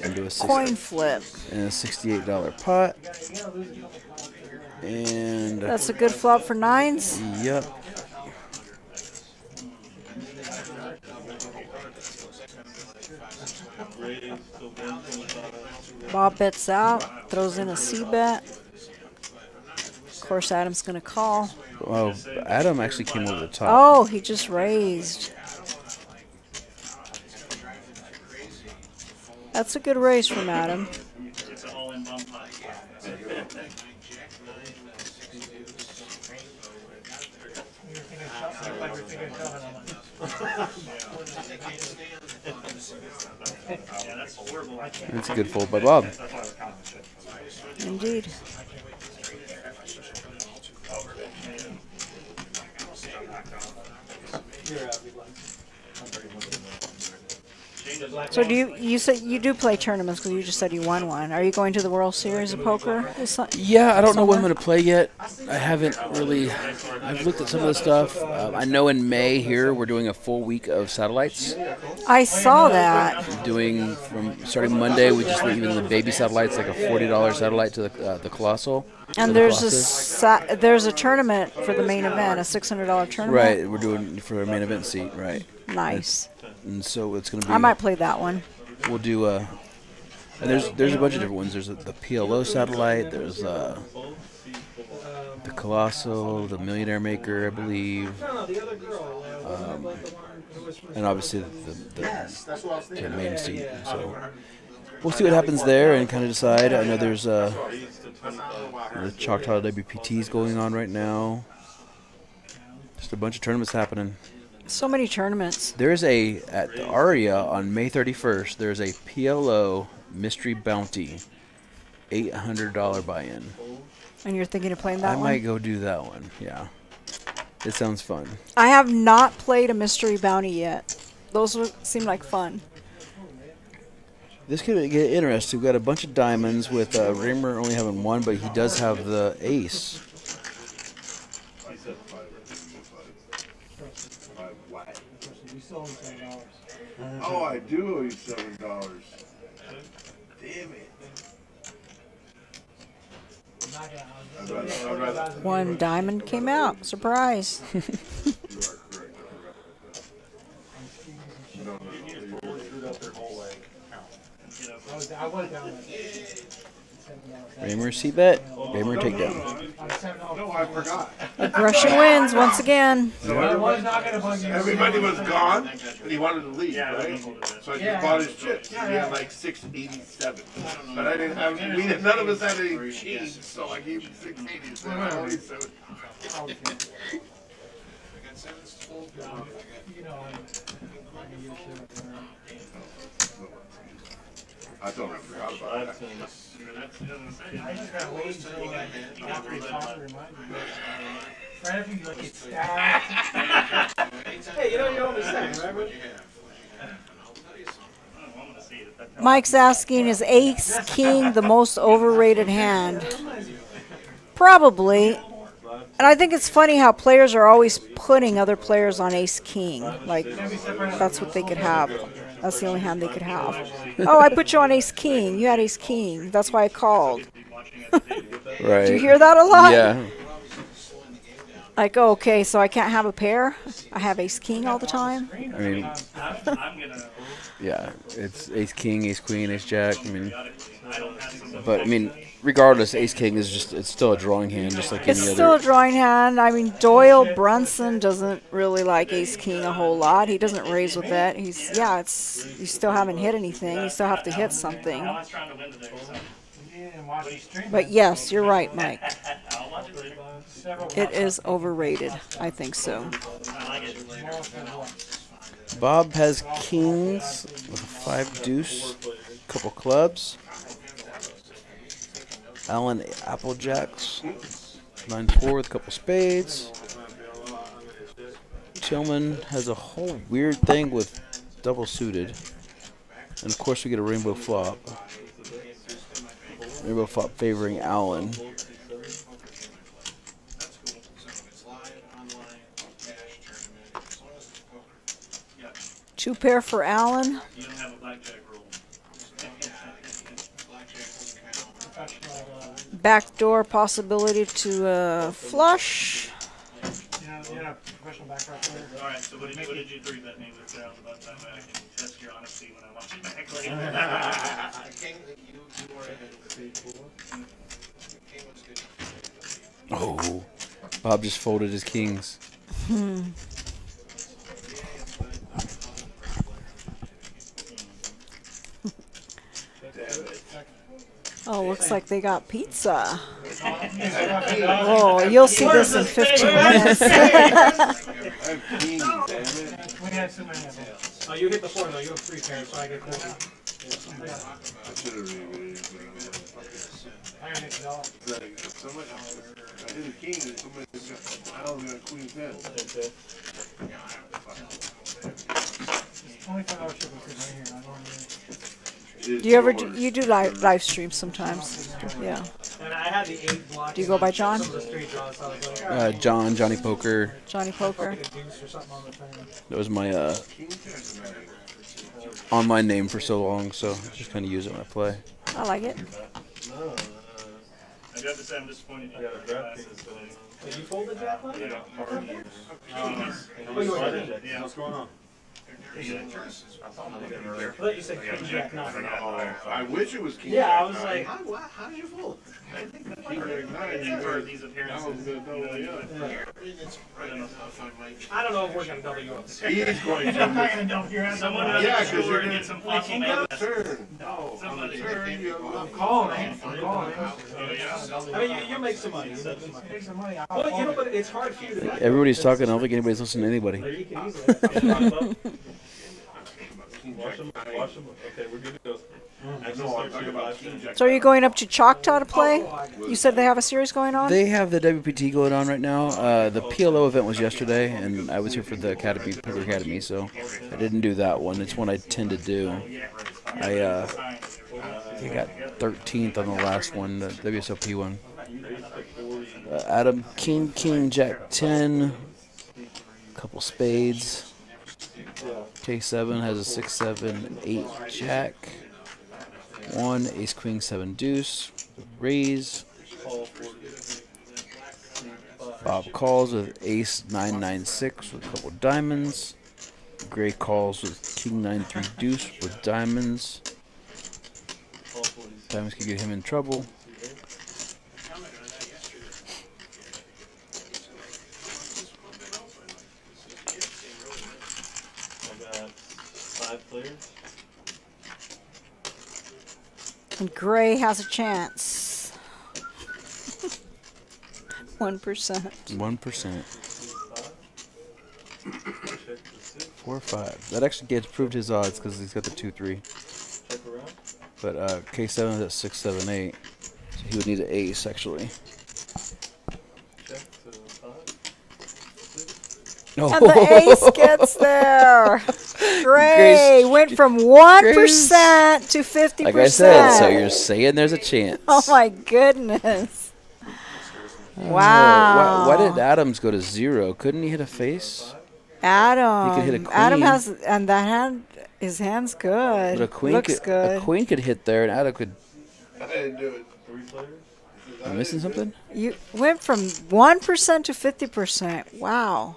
Into a Coin flip. and a $68 pot. And That's a good flop for nines. yep. Raise to 125. Bob bets out, throws in a C bet. Of course, Adam's going to call. Oh, Adam actually came over the top. Oh, he just raised. That's a good raise from Adam. It's an all-in bump pot. Yeah, that's horrible. That's a good fold by Bob. Indeed. the black. So do you said you do play tournaments because you just said you won one. Are you going to the World Series of Poker? Yeah, I don't know what I'm going to play yet. I haven't really. I've looked at some of the stuff. I know in May here we're doing a full week of satellites. I saw that. Doing from starting Monday, we just even the baby satellites, like a $40 satellite to the Colossal. And there's there's a tournament for the main event, a $600 tournament. Right, we're doing for a main event seat, right? Nice. And so it's going to be. I might play that one. We'll do. And there's a bunch of different ones. There's the PLO satellite. There's the Colossal, the Millionaire Maker, I believe. No, the other girl. And obviously the main seat. So we'll see what happens there and kind of decide. I know there's the Choctaw WPTs going on right now. Just a bunch of tournaments happening. So many tournaments. There's at the Aria on May 31st. There's a PLO Mystery Bounty, $800 buy-in. And you're thinking of playing that I one? might go do that one. Yeah, it sounds fun. I have not played a Mystery Bounty yet. Those seem like fun. This could get interesting. We've got a bunch of diamonds with Raymer only having one, but he does have the ace. Oh, I do owe you $7. Damn it. One diamond came out. Surprise. Raymer C-bet. Raymer takedown. No, I forgot. Aggression wins once again. Everybody was gone, and he wanted to leave, right? So I just bought his chips. He had like 687, but I didn't have. None of us had any cheese, so I gave him 687. I only 7. I totally forgot about that. Hey, you know you owe me $7, right? Mike's asking, is Ace King the most overrated hand? Probably. And I think it's funny how players are always putting other players on Ace King. Like, that's what they could have. That's the only hand they could have. Oh, I put you on Ace King. You had Ace King. That's why I called. Right. Do you hear that a lot? Yeah. Like, oh, okay, so I can't have a pair? I have Ace King all the time? I mean, yeah, it's Ace King, Ace Queen, Ace Jack. I mean, but I mean, regardless, Ace King is it's still a drawing hand, just like any other. It's still a drawing hand. I mean, Doyle Brunson doesn't really like Ace King a whole lot. He doesn't raise with it. You still haven't hit anything. You still have to hit something. But yes, you're right, Mike. It is overrated. I think so. Bob has kings with a 5 deuce, couple clubs. Alan Applejacks, 9-4 with a couple spades. Tillman has a whole weird thing with double suited. And of course we get a rainbow flop. Rainbow flop favoring Alan. Two pair for Alan. You don't have a blackjack rule. Backdoor possibility to flush. Alright, so what did you 3-bet me with Charles about that way I can test your honesty when I watch it back later? Oh, Bob just folded his kings. Oh, looks like they got pizza. Oh, you'll see this in 15 minutes. Oh, you hit the 4 though. You have 3 pairs, so I get this. I did a king and somebody said, I was going to queen 10. $25 shipping right here. Do you ever you do live streams sometimes? Yeah. And I had the 8 block. Do you go by John? Some of the straight draws, so I was like, Johnny Poker. Johnny Poker. a deuce or something on the thing. That was my online name for so long, so I just kind of use it when I play. I like it. I got to say I'm disappointed. I got a glasses. Did you fold the jack line? Yeah. Oh, you were king. Yeah. What's going on? I thought you said king jack nine. I wish it was king. Yeah, I jack was nine. like, how did you fold? King jack nine. For these appearances, you know, I don't know if we're gonna double you up. He's going I'm not to. gonna dump your ass. someone Yeah, yeah, 'cause sure you're and gonna- get some fossil man. Turn. No, on the turn, you I'm calling, man. I'm calling. I mean, you make some money. You make some money. Take some money. Well, you know, but it's hard for you to. Everybody's talking. I don't think anybody's listening to anybody. You can easily. Okay, we're good to go. No, I'm talking about king jack. So are you going up to Choctaw to play? You said they have a series going on? They have the WPT going on right now. The PLO event was yesterday, and I was here for the Academy, Poker Academy, so I didn't do that one. It's one I tend to do. I think I got 13th on the last one, the WSOP one. Adam, King, Jack 10, couple spades. K7 has a 6, 7, 8 Jack. 1 Ace Queen 7 Deuce. Raise. Bob calls with Ace 9, 9, 6 with a couple diamonds. Gray calls with King 9, 3 Deuce with diamonds. Diamonds could get him in trouble. And Gray has a chance. 1%. 1%. 4, 5. That actually gets proved his odds because he's got the 2, 3. But K7 is at 6, 7, 8. So he would need an ace actually. And the ace gets there. Gray went from 1% to 50%. Like I said, so you're saying there's a chance. Oh my goodness. Wow. Why did Adams go to 0? Couldn't he hit a face? Adam. He could hit a queen. Adam has, and that hand, his hand's good. But a queen Looks could, good. A queen could hit there, and Adam could. I didn't do it. Am I missing something? You went from 1% to 50%. Wow.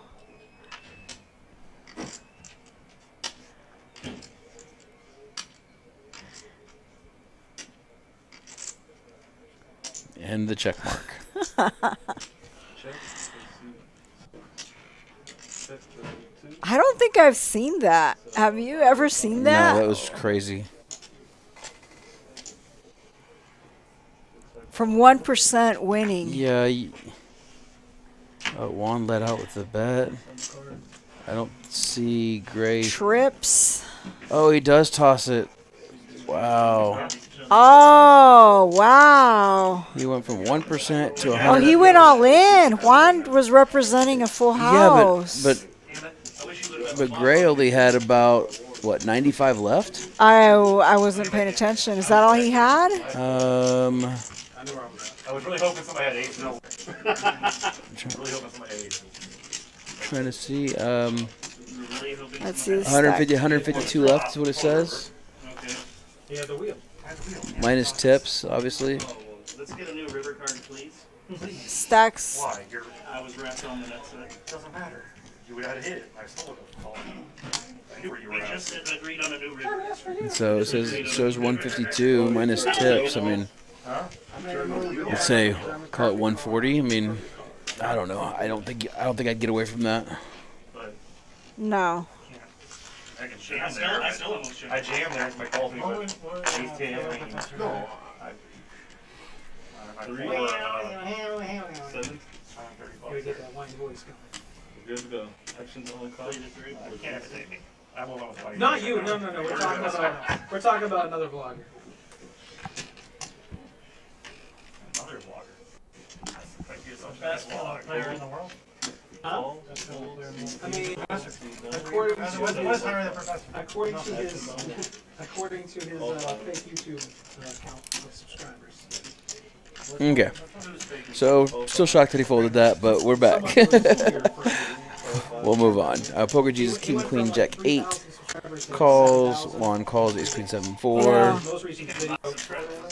And the check mark. I don't think I've seen that. Have you ever seen that? No, that was crazy. From 1% winning. Yeah. Juan let out with the bet. I don't see Gray. Trips. Oh, he does toss it. Wow. Oh, wow. He went from 1% to 100. Oh, he went all in. Juan was representing a full house. Yeah, but Gray only had about, what, 95 left? I wasn't paying attention. Is that all he had? I was really hoping somebody had 8. No. Really hoping somebody had 8. Trying to see. Let's see. 150, 152 left is what it says. Okay. Yeah, the wheel. Minus tips, obviously. Let's get a new river card, please. Stacks. Why? I was wrapped on the net set. Doesn't matter. You would have hit it. I stole it. I knew where you were We at. just agreed on a new river. So it shows 152 minus tips. I mean, let's say call it 140. I mean, I don't know. I don't think I'd get away from that. No. I can jam there. I jammed there. My calls me, but 8, 10. No. I 4, 7. Gotta get that wine voice going. Good to go. Actions only cost. I can't say me. I will not fight. Not you. No. We're talking about another vlogger. Another vlogger. Best player in the world. Huh? Best player in the world. I mean, according to What's higher than professor? according to his fake YouTube account of subscribers. Okay. So, still shocked that he folded that, but we're back. We'll move on. Poker Jesus, King, Queen, Jack 8. Calls. Juan calls. Ace, Queen, 7, 4. Yeah.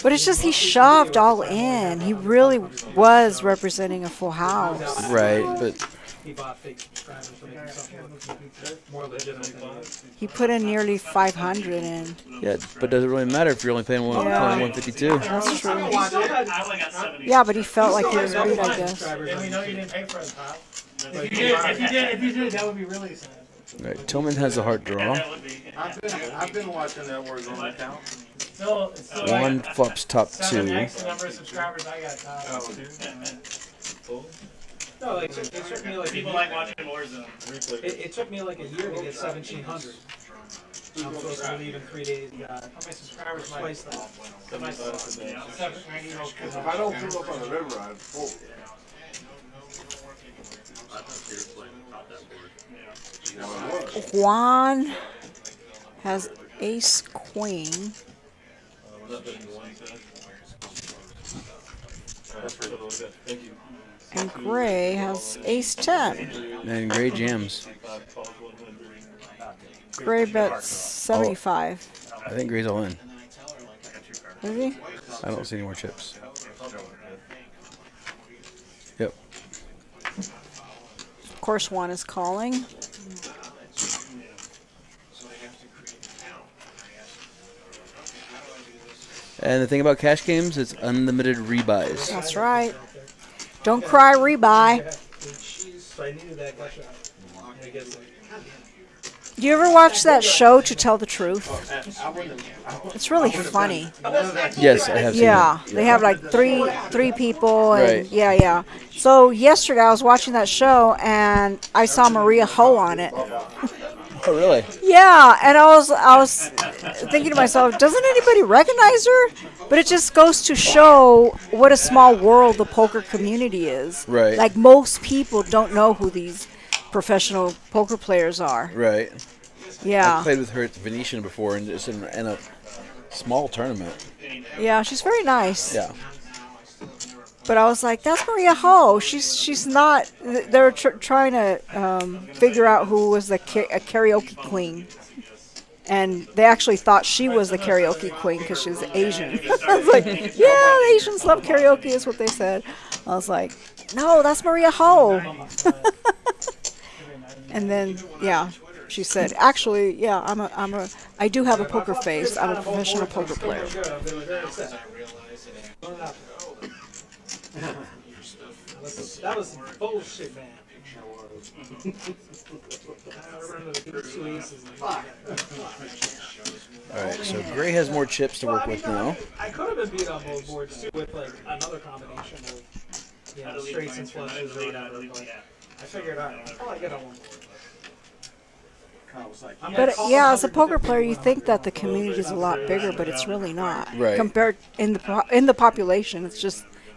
But it's just he shoved all in. He really was representing a full house. Right, but He bought fake subscribers to make himself look more legitimate than he is. He put in nearly 500 in. yeah, but does it really matter if you're only paying Yeah. 152? That's true. I only got 70. Yeah, but he felt like he was rude, I guess. And we know you didn't pay for it, Kyle. If If you did, that would be really sad. Right, Tillman has a heart draw. That would be. I've been watching that Warzone account. Still, it's still One like flops top 2. 7x the number of subscribers I got, Kyle. No, like, it took me like People like watching Warzone. it took me like a year to get 1,700. I'm supposed to leave in 3 days. How many subscribers might Twice that. Yeah. 790 If I don't pull up on the river, I'm full. Juan has ace queen. And Gray has ace 10. And Gray jams. Gray bets 75. I think Gray's all in. Is he? I don't see any more chips. Yep. Of course, Juan is calling. And the thing about cash games, it's unlimited rebuys. That's right. Don't cry, rebuy. So I needed that gush out. I guess Do you ever watch that show, To Tell the Truth? It's really funny. Yes, I have seen Yeah, they have like three people, and Right. yeah. So yesterday I was watching that show, and I saw Maria Ho on it. it. Oh, really? Yeah, and I was thinking to myself, doesn't anybody recognize her? But it just goes to show what a small world the poker community is. Right. Like most people don't know who these professional poker players are. Right. I Yeah. played with her at the Venetian before, and it's in a small tournament. Yeah, she's very nice. Yeah. But I was like, that's Maria Ho. She's not. They're trying to figure out who was the a karaoke queen, and they actually thought she was the karaoke queen because she's Asian. I was like, yeah, the Asians love karaoke, is what they said. I was like, no, that's Maria Ho. And then, yeah, she said, actually, yeah, I do have a poker face. I'm a professional poker player. that was bullshit, man. I remember the two aces. All right, so Gray has more chips to work with now. I could have been beat on both boards too with like another combination of straights and flushes or whatever. But I figured I'll probably get on one board. But yeah, as a poker player, you think that the community is a lot bigger, but it's really not. Right. Compared in the population, it's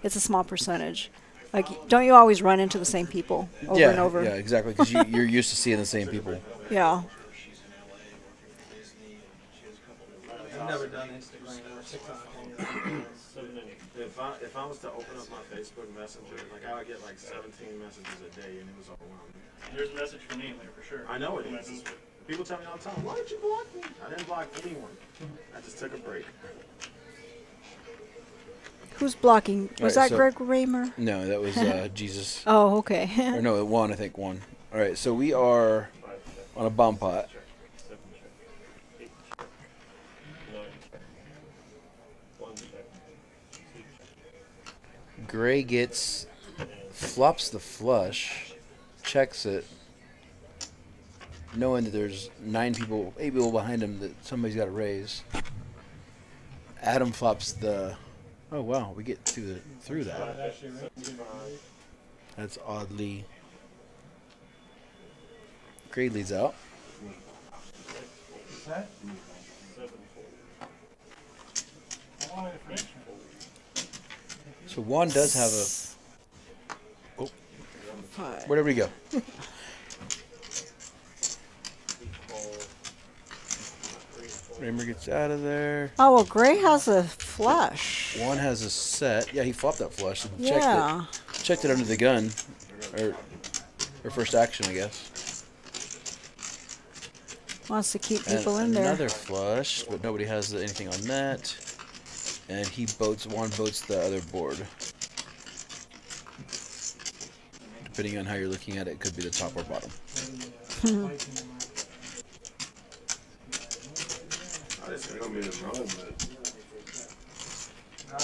a small percentage. Like, don't you always run into the same people over and over? Yeah, exactly, because you're used to seeing the same people. Yeah. I've never done Instagram or TikTok. If I was to open up my Facebook Messenger, like I would get like 17 messages a day, and it was overwhelming. There's a message from me in there for sure. I know it is. People tell me all the time, why did you block me? I didn't block anyone. I just took a break. Who's blocking? Was Alright, that so- Greg Raymer? No, that was Jesus. Oh, okay. Or no, it won, I think, won. All right, so we are on a bomb pot. Gray flops the flush, checks it, knowing that there's 8 people behind him that somebody's got to raise. Adam flops the. Oh wow, we get through that. That's oddly. Gray leads out. So Juan does have a. Oh, where did we go? Raymer gets out of there. Oh, well, Gray has a flush. One has a set. Yeah, he flopped that flush and Yeah. checked it under the gun, or first action, I guess. Wants to keep And people in there. another flush, but nobody has anything on that. And he boats the other board. Depending on how you're looking at it, it could be the top or bottom. I just don't mean to run, but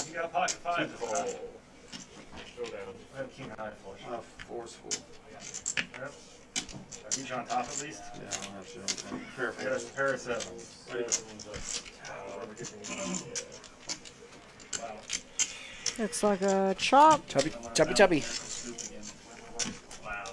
You got a pocket five. Showdown. I have king high flush. forceful. Yep. He's on top at least. Yeah, I don't have shit on top. I got a pair of sevens. Looks like a chop. Choppy, choppy, choppy. Wow.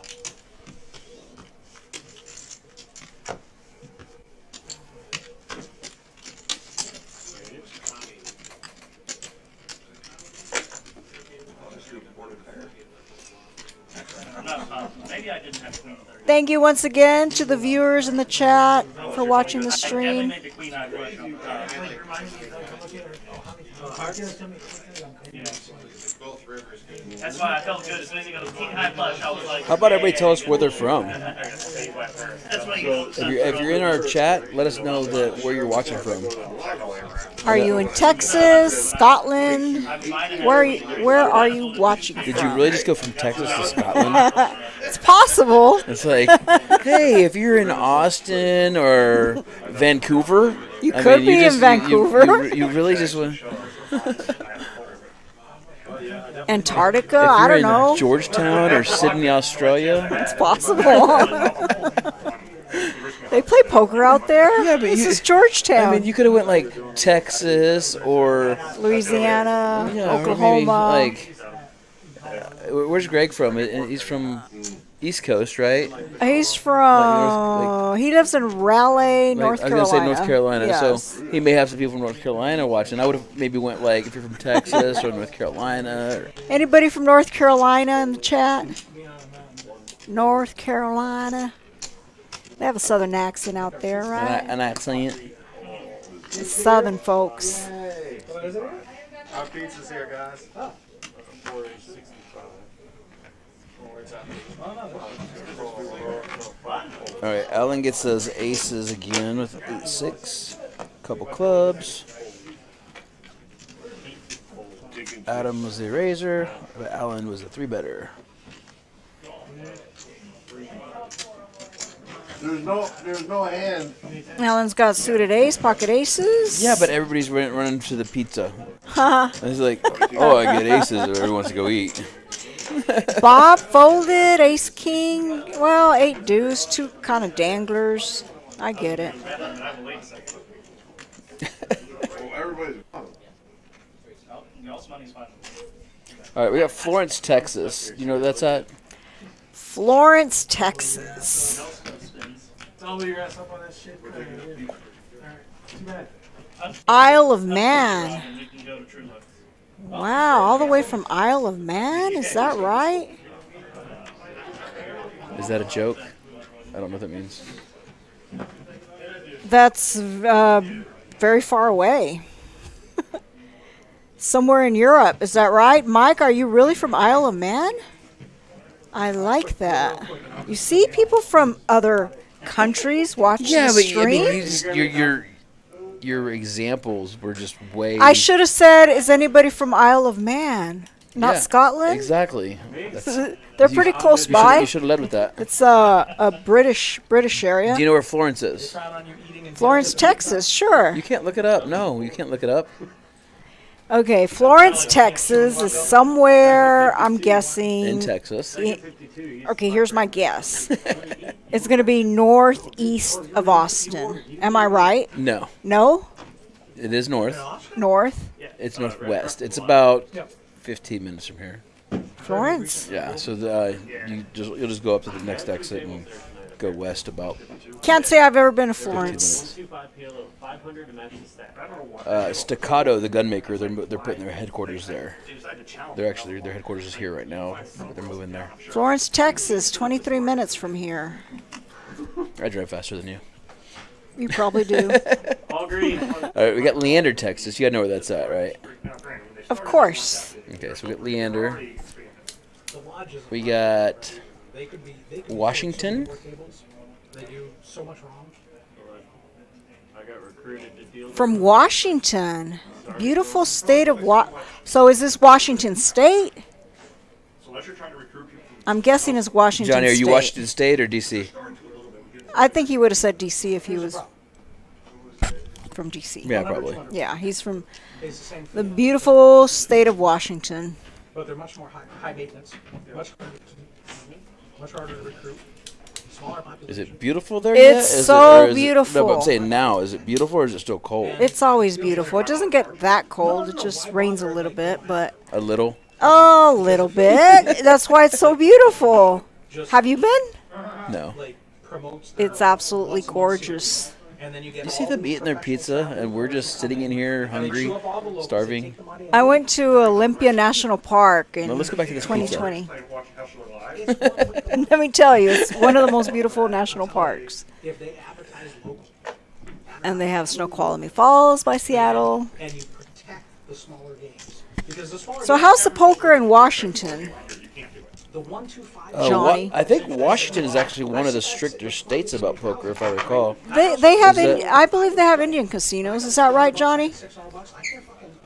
Maybe I didn't have queen there. Thank you once again to the viewers in the chat for watching the I definitely stream. made the queen eye flush on the top. That's why I felt good. As soon as he goes king high flush, I was like, How about everybody tell us where they're from? That's what he goes. If you're in our chat, let us know where you're watching from. Are you in Texas, Scotland? Where are you watching from? Did you really just go from Texas to Scotland? It's possible. It's like, hey, if you're in Austin or Vancouver, You could be in Vancouver. You really just went. Antarctica? If you're I don't in know. Georgetown or Sydney, Australia. It's possible. They play poker out there? Yeah, but this is Georgetown. I mean, you could have went like Texas or Louisiana, yeah, or Oklahoma. maybe, where's Greg from? He's from East Coast, right? He's from. He lives in Raleigh, North I was Carolina. gonna say North Carolina, Yes. so he may have some people from North Carolina watching. I would have maybe went like if you're from Texas or North Carolina. Or, Anybody from North Carolina in the chat? North Carolina. They have a southern accent out there, right? an accent. It's southern folks. Our pizza's here, guys. All right, Alan gets those aces again with 8-6. Couple clubs. Adam was the eraser, but Alan was the 3-better. There's no hand. Alan's got suited ace, pocket aces. Yeah, but everybody's running to the pizza. And he's like, oh, I get aces, or everyone wants to go eat. Bob folded, ace king. Well, 8 deuce, 2 kind of danglers. I get it. Everybody's. All right, we got Florence, Texas. You know where that's at? Florence, Texas. Double your ass up on that shit. Alright, too bad. Isle of Man. Wow, all the way from Isle of Man? Is that right? Is that a joke? I don't know what that means. That's very far away. Somewhere in Europe. Is that right? Mike, are you really from Isle of Man? I like that. You see people from other countries watch the stream? I mean, you just, your examples were just way. I should have said, is anybody from Isle of Man? Not Yeah, Scotland? Exactly. They're pretty close by. You should have led with that. It's a British area. Do you know where Florence is? Florence, Texas, sure. You can't look it up. No, you can't look it up. Okay, Florence, Texas is somewhere, I'm guessing. In Texas. Okay, here's my guess. It's going to be northeast of Austin. Am I right? No, No? it is north. North? It's northwest. It's about 15 minutes from here. Florence? Yeah, so you'll just go up to the next exit and go west about Can't say I've ever been to 15 Florence. minutes. Staccato, the gun maker, they're putting their headquarters there. Their headquarters is here right now, but they're moving there. Florence, Texas, 23 minutes from here. I drive faster than you. You probably do. All green. All right, we got Leander, Texas. You gotta know where that's at, right? Of course. Okay, so we got Leander. The lodges, We got they could be Washington. They do so much wrong. I got recruited to deal From Washington. Beautiful state of So is this Washington State? So unless you're trying to recruit people from I'm guessing it's Washington Johnny. Are you State. Washington State or DC? I think he would have said DC if he was from DC. Yeah, probably. Yeah, he's from It's the same the thing, beautiful state of Washington. but they're much more high maintenance, much harder to recruit. Smaller population. Is it beautiful there It's yet? Is so or is beautiful. No, but I'm saying now. Is it beautiful or is it still cold? It's always beautiful. It doesn't get that cold. It just rains a little bit, but A little. a little bit. That's why it's so beautiful. Have you been? No. Like promotes. It's absolutely gorgeous. And then you get You see them eating their pizza, and we're just sitting in here hungry, starving. I went to Olympia National Park in Well, let's go back to this pizza. 2020. like watching Hustler Live. Let me tell you, it's one of the most beautiful national parks. if they advertise local And they have Snoqualmie Falls by Seattle. and you protect the smaller games, because the smaller So games, how's the poker in Washington? the 1-2-5 Johnny. I think Washington is actually one of the stricter states about poker, if I recall. They have, Is that- I believe they have Indian casinos. Is that right, Johnny? $600. I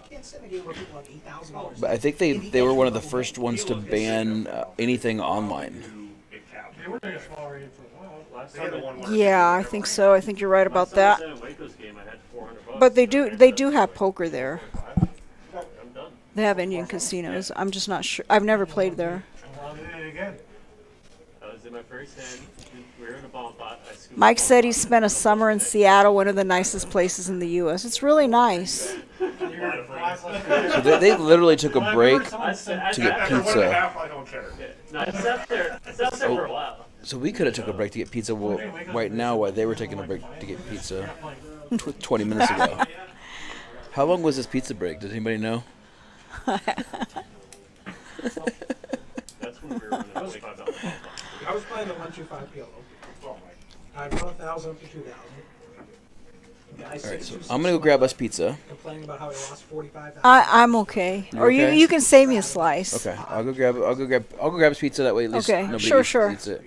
can't sit in a game where people have $8,000. But I think they were one of the first ones to ban anything online. They were doing a smaller game for a while. last time I won. Yeah, I think so. I think you're right about that. Waco's game, I had $400. But they do have poker there. I'm done. They have Indian casinos. I'm just not sure. I've never played there. I'll do it again. I was in my first hand. We were in a bomb pot. I scooped Mike the said bomb he spent a summer in Seattle, one of the nicest places in the U.S. It's really nice. So they literally took a break pot. I said, to get After 1.5, pizza. I don't care. No, I sat there for a while. So we could have took a break to get pizza right now while they were taking a break to get pizza 20 minutes ago. How long was this pizza break? Does anybody know? That's when we were running a $25 bomb pot. I was playing the 1-2-5 PLO. I won 1,000 to 2,000. Guys, All right, so I'm gonna go grab us pizza. complaining about how he lost 45,000. I'm okay. You Or okay? you can save me a slice. Okay, I'll go grab us pizza. That way, at least Okay, nobody sure. eats it.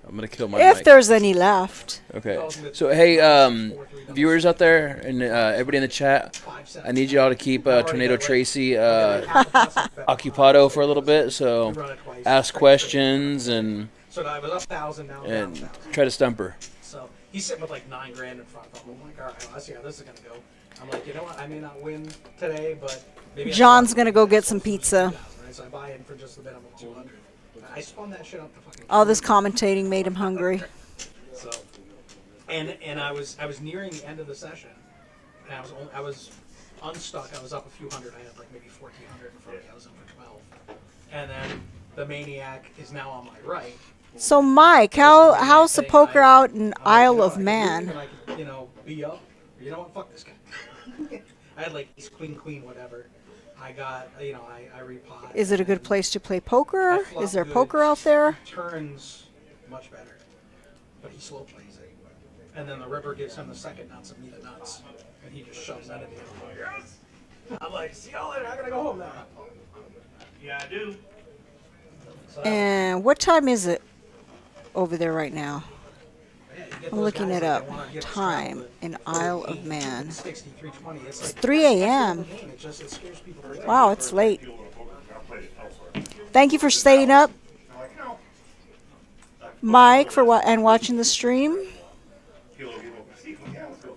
I'm gonna kill my If mic. there's any left. Okay. So hey, viewers out there and everybody in the chat, I need y'all to keep Tornado Tracy occupado for a little bit. So ask questions and So I was up 1,000 now. I'm down 1,000. try to stump her. So he's sitting with like $9 grand in front of him. I'm like, all right, well, let's see how this is gonna go. I'm like, you know what? I may not win today, but maybe. John's gonna go get some pizza. Right, so I buy in for just a minimum of 200. I spun that shit up to fucking. All this commentating made him hungry. So, and I was nearing the end of the session, and I was unstuck. I was up a few hundred. I had like maybe 1,400 in front of me. I was up for 12, and then the maniac is now on my right. So Mike, how's the poker out in Isle of Man? And I could, be up. You know what? Fuck this guy. I had like ace, queen, whatever. I got, I repot. Is it a good place to play poker? Is there poker out there? Turns much better, but he slow plays it. And then the river gives him the second nuts and me the nuts, and he just shoves that in the end. I'm like, see y'all later. I gotta go home now. Yeah, I do. So, And what time is it over there right now? yeah, you get I'm those looking guys it that up. wanna get Time scrambled in at Isle of 38, Man. 60, 320. It's It's like 3 a.m. it scares people away. Wow, it's late. Feel a little poker. I played it elsewhere. Thank you for staying up, I'm like, no. Mike, and watching the stream. Feel a little see, yeah, let's go.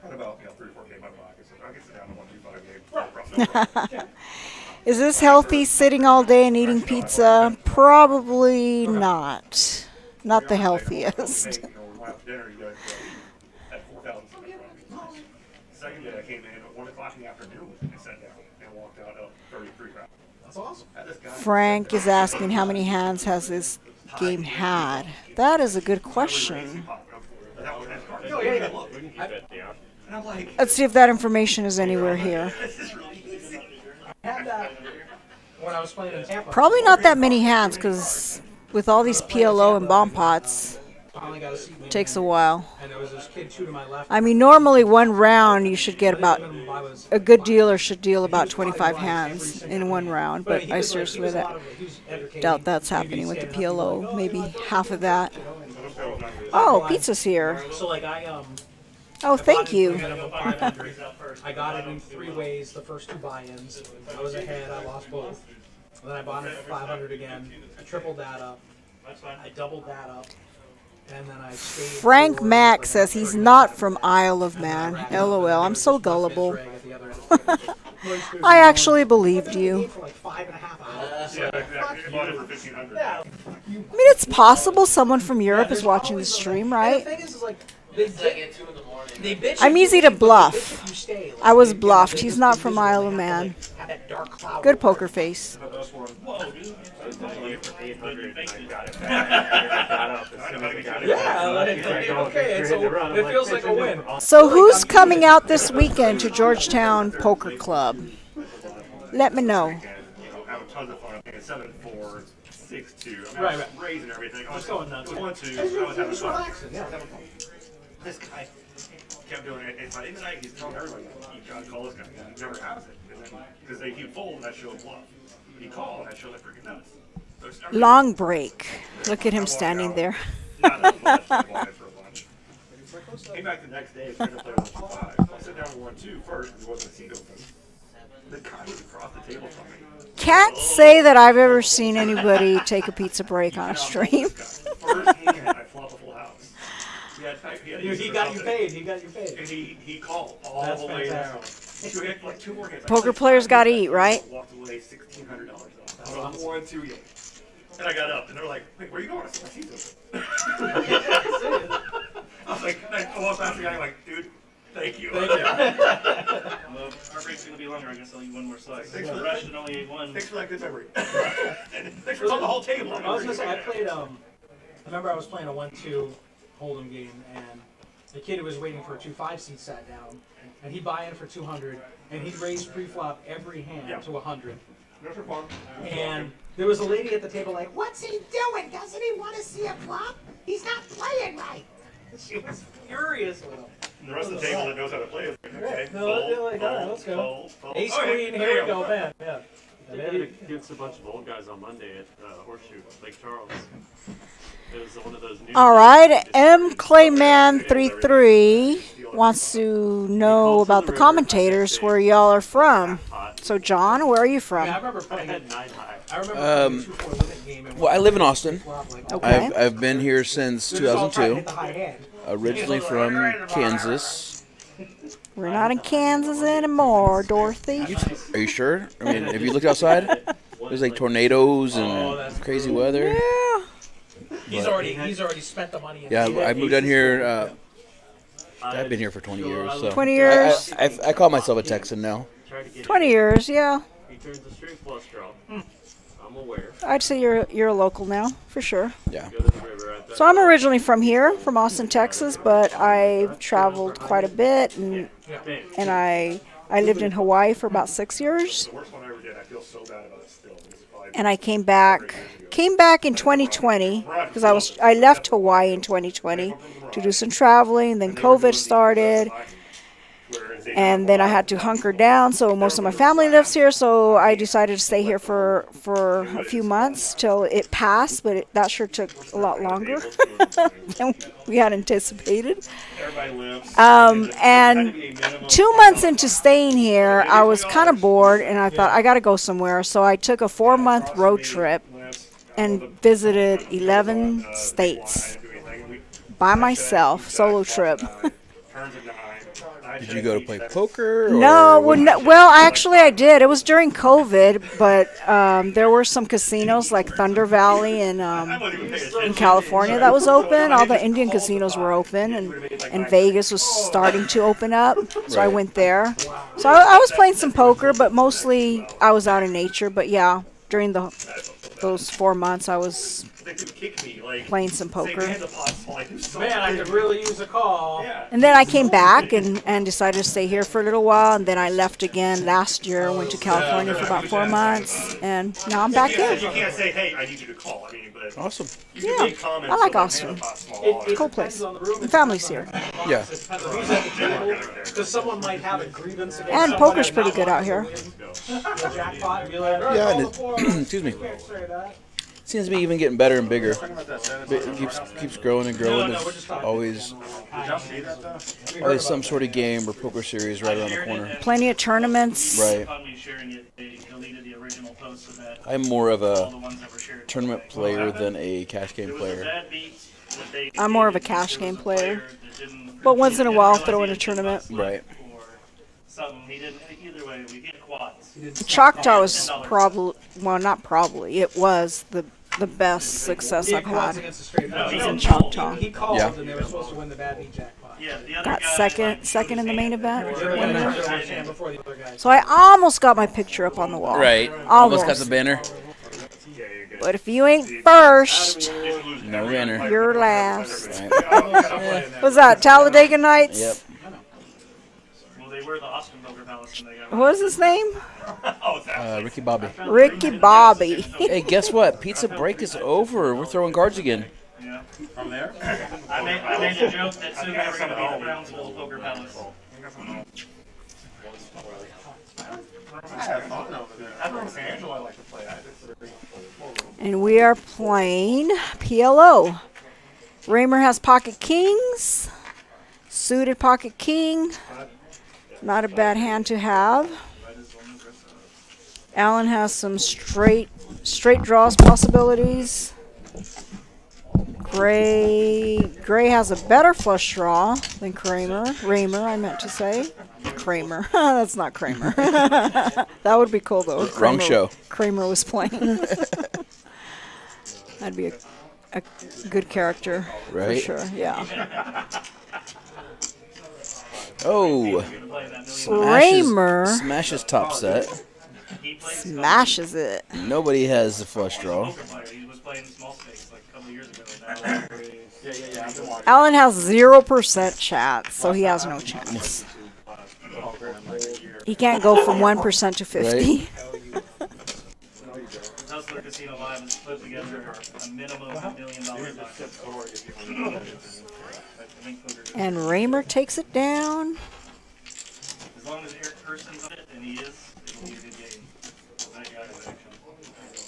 Had about 3 or 4 games in my pocket, so I can sit down to 1-2-5 game. No problem. Is this healthy, sitting all day and eating pizza? Probably not. Not the healthiest. We went out to dinner, you guys at 4,000. Second day I came in at 1 o'clock in the afternoon and sat down and walked out up 33 rounds. That's awesome. Frank is asking how many hands has this game had. That is a good question. No, yeah, look. We can keep it down. And I'm like, Let's see if that information is anywhere here. I had that when I was playing in Tampa. Probably not that many hands, because with all these PLO and bomb pots, finally got a seat. Takes a while. And there was this kid two to my left. I mean, normally one round you should get about, a good dealer should deal about 25 hands in one round, but I seriously doubt that's happening with the PLO. Maybe half of that. Oh, pizza's here. So like Oh, thank you. I got it in 3 ways. The first 2 buy-ins, I was ahead. I lost both. And then I bought it for 500 again. I tripled that up. I doubled that up. And then I stayed. Frank Mack says he's not from Isle of Man. LOL. I'm so gullible. I actually believed you. For like 5.5 hours. Yeah, exactly. You bought it for 1,500. Yeah. I mean, it's possible someone from Europe is watching the stream, right? The thing is like, they bitch I'm easy to bluff. if you stay. Like, I was bluffed. He's not from Isle of Man. have that dark cloud. Good poker face. Whoa, dude. Yeah, like, okay, so it feels like a win. So who's coming out this weekend to Georgetown Poker Club? Let me know. Having tons of fun. I'm thinking 7-4, 6-2. I mean, Right, I was right. raising everything. I was going nuts. 1-2. I was having Just fun. relaxing, yeah. This guy kept doing it. And by the end of the night, he's telling everybody, you gotta call this guy. He never has it. Because he would fold and that show bluff. He called and that show like freaking nuts. So it's everything- Long break. Look at him standing there. Not as much. I wanted for lunch. Came back the next day, trying to play 1-5. I'll sit down with 1-2 first because there wasn't a seat open. The guy was across the table from me. Can't say that I've ever seen anybody take a pizza break on a stream. First hand, I flop a full house. He got you paid. He got you paid. And he called all That's the way down. fantastic. So he had like 2 more hands. Poker players gotta eat, right? Walked away $1,600 off. I was 1-2 again. And I got up, and they're like, "Wait, where are you going?" I said, "My seat's open." I was like, I walked past the guy, like, "Dude, thank you." Thank you. Well, our break's gonna be longer. I guess I'll eat one more slice. Thanks for The the- Russian only ate one. Thanks for that good memory. And thanks for on the whole table. I was gonna say, I played, I remember I was playing a 1-2 Hold'em game, and the kid who was waiting for a 2-5 seat sat down, and he'd buy in for 200, and he'd raise pre-flop every hand to 100. Those are fun. And there was a lady at the table like, What's he doing? Doesn't he want to see a flop? He's not playing right. she was furious with him. And the rest of the table that knows how to play is like, okay, No, they're like, all right, let's go. fold. Ace Oh, yeah, queen, there here you we go, man. Yeah. They had against a bunch of old guys on Monday at Horseshoe, Lake Charles. It was one of those new. All right, M. Clayman33 wants to know about the commentators where y'all are from. So, John, where are you Yeah, I from? remember I playing had 9 high. I remember playing a 2-4 limit game. And Well, I live in Austin. Okay. I've been here since we were just all trying to 2002. hit the high hand. Originally from Kansas. We're not in Kansas anymore, Dorothy. Are you sure? I mean, have you looked outside? There's like tornadoes and crazy weather. Yeah. He's already spent the money. Yeah, I moved down here. I've been here for 20 years. So 20 years. I call myself a Texan now. 20 years, yeah. He turns the string flush draw. I'm aware. I'd say you're a local now, for sure. Yeah. Go to the river at that. So I'm originally from here, from Austin, Texas, but I've traveled quite a bit, and I lived in Hawaii for about 6 years, The worst one I ever did, I feel so bad about it still. This is probably and I came back in 2020 because I left Hawaii in 2020 to do some traveling. Then COVID started, and then I had to hunker down. So most of my family lives here, so I decided to stay here for a few months till it passed. But that sure took a lot longer than we had anticipated. everybody lives. And 2 months into staying here, I was kind of bored, and I thought I got to go somewhere. So I took a 4-month road trip and visited 11 states by myself, solo trip. Did you go to play poker? Or No, well, actually I did. It was during COVID, but there were some casinos like Thunder Valley in California that was open. All the Indian casinos were open, and Vegas was starting to open up. So I went there. So I was playing some poker, but mostly I was out in nature. But yeah, during the those 4 months I was They could kick me, like, playing some say poker. we had the pots falling, do something. Man, I could really use a call. Yeah. And then I came back and decided to stay here for a little while, and then I left again last year. Went to California for about 4 months, and now I'm back Yeah, here. you can't say, hey, I need you to call. I mean, but Awesome. you can Yeah, make comments. I like about, Austin. "Man, the pot's small." Cool place. The family's here. Yeah. Because someone might have a grievance against And someone poker's and pretty not good want out to here. win the jackpot and be like, "All right, Yeah, roll and the floor." excuse me. You can't say that. Seems to be even getting better and bigger. It keeps growing and growing. There's always some sort of game or poker series right around the corner. Plenty of tournaments. Right. Upon me sharing it, they deleted the original post so that I'm more of all a the ones that were shared. tournament player than a cash game It was a player. bad beat. What they I'm more of a did, cash there was game a player. that didn't- But once in a he while, didn't throw in realize a he had tournament. slip Right. Or something. He didn't. Either way, we hit quads. Choctaw was probably, well, not probably, it was the best success I've Quads had. against a straight No, flush. he in didn't. Choctaw. He called Yeah. and they were supposed to win the bad beat jackpot. Yeah, the other Got guy, second in the main event. The other guy was down before the other guy. So I almost got my picture up on the wall. Right. Almost. Almost got the banner. But if you ain't first, No banner. you're last. Right. What's that, Talladega Nights? Yep. Well, they were the Austin Poker Palace, and they got. What was his name? Oh, that. Ricky Bobby. Ricky Bobby. Hey, guess what? Pizza break is over. We're throwing cards again. Yeah. From there? I made a joke that soon we were going to be the Brownsville Poker Palace. I have fun over there. I don't San Angelo I like to play. And we are playing PLO. Raymer has pocket kings, suited pocket king. Not a bad hand to have. Alan has some straight draws possibilities. Gray has a better flush draw than Raymer, I meant to say. Kramer. That's not Kramer. That would be cool though. if Wrong show. Kramer was playing. That'd be a good character. Right. For sure. Yeah. Oh. Raymer Smashes top set. smashes it. Nobody has the flush draw. He was playing small stakes like a couple years ago. Now, Alan has 0% chat, so he has no chance. He can't go from 1% to 50. Hustler Casino Live has put together a minimum of $1 million bucket. And Raymer takes it down. As long as Eric Person's on it, and he is, it'll be a good game. That guy is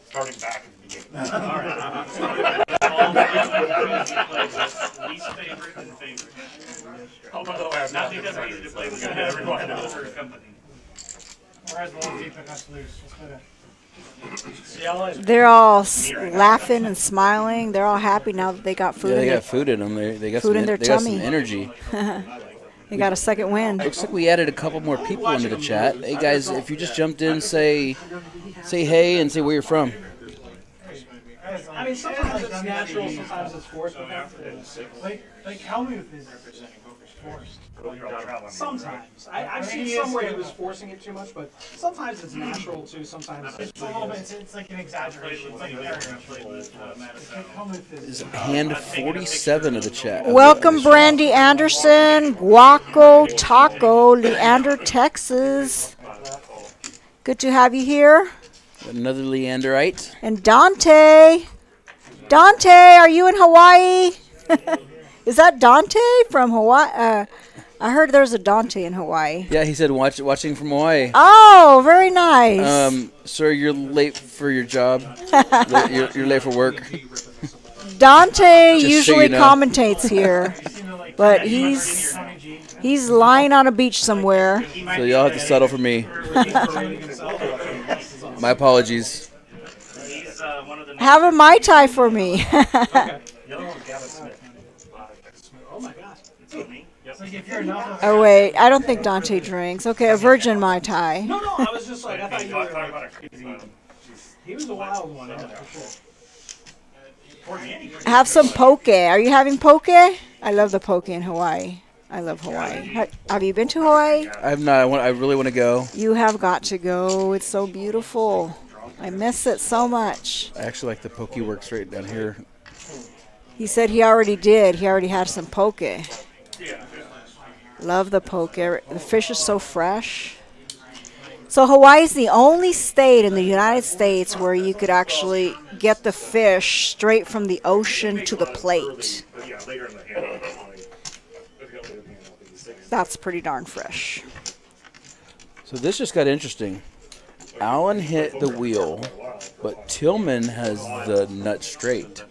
Starting back in the beginning. Alright. All the least favorite and favorite. Not because I'm easy to play with everyone over a company. Whereas the ones you pick us loose. Let's put it. They're all laughing and smiling. They're all happy now that they got food Yeah, they in got food in them. They got Food some, in their they got some tummy. energy. They got a second win. Looks like we added a couple more people into the chat. Hey guys, if you just jumped in, say hey and say where you're from. I mean, sometimes it's natural, sometimes it's forced. Like Helmuth is forced. Sometimes. I've seen some where he was forcing it too much, but sometimes it's natural too. Sometimes It's a little bit. It's like an exaggeration. It's like a Helmuth Is is. hand 47 of the chat. Welcome, Brandy Anderson, Guaco Taco, Leander, Texas. Good to have you here. Another Leanderite. And Dante. Dante, are you in Hawaii? Is that Dante from Hawaii? I heard there's a Dante in Hawaii. Yeah, he said watching from Hawaii. Oh, very nice. Sir, you're late for your job. You're late for work. Dante Just so usually you know. commentates here, but he's lying on a beach somewhere. So y'all have to settle for me. My apologies. Have a Mai Tai for me. Like if you're enough. Oh, wait. I don't think Dante drinks. Okay, a virgin Mai Tai. No, I was just like, I thought you were. He was a wild one, yeah, for sure. Have some poke. Are you having poke? I love the poke in Hawaii. I love Hawaii. Have you been to Hawaii? I have not. I really want to go. You have got to go. It's so beautiful. I miss it so much. I actually like the poke works right down here. He said he already did. He already had some poke. Love the poke. The fish is so fresh. So Hawaii is the only state in the United States where you could actually get the fish straight from the ocean to the plate. That's pretty darn fresh. So this just got interesting. Allen hit the wheel, but Tillman has the nut straight.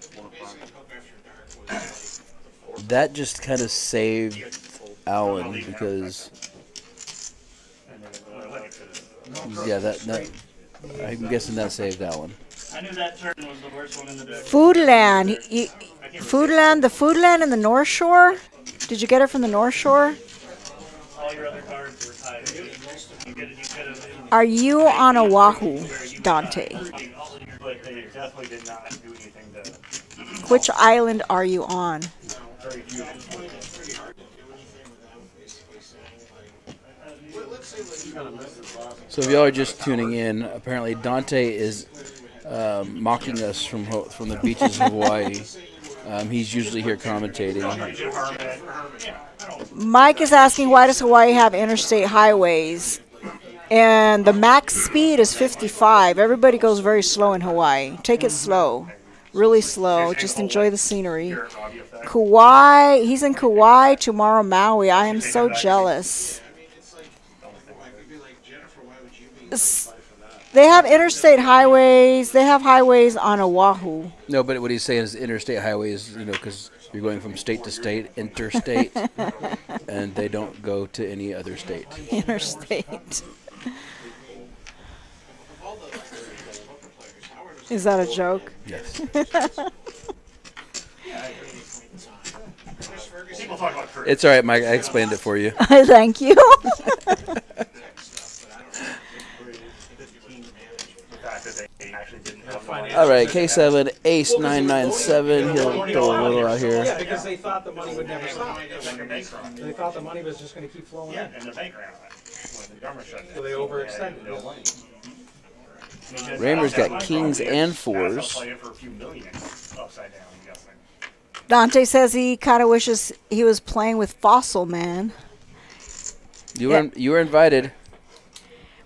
That just kind of saved Allen because, yeah, that I'm guessing that saved Allen. I knew that turn was the worst one in the deck. Foodland, the Foodland in the North Shore. Did you get it from the North Shore? All your other cards were tied. Are you on Oahu, Dante? But they definitely did not do anything to. Which island are you on? Very few. So if y'all are just tuning in, apparently Dante is mocking us from the beaches of Hawaii. He's usually here commentating. Mike is asking, why does Hawaii have interstate highways? And the max speed is 55. Everybody goes very slow in Hawaii. Take it slow. Really slow. Just enjoy the scenery. Kauai, he's in Kauai, tomorrow Maui. I am so jealous. They have interstate highways. They have highways on Oahu. No, but what he's saying is interstate highways, because you're going from state to state, interstate, and they don't go to any other state. Interstate. Is that a joke? Yes. It's all right, Mike. I explained it for you. Thank you. All right, K7, Ace 997. He'll throw a little out here. Yeah, because they thought the money would never stop. They thought the money was just going to keep flowing in. And the bank ran out when the government shut down. So they overextended. Raymer's got kings and fours. Dante says he kind of wishes he was playing with Fossil Man. You were invited.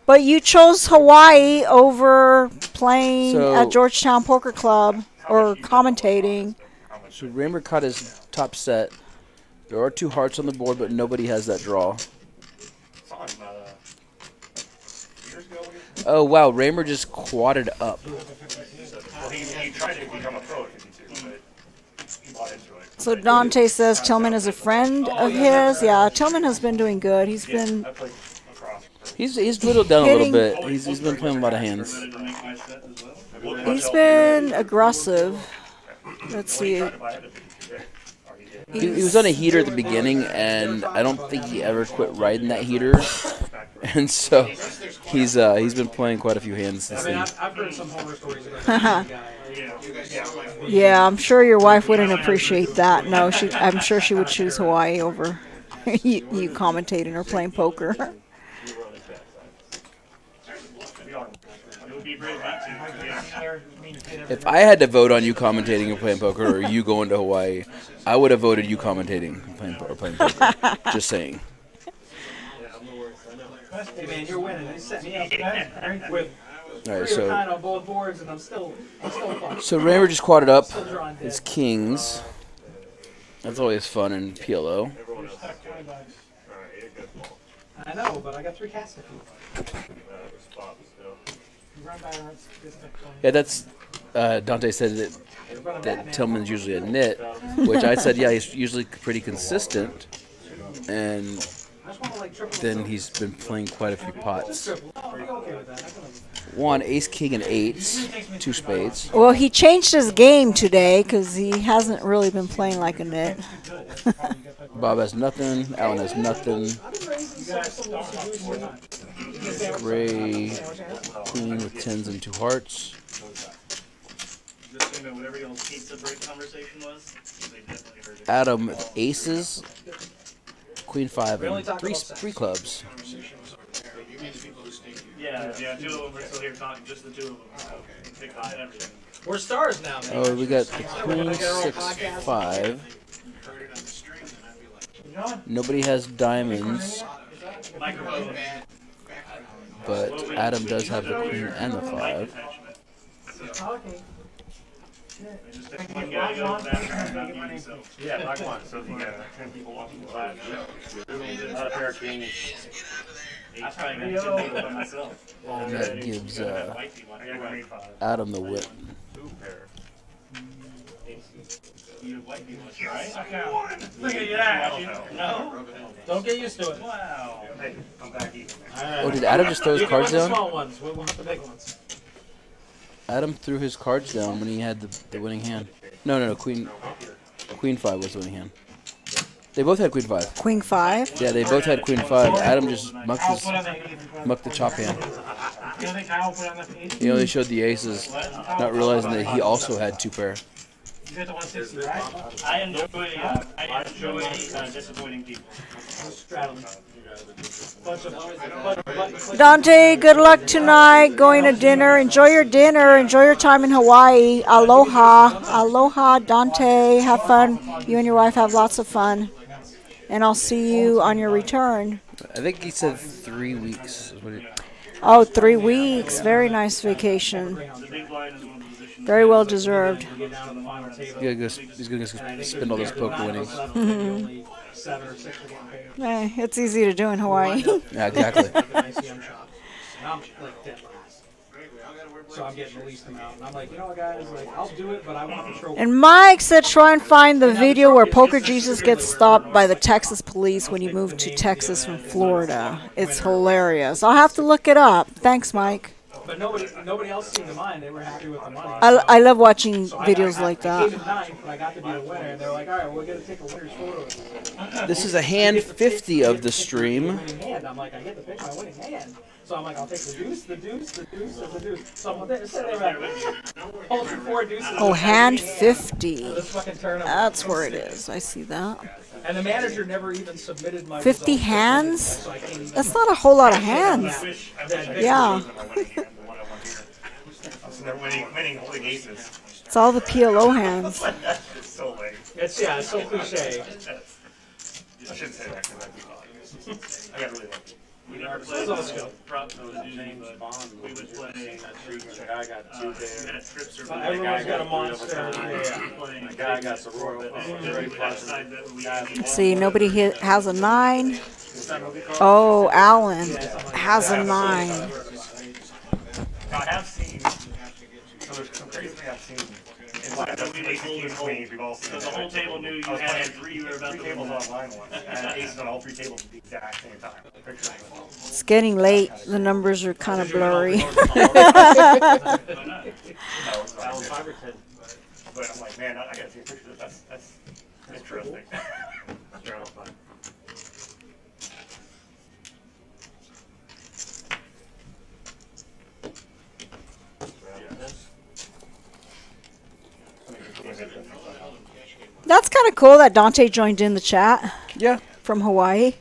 But you chose Hawaii over playing at Georgetown Poker Club or commentating. So Raymer caught his top set. There are 2 hearts on the board, but nobody has that draw. Oh, wow. Raymer just quadded up. Well, he tried to become a pro at 52, but he bought into it. So Dante says Tillman is a friend of his. Yeah, Tillman has been doing good. He's been... He's whittled down a little bit. He's been playing a lot of hands. He's been aggressive. Let's see. He was on a heater at the beginning, and I don't think he ever quit riding that heater. And so he's been playing quite a few hands since then. I've heard some horror stories about that. Yeah, I'm sure your wife wouldn't appreciate that. No, I'm sure she would choose Hawaii over you commentating or playing poker. If I had to vote on you commentating and playing poker or you going to Hawaii, I would have voted you commentating and playing poker. Just saying. Hey man, you're winning. They set me up with All right, 3 or 9 on both boards, and I'm still fine. So Raymer just quadded up his kings. That's always fun in PLO. I know, but I got 3 casts to feed. Yeah, that's Dante said that Tillman's usually a nit, which I said, yeah, he's usually pretty consistent, and then he's been playing quite a few pots. 1 ace, king, and 8s, 2 spades. Well, he changed his game today because he hasn't really been playing like a nit. Bob has nothing. Alan has nothing. Gray, queen with 10s and 2 hearts. Adam Adam with aces. queen five We only and talked three about sex. three clubs. You mean the people who stay here? Yeah, 2 of them are still here talking, just the 2 of them. Pick on everything. We're stars now, man. Oh, we got the We're gonna queen get our own 6 podcast. 5. Heard it on the street, and I'd be like, Nobody has diamonds, Microphone. bad. but Adam does have the queen and the 5. Talking. Just take one guy goes back, not you yourself. Yeah, black one. So if you got 10 people watching the live, not a pair of kings. I probably got 2 people by myself. And that gives I got green 5. Adam the whip. 2 pair. You white people, right? Okay. Look at that. No? Don't get used to it. Wow. Hey, I'm back even. Oh, did Adam just throw his You can win cards the down? small ones. We want the big ones. Adam threw his cards down when he had the winning hand. No, queen 5 was the winning hand. They both had queen 5. Queen 5. Yeah, they both had queen 5. Adam just mucked I'll put on the the chop hand. You think I'll put on the page? He only showed the aces, not realizing that he also had 2 pair. You got the 160, right? I enjoy disappointing people. Dante, good luck tonight. Going to dinner. Enjoy your dinner. Enjoy your time in Hawaii. Aloha. Aloha, Dante. Have fun. You and your wife have lots of fun. And I'll see you on your return. I think he said 3 weeks. Is what he, Oh, 3 weeks. Very nice vacation. The big blind is one position. Very well deserved. he's gonna go spend all those poker winnings. Mhm. 7 or 6 are getting paid. It's easy to do in Hawaii. Yeah, exactly. Like an ICM shop. And I'm like dead last. So I'm getting the least amount. And I'm like, you know what, guys? Like, I'll do it, but I want the trophy. And Mike said try and find the video where Poker Jesus gets stopped by the Texas police when he moved to Texas from Florida. It's hilarious. I'll have to look it up. Thanks, Mike. But nobody else seemed to mind. They were happy with the money. I love watching So videos like I came that. in ninth, but I got to be the winner. And they're like, all right, we're going to take a winner's photo. This is a hand 50 of the stream. Winning hand. I'm like, I get to pick my winning hand. So I'm like, I'll take the deuce, the deuce, the deuce, and the deuce. So I'm there, sitting there, holding 4 deuces. Oh, hand 50. This fucking tournament. That's where it is. I see that. And the manager never even submitted my 50 results. hands? So I can't even- That's not a whole lot of hands. Yeah. They're winning holding aces. It's all the PLO hands. It's so late. It's so cliche. I shouldn't say that because I got really lucky. We never played prop James Bond. We would play I got 2 there. at trips or So everyone's got a monster. The guy got some royal. Let's see, nobody has a 9. Oh, Alan has a 9. I have seen. So there's some crazy thing I've seen. We've all seen. So the whole table knew you had 3 you were about to tables win. online once. And I had aces on all 3 tables at the exact same time. Picture of them. It's getting late. The numbers are kind of blurry. No, I was 5 or 10. But I'm like, man, I gotta take a picture of this. That's interesting. Sure, I'll find. That's kind of cool that Dante joined in the chat. Yeah. From Hawaii.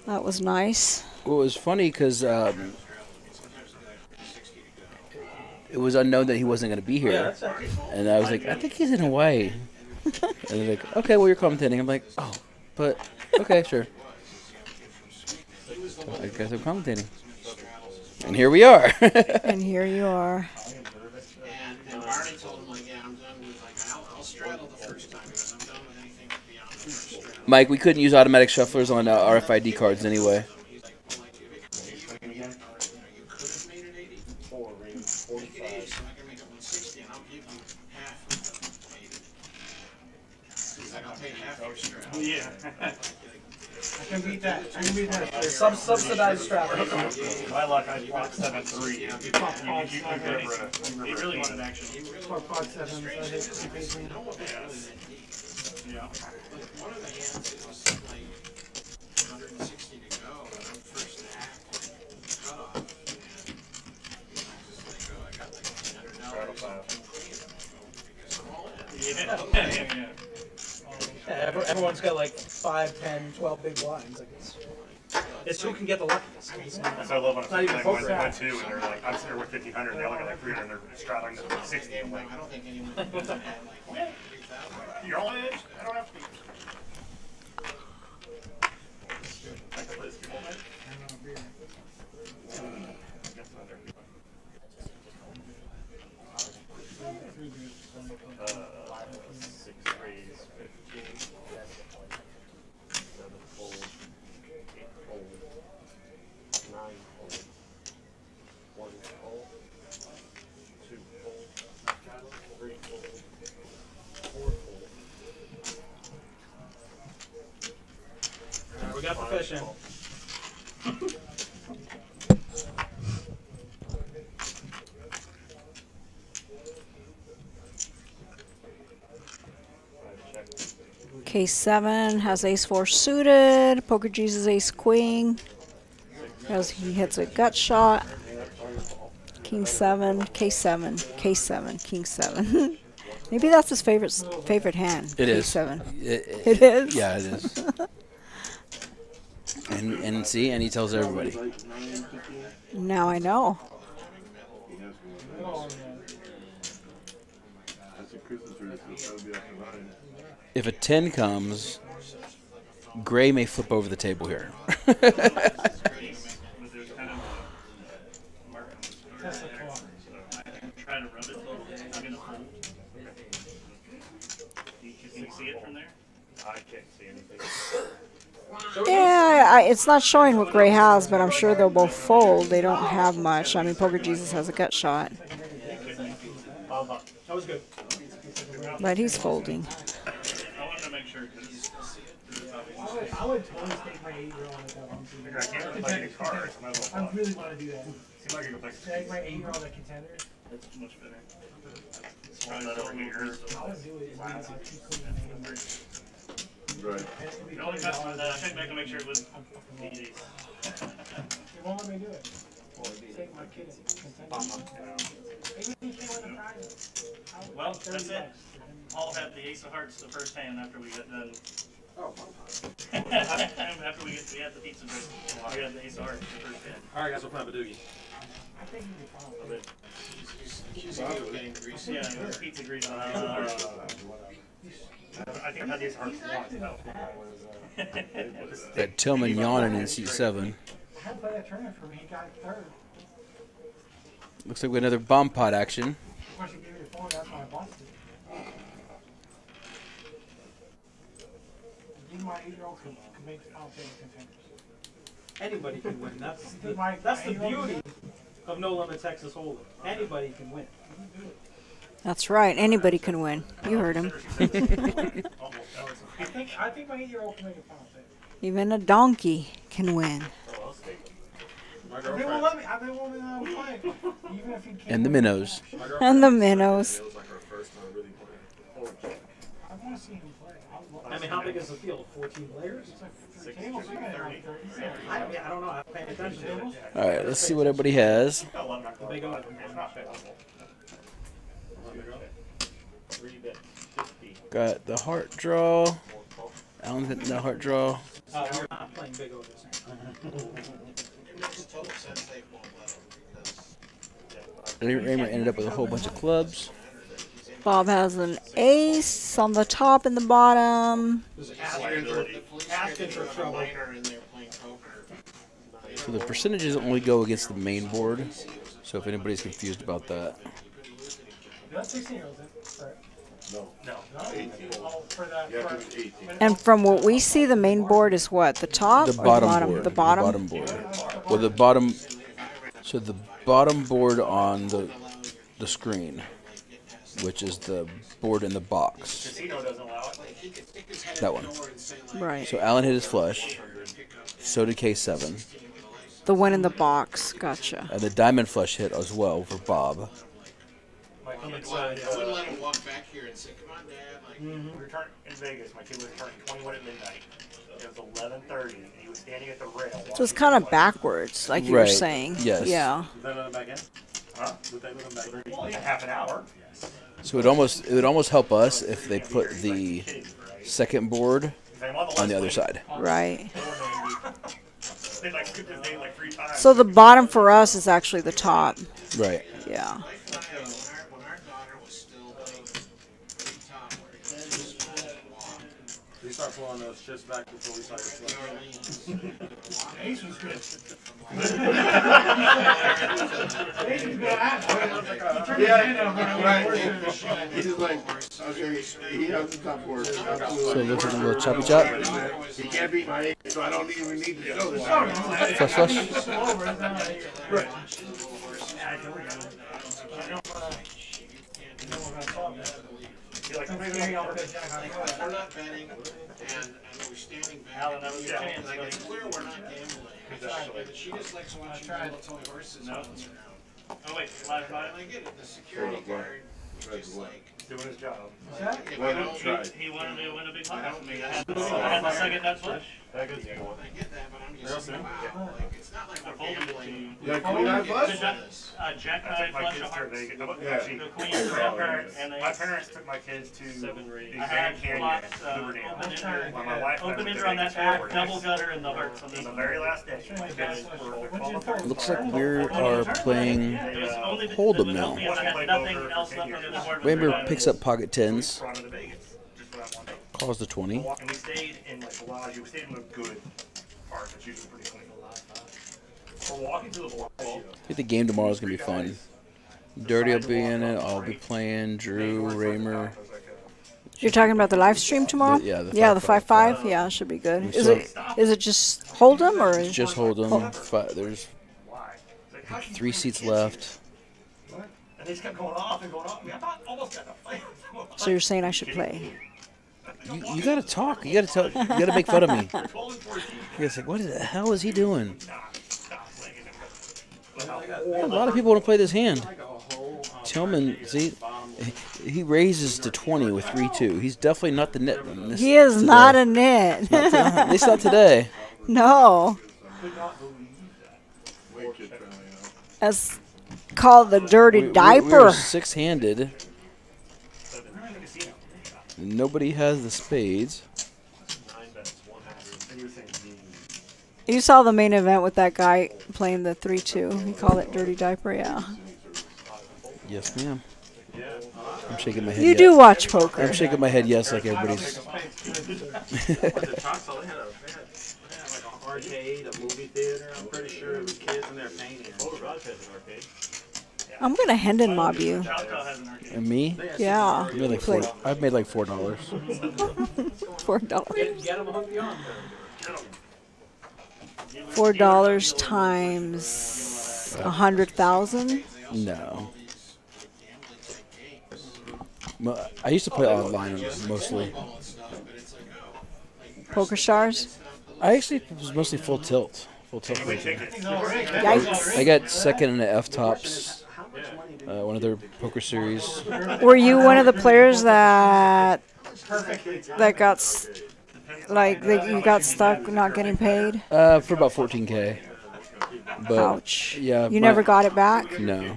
That was nice. Well, it was funny because it was unknown that he wasn't going to be here. And I was like, I think he's in Hawaii. And they're like, okay, well, you're commentating. I'm like, oh, but, okay, sure. So I guess I'm commentating. And here we are. And here you are. And Barney told him, like, yeah, I'm done with, like, I'll straddle the first time because I'm done with anything beyond the first straddle. Mike, we couldn't use automatic shufflers on RFID cards anyway. He's like, well, like, you could have made it 80. 4, Ray, 45. Make it 80, so I can make it 160, and I'll give you half of 80. He's like, I'll pay half your straddle. Yeah. I can beat that. I can beat that. There's some subsidized strap. My luck, I blocked 7-3. He really wanted action. Pot 7. So I hit 2 pages. Yeah. One of the hands, it was like 160 to go, and I'm first act, cutoff, and I was just like, oh, I got like $100 because I'm all in. Yeah. Yeah, everyone's got like 5, 10, 12 big blinds. Like it's who can get the luckiest. That's what I love when Not even I'm poker. playing 1-2 and they're like, I'm sitting there with 1,500 and they all got like 300 and they're straddling the 60. I'm like, I don't think anyone had like 3,000. you're on edge. I don't have to be. I can play this game all night. Six raise, 15, 7 fold, 8 fold, 9 fold, 1 fold, 2 fold, 3 fold, 4 fold. All right, we got the fish in. K7 has ace 4 suited. Poker Jesus ace queen. As he hits a gut shot. King 7, K7, K7, King 7. Maybe that's his favorite hand. It is. K7. It is? Yeah, it is. and see, and he tells everybody. Now I know. If a 10 comes, Gray may flip over the table here. Trying to rub it. I'm gonna hold. You can see it from there? I can't see anything. Yeah, it's not showing what Gray has, but I'm sure they'll both fold. They don't have much. I mean, Poker Jesus has a gut shot. That was good. But he's folding. I wanted to make sure because I would totally take my 8-year-old on the double. I can't play any cards. I really want to do that. Seems like I could play Take my 8-year-old at contender. that's much better. Roll that over here. I would do it. Like, keep putting it in. Right. The only question was that I checked back to make sure it was easy. They won't let me do it. Take my kid at contender. Even if you win a prize. Well, that's it. Paul had the ace of hearts the first hand after we got done. Oh, After we had the pizza break, we had the ace of hearts the first hand. all right, guys, we'll play Badoogie. I think you'd be fine. She's getting greasy. Yeah, it was pizza grease on the ace of hearts. I think I've had these hearts once. No. That Tillman yawning in seat 7. I had to play that tournament for me. He got third. Looks like we got another bomb pot action. Of course, he gave me the phone. That's why I busted. Even my 8-year-old could make out big contenders. Anybody can win. That's the My beauty of No Limit Texas Hold'em. Anybody can win. That's right. Anybody can win. You heard him. I think my 8-year-old can make a pound big. Even a donkey can win. They won't let me. They won't let me play. Even if he can't. And the minnows. And the minnows. I want to see him play. I mean, how big is the field? 14 players? Tables, you got like 30. I don't know. I'm paying attention to it. All right, let's see what everybody has. The big old. Got the heart draw. Alan's hitting the heart draw. We're not playing big overs. It makes total sense they won't let them because Raymer ended up with a whole bunch of clubs. Bob has an ace on the top and the bottom. Asking for trouble. and they're playing poker. So the percentages only go against the main board. So if anybody's confused about that. That's 16-year-olds, right? No. No. Oh, for that. Yeah, For, it's 18. And from what we see, the main board is what? The top The or bottom the bottom? board. The bottom? The bottom board. Well, the bottom. So the bottom board on the screen, which is the board in the box. Casino doesn't allow it. That one. Right. So Alan hit his flush. So did K7. The one in the box. Gotcha. And the diamond flush hit as well for Bob. My kid I wouldn't let him walk back here and say, "Come on, Dad." Like, we were in Vegas. My kid was turning 21 at midnight. It was 11:30, and he was standing at the rail. So it's kind of backwards, like you were Right. saying. Yes. Yeah. Did they let him back in? Huh? Did they let him back in? Well, yeah, half an hour. So it would almost help us if they put the second board on the other side. Right. They like skipped his name like 3 times. So the bottom for us is actually the top. Right. Yeah. When our daughter was still like toddler, We start pulling those shits back before we start to Ace was good. Yeah, right. He's like, okay, he has the top board. So it looks like a little choppy chop. He can't beat my ace, so I don't even need to show this. Flush, flush. Right. we're not betting, and we're standing back. And like, it's clear we're not gambling. She just likes watching little toy horses bounce around. Oh wait, live And I get it, the security guard was just like, Doing his job. if I don't try. He wanted to win a big pot for me. I had the second nut flush. I get that, but I'm just like, wow, like, it's not like we're gambling. You like queen high flush? Jack I nine took my flush kids of to hearts. Vegas. Yeah. The queen, the grandparents, and My parents took my kids to Seven rings. the I had Grand Canyon, lots Hoover Dam. open ender, While my wife and I open went ender to on that Vegas back, for double Vegas. gutter, and the hearts on On the the. very last day, my kids were qualified. Looks like we are playing Hold'em Hold'em now. Nothing else left on the other board. Raymer picks up pocket tens, Brought them to Vegas. Just what I wanted. calls the 20. And we stayed in like the lodge. We stayed in the good part, that's usually pretty clean. We're walking to the board. I think the game tomorrow is going to be fun. Dirty will be in it. I'll be playing. Drew, Raymer. You're talking about the live stream tomorrow? Yeah, the yeah, the 5-5. 5-5. Yeah, it should be good. So- Is it just Hold'em or It's just Hold'em. There's Why? Like, how'd you 3 do seats it? left. And they just kept going off and going off. I mean, I thought almost got the fight. So you're saying I should play? You got to talk. You got to tell. You got to make fun of me. It's like, what the hell is he doing? A lot of people want to play this hand. Tillman, see, he raises to 20 with 3-2. He's definitely not the net. in this He is today. not a nit. At least not today. No. That's called the dirty We diaper. were six-handed. Nobody has the spades. You saw the main event with that guy playing the 3-2. He called it dirty diaper, yeah. Yes, ma'am. I'm shaking my head. You yes. do watch poker. I'm shaking my head yes, like everybody's. They had like an arcade, a movie theater. I'm pretty sure it was kids in there painting. I'm gonna Hendon mob you. And me? Yeah. I made like I've made like $4. $4. Get them hooked on. $4 times 100,000. No. I used to play online mostly. Poker stars. I actually was mostly full tilt. Full tilt. Yikes. I got second in the F-Tops. One of their poker series. Were you one of the players that got you got stuck not getting paid? For about 14K. But Ouch. yeah. You never got it back? No.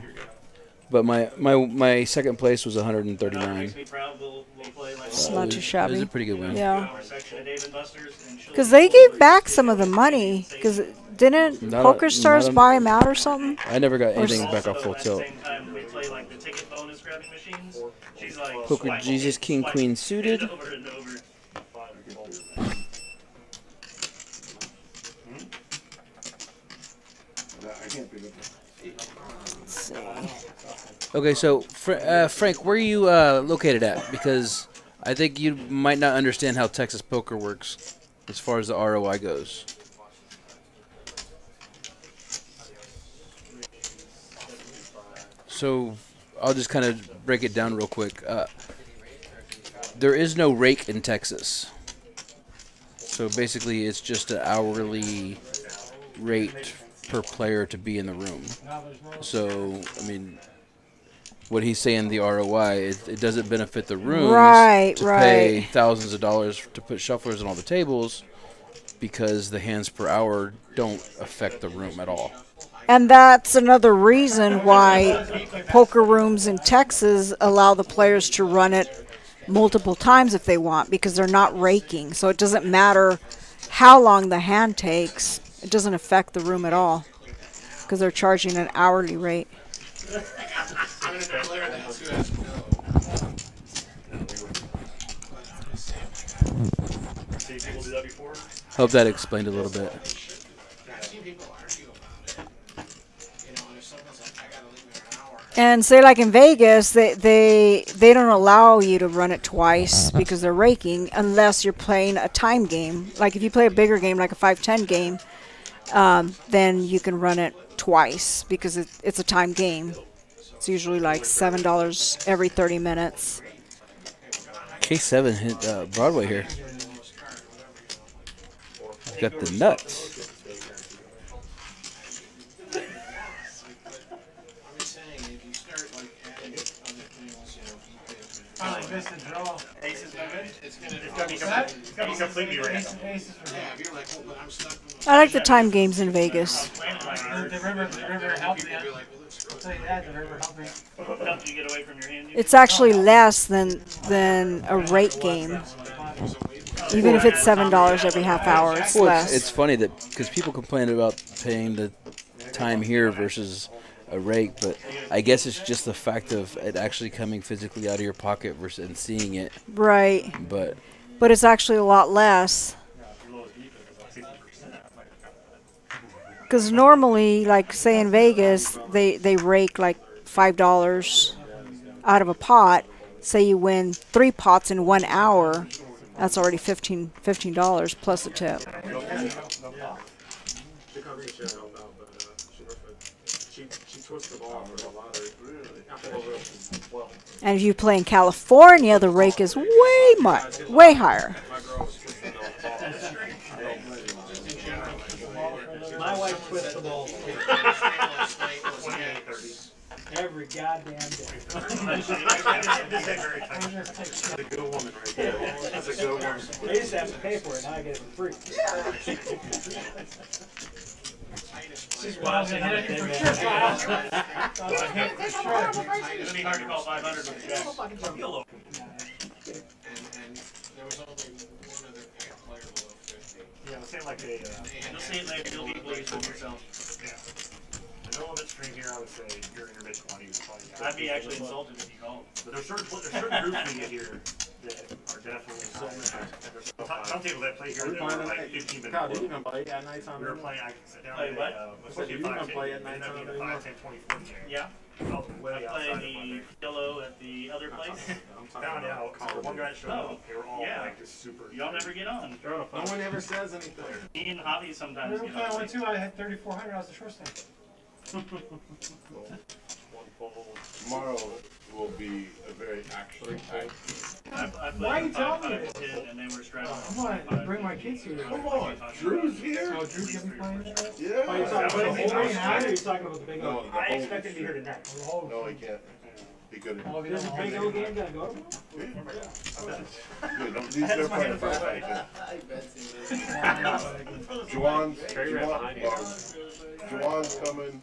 But my second place was 139. It's not too shabby. It was a pretty good win. Yeah. Because they gave back some of the money. Because didn't Poker Stars buy them out or something? I never got anything back off full tilt. Poker Jesus King Queen suited. Let's see. Okay, so Frank, where are you located at? Because I think you might not understand how Texas poker works as far as the ROI goes. So I'll just kind of break it down real quick. There is no rake in Texas. So basically it's just an hourly rate per player to be in the room. So, I mean, what he's saying, the ROI, it doesn't benefit the rooms to pay thousands of dollars to put shufflers on all the tables because the hands per hour don't affect the room at all. And that's another reason why poker rooms in Texas allow the players to run it multiple times if they want, because they're not raking. So it doesn't matter how long the hand takes. It doesn't affect the room at all because they're charging an hourly rate. I'm gonna declare that who has to go. See people do that before? Hope that explained a little bit. I've seen people argue about it. You know, and if someone's like, I gotta leave in an hour. And say like in Vegas, they don't allow you to run it twice because they're raking unless you're playing a time game. Like if you play a bigger game, like a 5-10 game, then you can run it twice because it's a time game. It's usually like $7 every 30 minutes. K7 hit Broadway here. Got the nuts. I'm just saying, if you start like adding other things, you know, Finally missed a draw. Aces no good? it's gonna It's gotta be completely random. Aces for yeah, if you're like, oh, but I'm stuck with I like the time games in Vegas. The river helped me. people, be like, well, let's I'll tell you that, the river helped me. Helped you get away from your hand. It's actually less than a rate game. Even if it's $7 every half hour, it's Well, less. it's funny that because people complain about paying the time here versus a rake, but I guess it's just the fact of it actually coming physically out of your pocket versus and seeing it. Right. But But it's actually a lot less. Because normally, like say in Vegas, they rake like $5 out of a pot. Say you win 3 pots in 1 hour, that's already $15 plus a tip. And if you play in California, the rake is way higher. My wife twists the ball every goddamn day. That's a good woman right there. That's a good woman. I used to have to pay for it, now I get it for free. She's wild to hit it for sure. It's gonna be hard to call 500 with the jacks. and there was only one other player below 50. Yeah, it seemed like a, You'll see it later, you'll be pleased with yourself. the middle of midstream here, I would say you're in your mid-20s. I'd be actually insulted if you called. But there's certain groups we get here that are definitely some tables that play here that are like 15 minutes. Kyle, did you even play at night time? We were playing, I can sit down Play and what? we'll You even play at night time anymore? 5, 10, 20 foot here. Yeah, Oh, way I outside of play my the PLO at the other place. Found out, so the one guy that showed up, they were all Yeah. like just super. Y'all never get on. No one ever says anything. Me and Javi sometimes River get Plan on. went too, I had 3,400, I was the short stack. Tomorrow will be a very action packed. I Why played you telling me 5-5 this? and they were strapping. Come on, bring my kids here. Come on, Drew's here. Oh, Drew can be playing there? Yeah. Oh, you're talking about the whole green hat, or you're talking about the big No, O? the I whole expected to be here street. tonight. No, he can't. Be good. Oh, if there's a big O game, gotta go to one? Good. These are playing for Juwan's coming.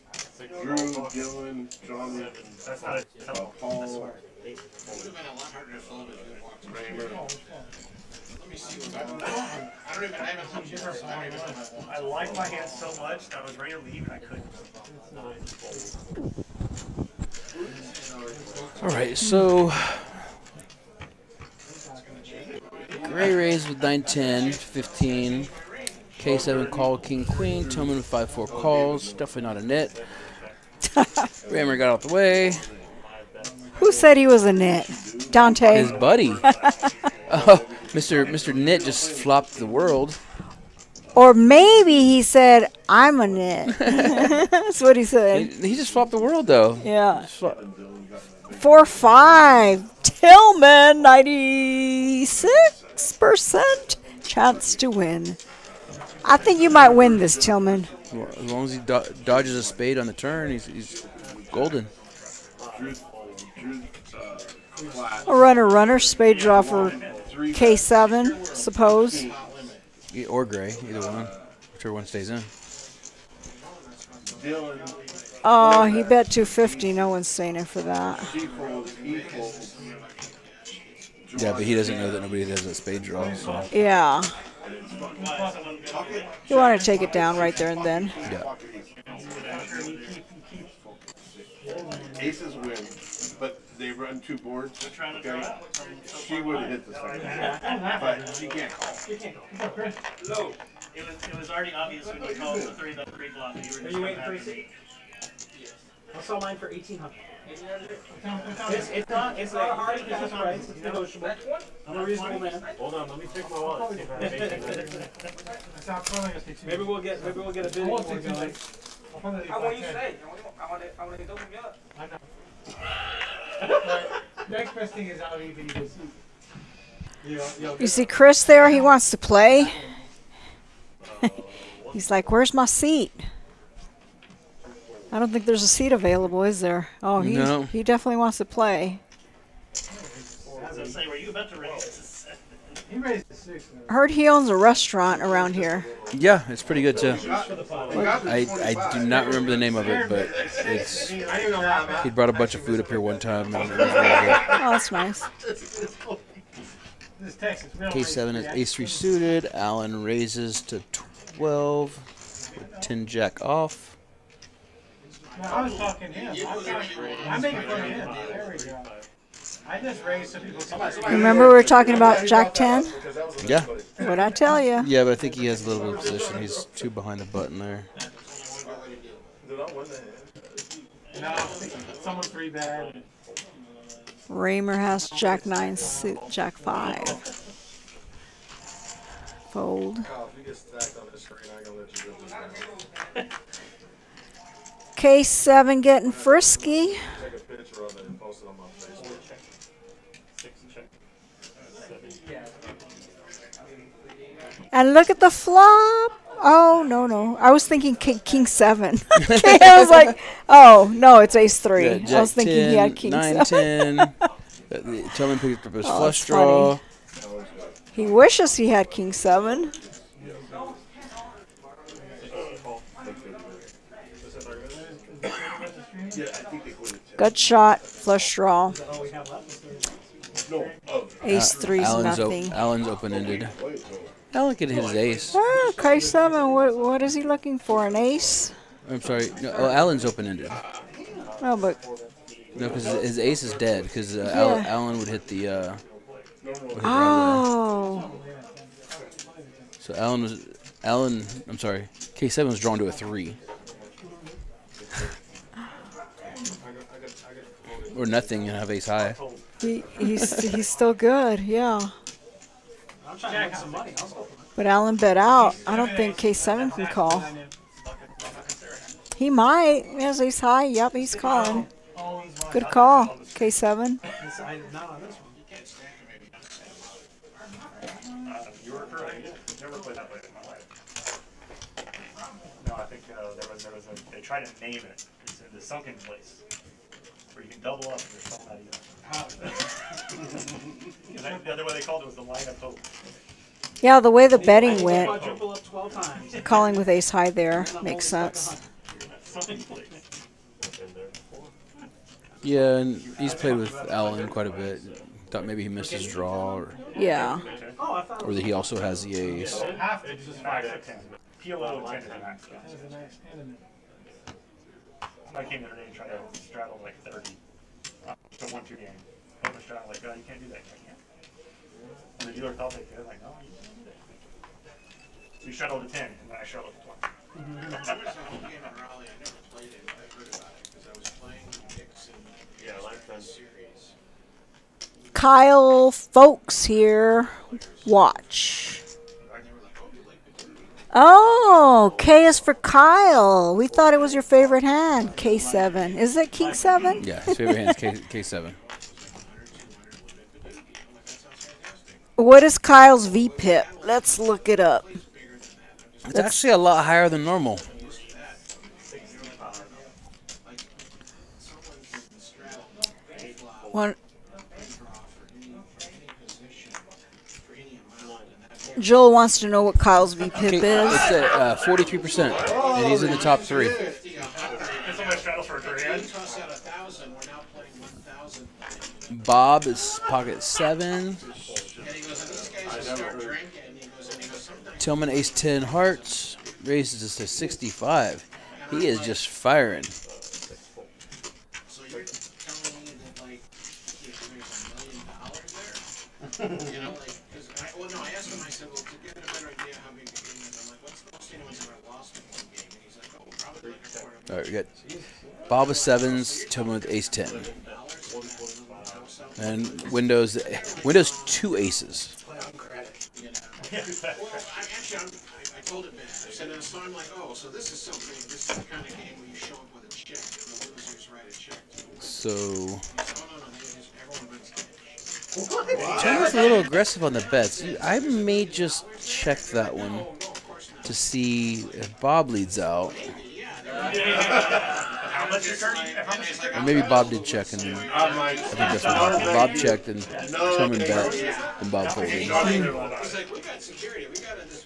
Drew, Gillen, Johnny, That's not Paul, It would have been a lot harder to film if you walked through. Raymer. Let me see what I haven't looked yet. So I don't even know. I liked my hand so much that I was ready to leave and I couldn't. all right, so Gray Rays with 9-10, 15. K7 call, King Queen. Tillman with 5-4 calls. Definitely not a nit. Raymer got out the way. Who said he was a nit? Dante. His buddy. Mr. Nit just flopped the world. Or maybe he said, I'm a nit. That's what he said. He just flopped the world, though. Yeah. Just flop- 4-5. Tillman, 96% chance to win. I think you might win this, Tillman. Well, as long as he dodges a spade on the turn, he's golden. A runner, spade draw for K7, suppose. Or Gray, either one. Whichever one stays in. Dylan, Oh, he bet 250. No one's saying it for that. she folds, he folds. Yeah, but he doesn't know that nobody does a spade draw. So. Yeah. You want to take it down right there and then. Yeah. Aces win, but they run two boards. Okay? She would have hit the second, but she can't call. No. It was already obvious when you called the three flop. You were Are just you waiting happy. for a I saw mine for 1,800. It's not a hard business price. It's negotiable. I'm a reasonable man. Hold on, let me check my wallet. See if I have anything. Maybe we'll get a bidding war going. How want you today? I want to double me up. I know. Next best thing is out even you see. You see Chris there? He wants to play. He's like, where's my seat? I don't think there's a seat available, is there? Oh, No. he definitely wants to play. I was gonna say, were you about to raise? He raised the 6. Heard he owns a restaurant around here. Yeah, it's pretty good too. I do not remember the name of it, but it's. He brought a bunch of food up here one time. And it was really good. Oh, that's nice. This is Texas. We don't K7 is ace 3 suited. Allen raises to 12 with 10 jack off. No, I was talking to him. I'm making fun of him. There we go. I just raised so people can. Remember we were talking about Jack 10? Yeah. What'd I tell you? Yeah, but I think he has a little bit of position. He's 2 behind the button there. No, someone 3 bad. Raymer has Jack 9 suit, Jack 5. Fold. K7 getting frisky. And look at the flop. Oh, no. I was thinking King 7. I was like, oh, no, it's ace 3. Yeah, I jack was thinking 10, he had King 9, 7. 10. Tillman picked up his Oh, flush that's draw. funny. He wishes he had King 7. Good shot, flush draw. Ace 3's nothing. Allen's open-ended. Allen could hit his ace. Ah, K7, what is he looking for, an ace? I'm sorry. No, Allen's open-ended. No, but... No, because his ace is dead. Because Yeah. Allen would hit the. Oh. So Allen. I'm sorry. K7 was drawn to a 3. Or nothing and have ace high. He's still good, yeah. I'm trying to make some money. I'll go. But Allen bet out. I don't think K7 can call. He might. He has ace high. Yep, he's calling. Good call, K7. Not on this one. You were correct. Never played that way in my life. No, I think there was a, they tried to name it. It's in the sunken place. Where you can double up and there's something the other way they called it was the line of hope. Yeah, the way the betting went, Quadruple up 12 times. calling with ace high there makes sense. Sunken place. Yeah, and he's played with Allen quite a bit. Thought maybe he missed his draw, or Yeah. that he also has the ace. It's just 5 to 10. PLO 10 to the max. I came the other day and tried to straddle like 30. It's a 1-2 game. I was straddle like, oh, you can't do that. I can't. And the dealer thought they could. Like, no, you can't do that. So you straddled to 10, and then I straddled to 20. There was a game in Raleigh, I never played it, but I heard about it, because I was playing Dixon series. Kyle Folks here. Watch. Oh, K is for Kyle. We thought it was your favorite hand, K7. Is it King 7? Yeah, his favorite hand is K7. What is Kyle's VPIP? Let's look it up. It's actually a lot higher than normal. One. Joel wants to know what Kyle's VPIP Okay, is. it's at 43%, and he's in the top 3. he tossed out 1,000. We're now playing 1,000. Bob is pocket 7. And he goes, and these guys will start drinking. And he goes, sometimes. Tillman ace 10 hearts raises us to 65. He is just firing. So you're telling me that, like, there's $1 million there? You know, like, because no, I asked him, I said, well, to get a better idea how big the game is, I'm like, what's the most anyone's ever lost in one game? And he's like, oh, probably like a quarter. All right, we got Bob with 7s, Tillman with ace 10. And Windows 2 aces. Well, I told him that. I said, and so I'm like, oh, so this is something, this is the kind of game where you show up with a check, and the losers write a check to the winner. So Everyone wins cash. Tillman's a little aggressive on the bets. I may just check that one to see if Bob leads out. How much your turn? How much your Or turn? maybe Bob did check and I think that's what happened. Bob checked and Tillman bet and Bob folded. He's like, we got security. We got this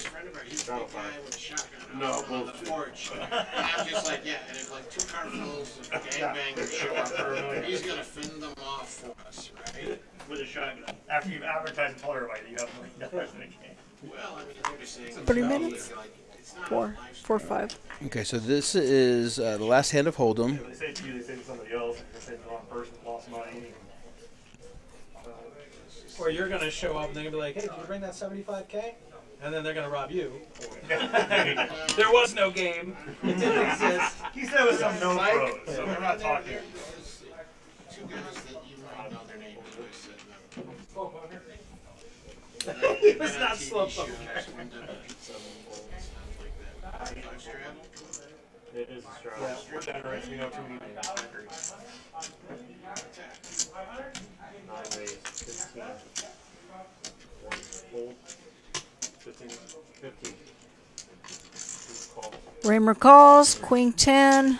friend of ours. He's a big guy with a shotgun on the porch. And I'm just like, yeah. And if like 2 cartfuls of gangbangers show up, he's gonna fend them off for us, right? With a shotgun. After you've advertised and told everybody that you have $1 million in a game. Well, I mean, they're just saying 30 minutes? like, it's not 4, 4, 5. Okay, so this is the last hand of Hold'em. They say to you, they say to somebody else, and they say to the wrong person, lost money. Or you're gonna show up and they're gonna be like, hey, did you bring that 75K? And then they're gonna rob you. There was no game. It didn't exist. He said it was some no pros, so we're not talking. 2 guys that you might know their names. It was not slow poker. It is a strategy. Yeah, we're generous, we know too many names. I agree. 9 ways, 15. Fold. 15. 15. Call. Raymer calls, queen 10.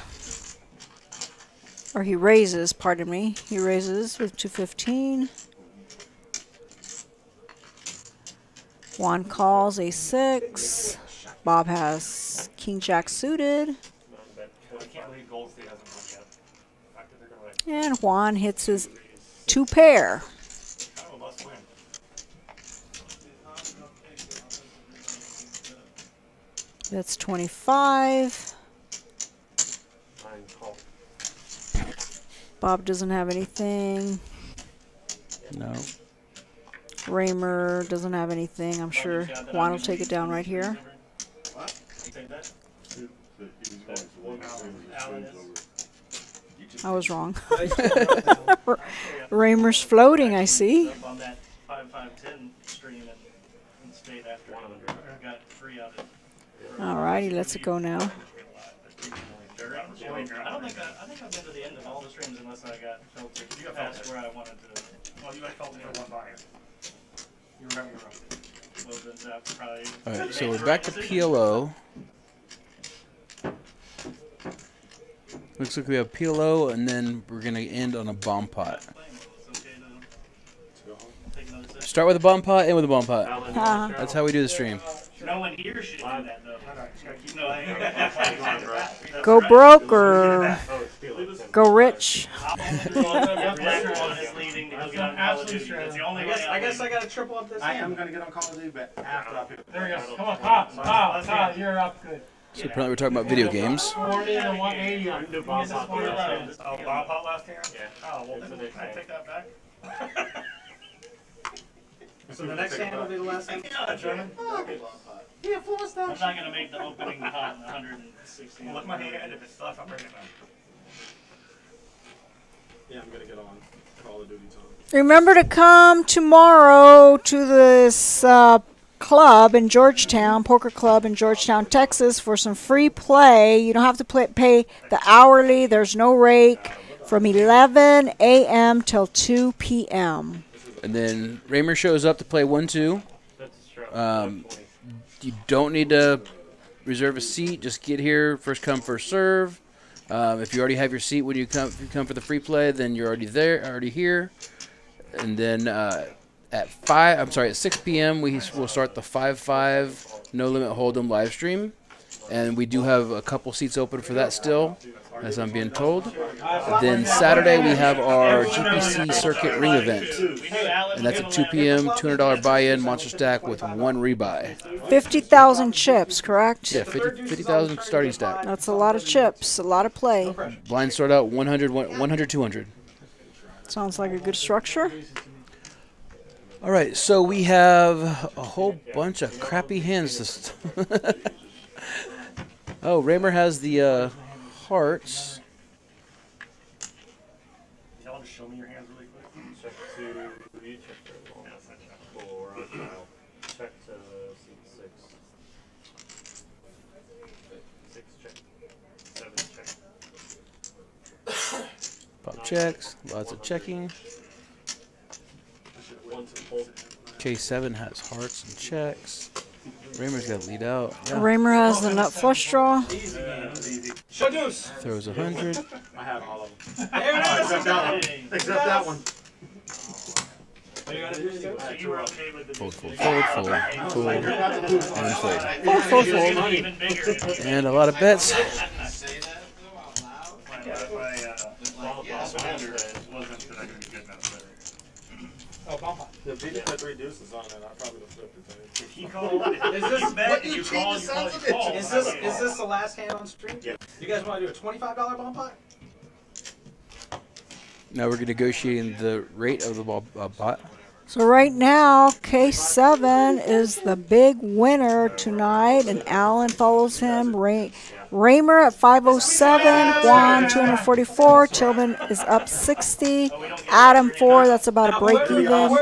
Or he raises, pardon me. He raises with 215. Juan calls a6. Bob has king jack suited. I can't believe Gold State hasn't won yet. I think they're gonna win. And Juan hits his 2 pair. Kind of a must win. That's 25. 9 call. Bob doesn't have anything. No. Raymer doesn't have anything. I'm sure Juan will take it down right here. What? You take that? I was wrong. Raymer's floating, I see. Up on that 5-5-10 stream and stayed after 100. I got 3 out of it. Alrighty, let's it go now. I think I've been to the end of all the streams unless I got filtered past where I wanted to. Well, you got filtered for one buyer. You remember your own. Well, then that probably. All right, so we're back to PLO. Looks like we have PLO, and then we're going to end on a bomb pot. Start with a bomb pot, end with a bomb pot. That's how we do the stream. No one here should do that, though. Go broke or go rich. I guess I gotta triple up this I hand. am gonna get on Call of Duty, but after I pick. There we go. Come on, Pop, you're up good. So apparently we're talking about video games. 40 and 180 on Do bomb pot last hand? Oh, bomb pot last hand? Yeah. Oh, well, can I take that back? So the next hand will be the last hand? Yeah, German. Yeah, full of I'm stuff. not going to make the opening pot 160. Look my hand, if it's tough, I'll bring it back. Yeah, I'm gonna get on Call of Duty time. Remember to come tomorrow to this club in Georgetown, poker club in Georgetown, Texas, for some free play. You don't have to pay the hourly. There's no rake from 11 a.m. till 2 p.m. And then Raymer shows up to play 1-2. That's a strategy. You don't need to reserve a seat. Just get here, first come, first serve. If you already have your seat when you come for the free play, then you're already here. And then at 6 p.m. we will start the 5-5 No Limit Hold'em live stream, and we do have a couple seats open for that still. as I'm being told. Then Saturday we have our GPC Circuit Ring event, and that's at 2 p.m. $200 buy-in, monster stack with 1 rebuy. 50,000 chips, correct? Yeah, 50,000 starting stack. That's a lot of chips, a lot of play. Blind start out 100, 200. Sounds like a good structure. All right, so we have a whole bunch of crappy hands. Oh, Raymer has the hearts. Y'all just show me your hands really quick. Check to you check to 4 on file. Check to seat 6. 6 check. 7 check. Pop checks, lots of checking. 1 to fold. K7 has hearts and checks. Raymer's got to lead out. Yeah. Raymer has the nut flush draw. Show deuce. Throws 100. I have all of them. There it is. Except that one. Except that one. So you were okay with the Fold, fold, fold, fold, fold, and fold. Fold, fold, fold. even bigger. And a lot of bets. Oh, bump up. If he didn't put 3 deuces on it, I probably would have flipped it. If he called, if Is this you bet and you call, you call, you call. Is this the last hand on stream? Yeah. You guys want to do a $25 bump pot? Now we're negotiating the rate of the ball pot. So right now, K7 is the big winner tonight, and Allen follows him. Raymer at 507, Juan 244, Tillman is up 60, Adam 4, that's about a break even.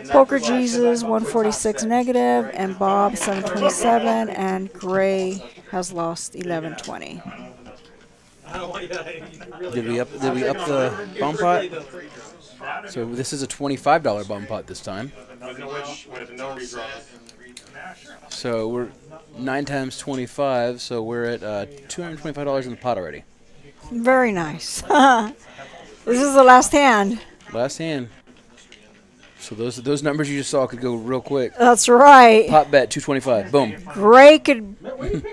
Poker Jesus 146 negative, and Bob 727, and Gray has lost 1120. Did we up the bump pot? So this is a $25 bump pot this time. With no redraws. So we're 9 times 25, so we're at $225 in the pot already. Very nice. This is the last hand. Last hand. So those numbers you just saw could go real quick. That's right. Pot bet 225. Boom. Gray could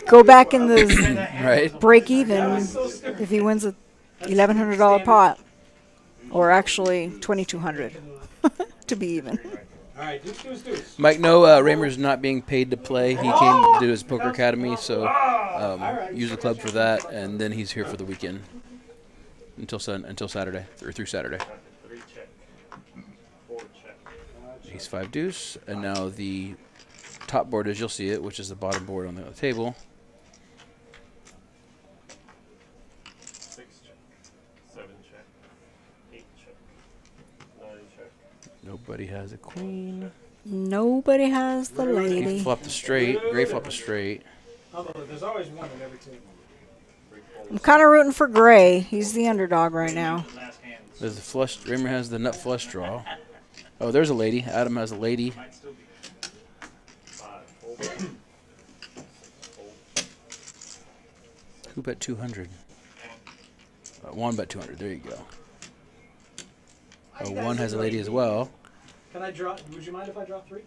go back in the Right. break even if he wins a $1,100 pot, or actually $2,200 to be even. All right, deuce. Mike, no, Raymer's not being paid to play. He came to do his poker academy, so use the club for that, and then he's here for the weekend until Saturday or through Saturday. 3 check. 4 check. He's 5 deuce, and now the top board, as you'll see it, which is the bottom board on the table. 6 check. 7 check. 8 check. 9 check. Nobody has a queen. Nobody has the He lady. flopped a straight. Gray flopped a straight. Although there's always one in every table. I'm kind of rooting for Gray. He's the underdog right now. There's the flush. Raymer has the nut flush draw. Oh, there's a lady. Adam has a lady. 5 fold. Who bet 200? One bet 200. There you go. Oh, one has a lady as well. Can I draw? Would you mind if I draw 3?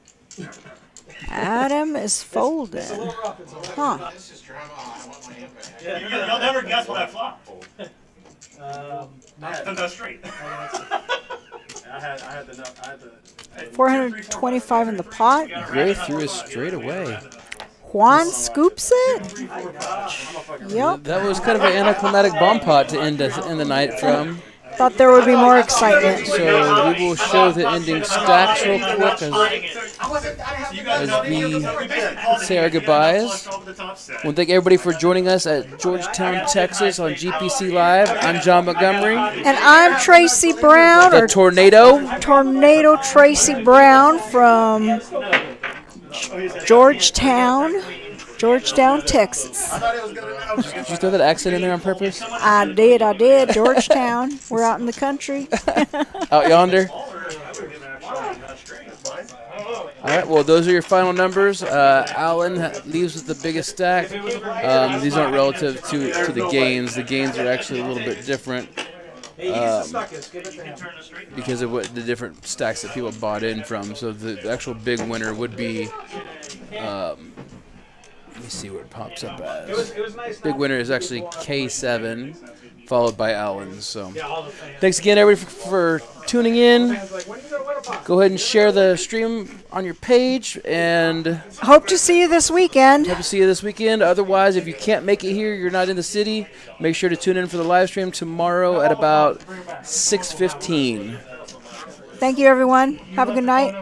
Adam is folded. It's a little rough. It's a little Huh. This is drama. I want my hand back. You'll never guess what I flopped. Not straight. I had the 425 in the pot. Gray threw it straight away. Juan scoops it. Yep. That was kind of an anticlimactic bomb pot to end the night from. Thought there would be more excitement. So we will show the ending stacks real quick as we say our goodbyes. I want to thank everybody for joining us at Georgetown, Texas on GPC Live. I'm John Montgomery. And I'm Tracy Brown, The or Tornado. Tornado Tracy Brown from Georgetown, Texas. Did you throw that accent in there on purpose? I did. Georgetown. We're out in the country. Out yonder. All right, well, those are your final numbers. Allen leaves with the biggest stack. These aren't relative to the gains. The gains are actually a little bit different because of what the different stacks that people bought in from. So the actual big winner would be Let me see what it pops up as. It was nice. Big winner is actually K7, followed by Allen. So Yeah, all the fans. thanks again, everybody, for tuning in. Fans like, when you gonna win a box? Go ahead and share the stream on your page, and Hope to see you this weekend. hope to see you this weekend. Otherwise, if you can't make it here, you're not in the city, make sure to tune in for the live stream tomorrow at about 6:15. Thank you, everyone. Have a good night.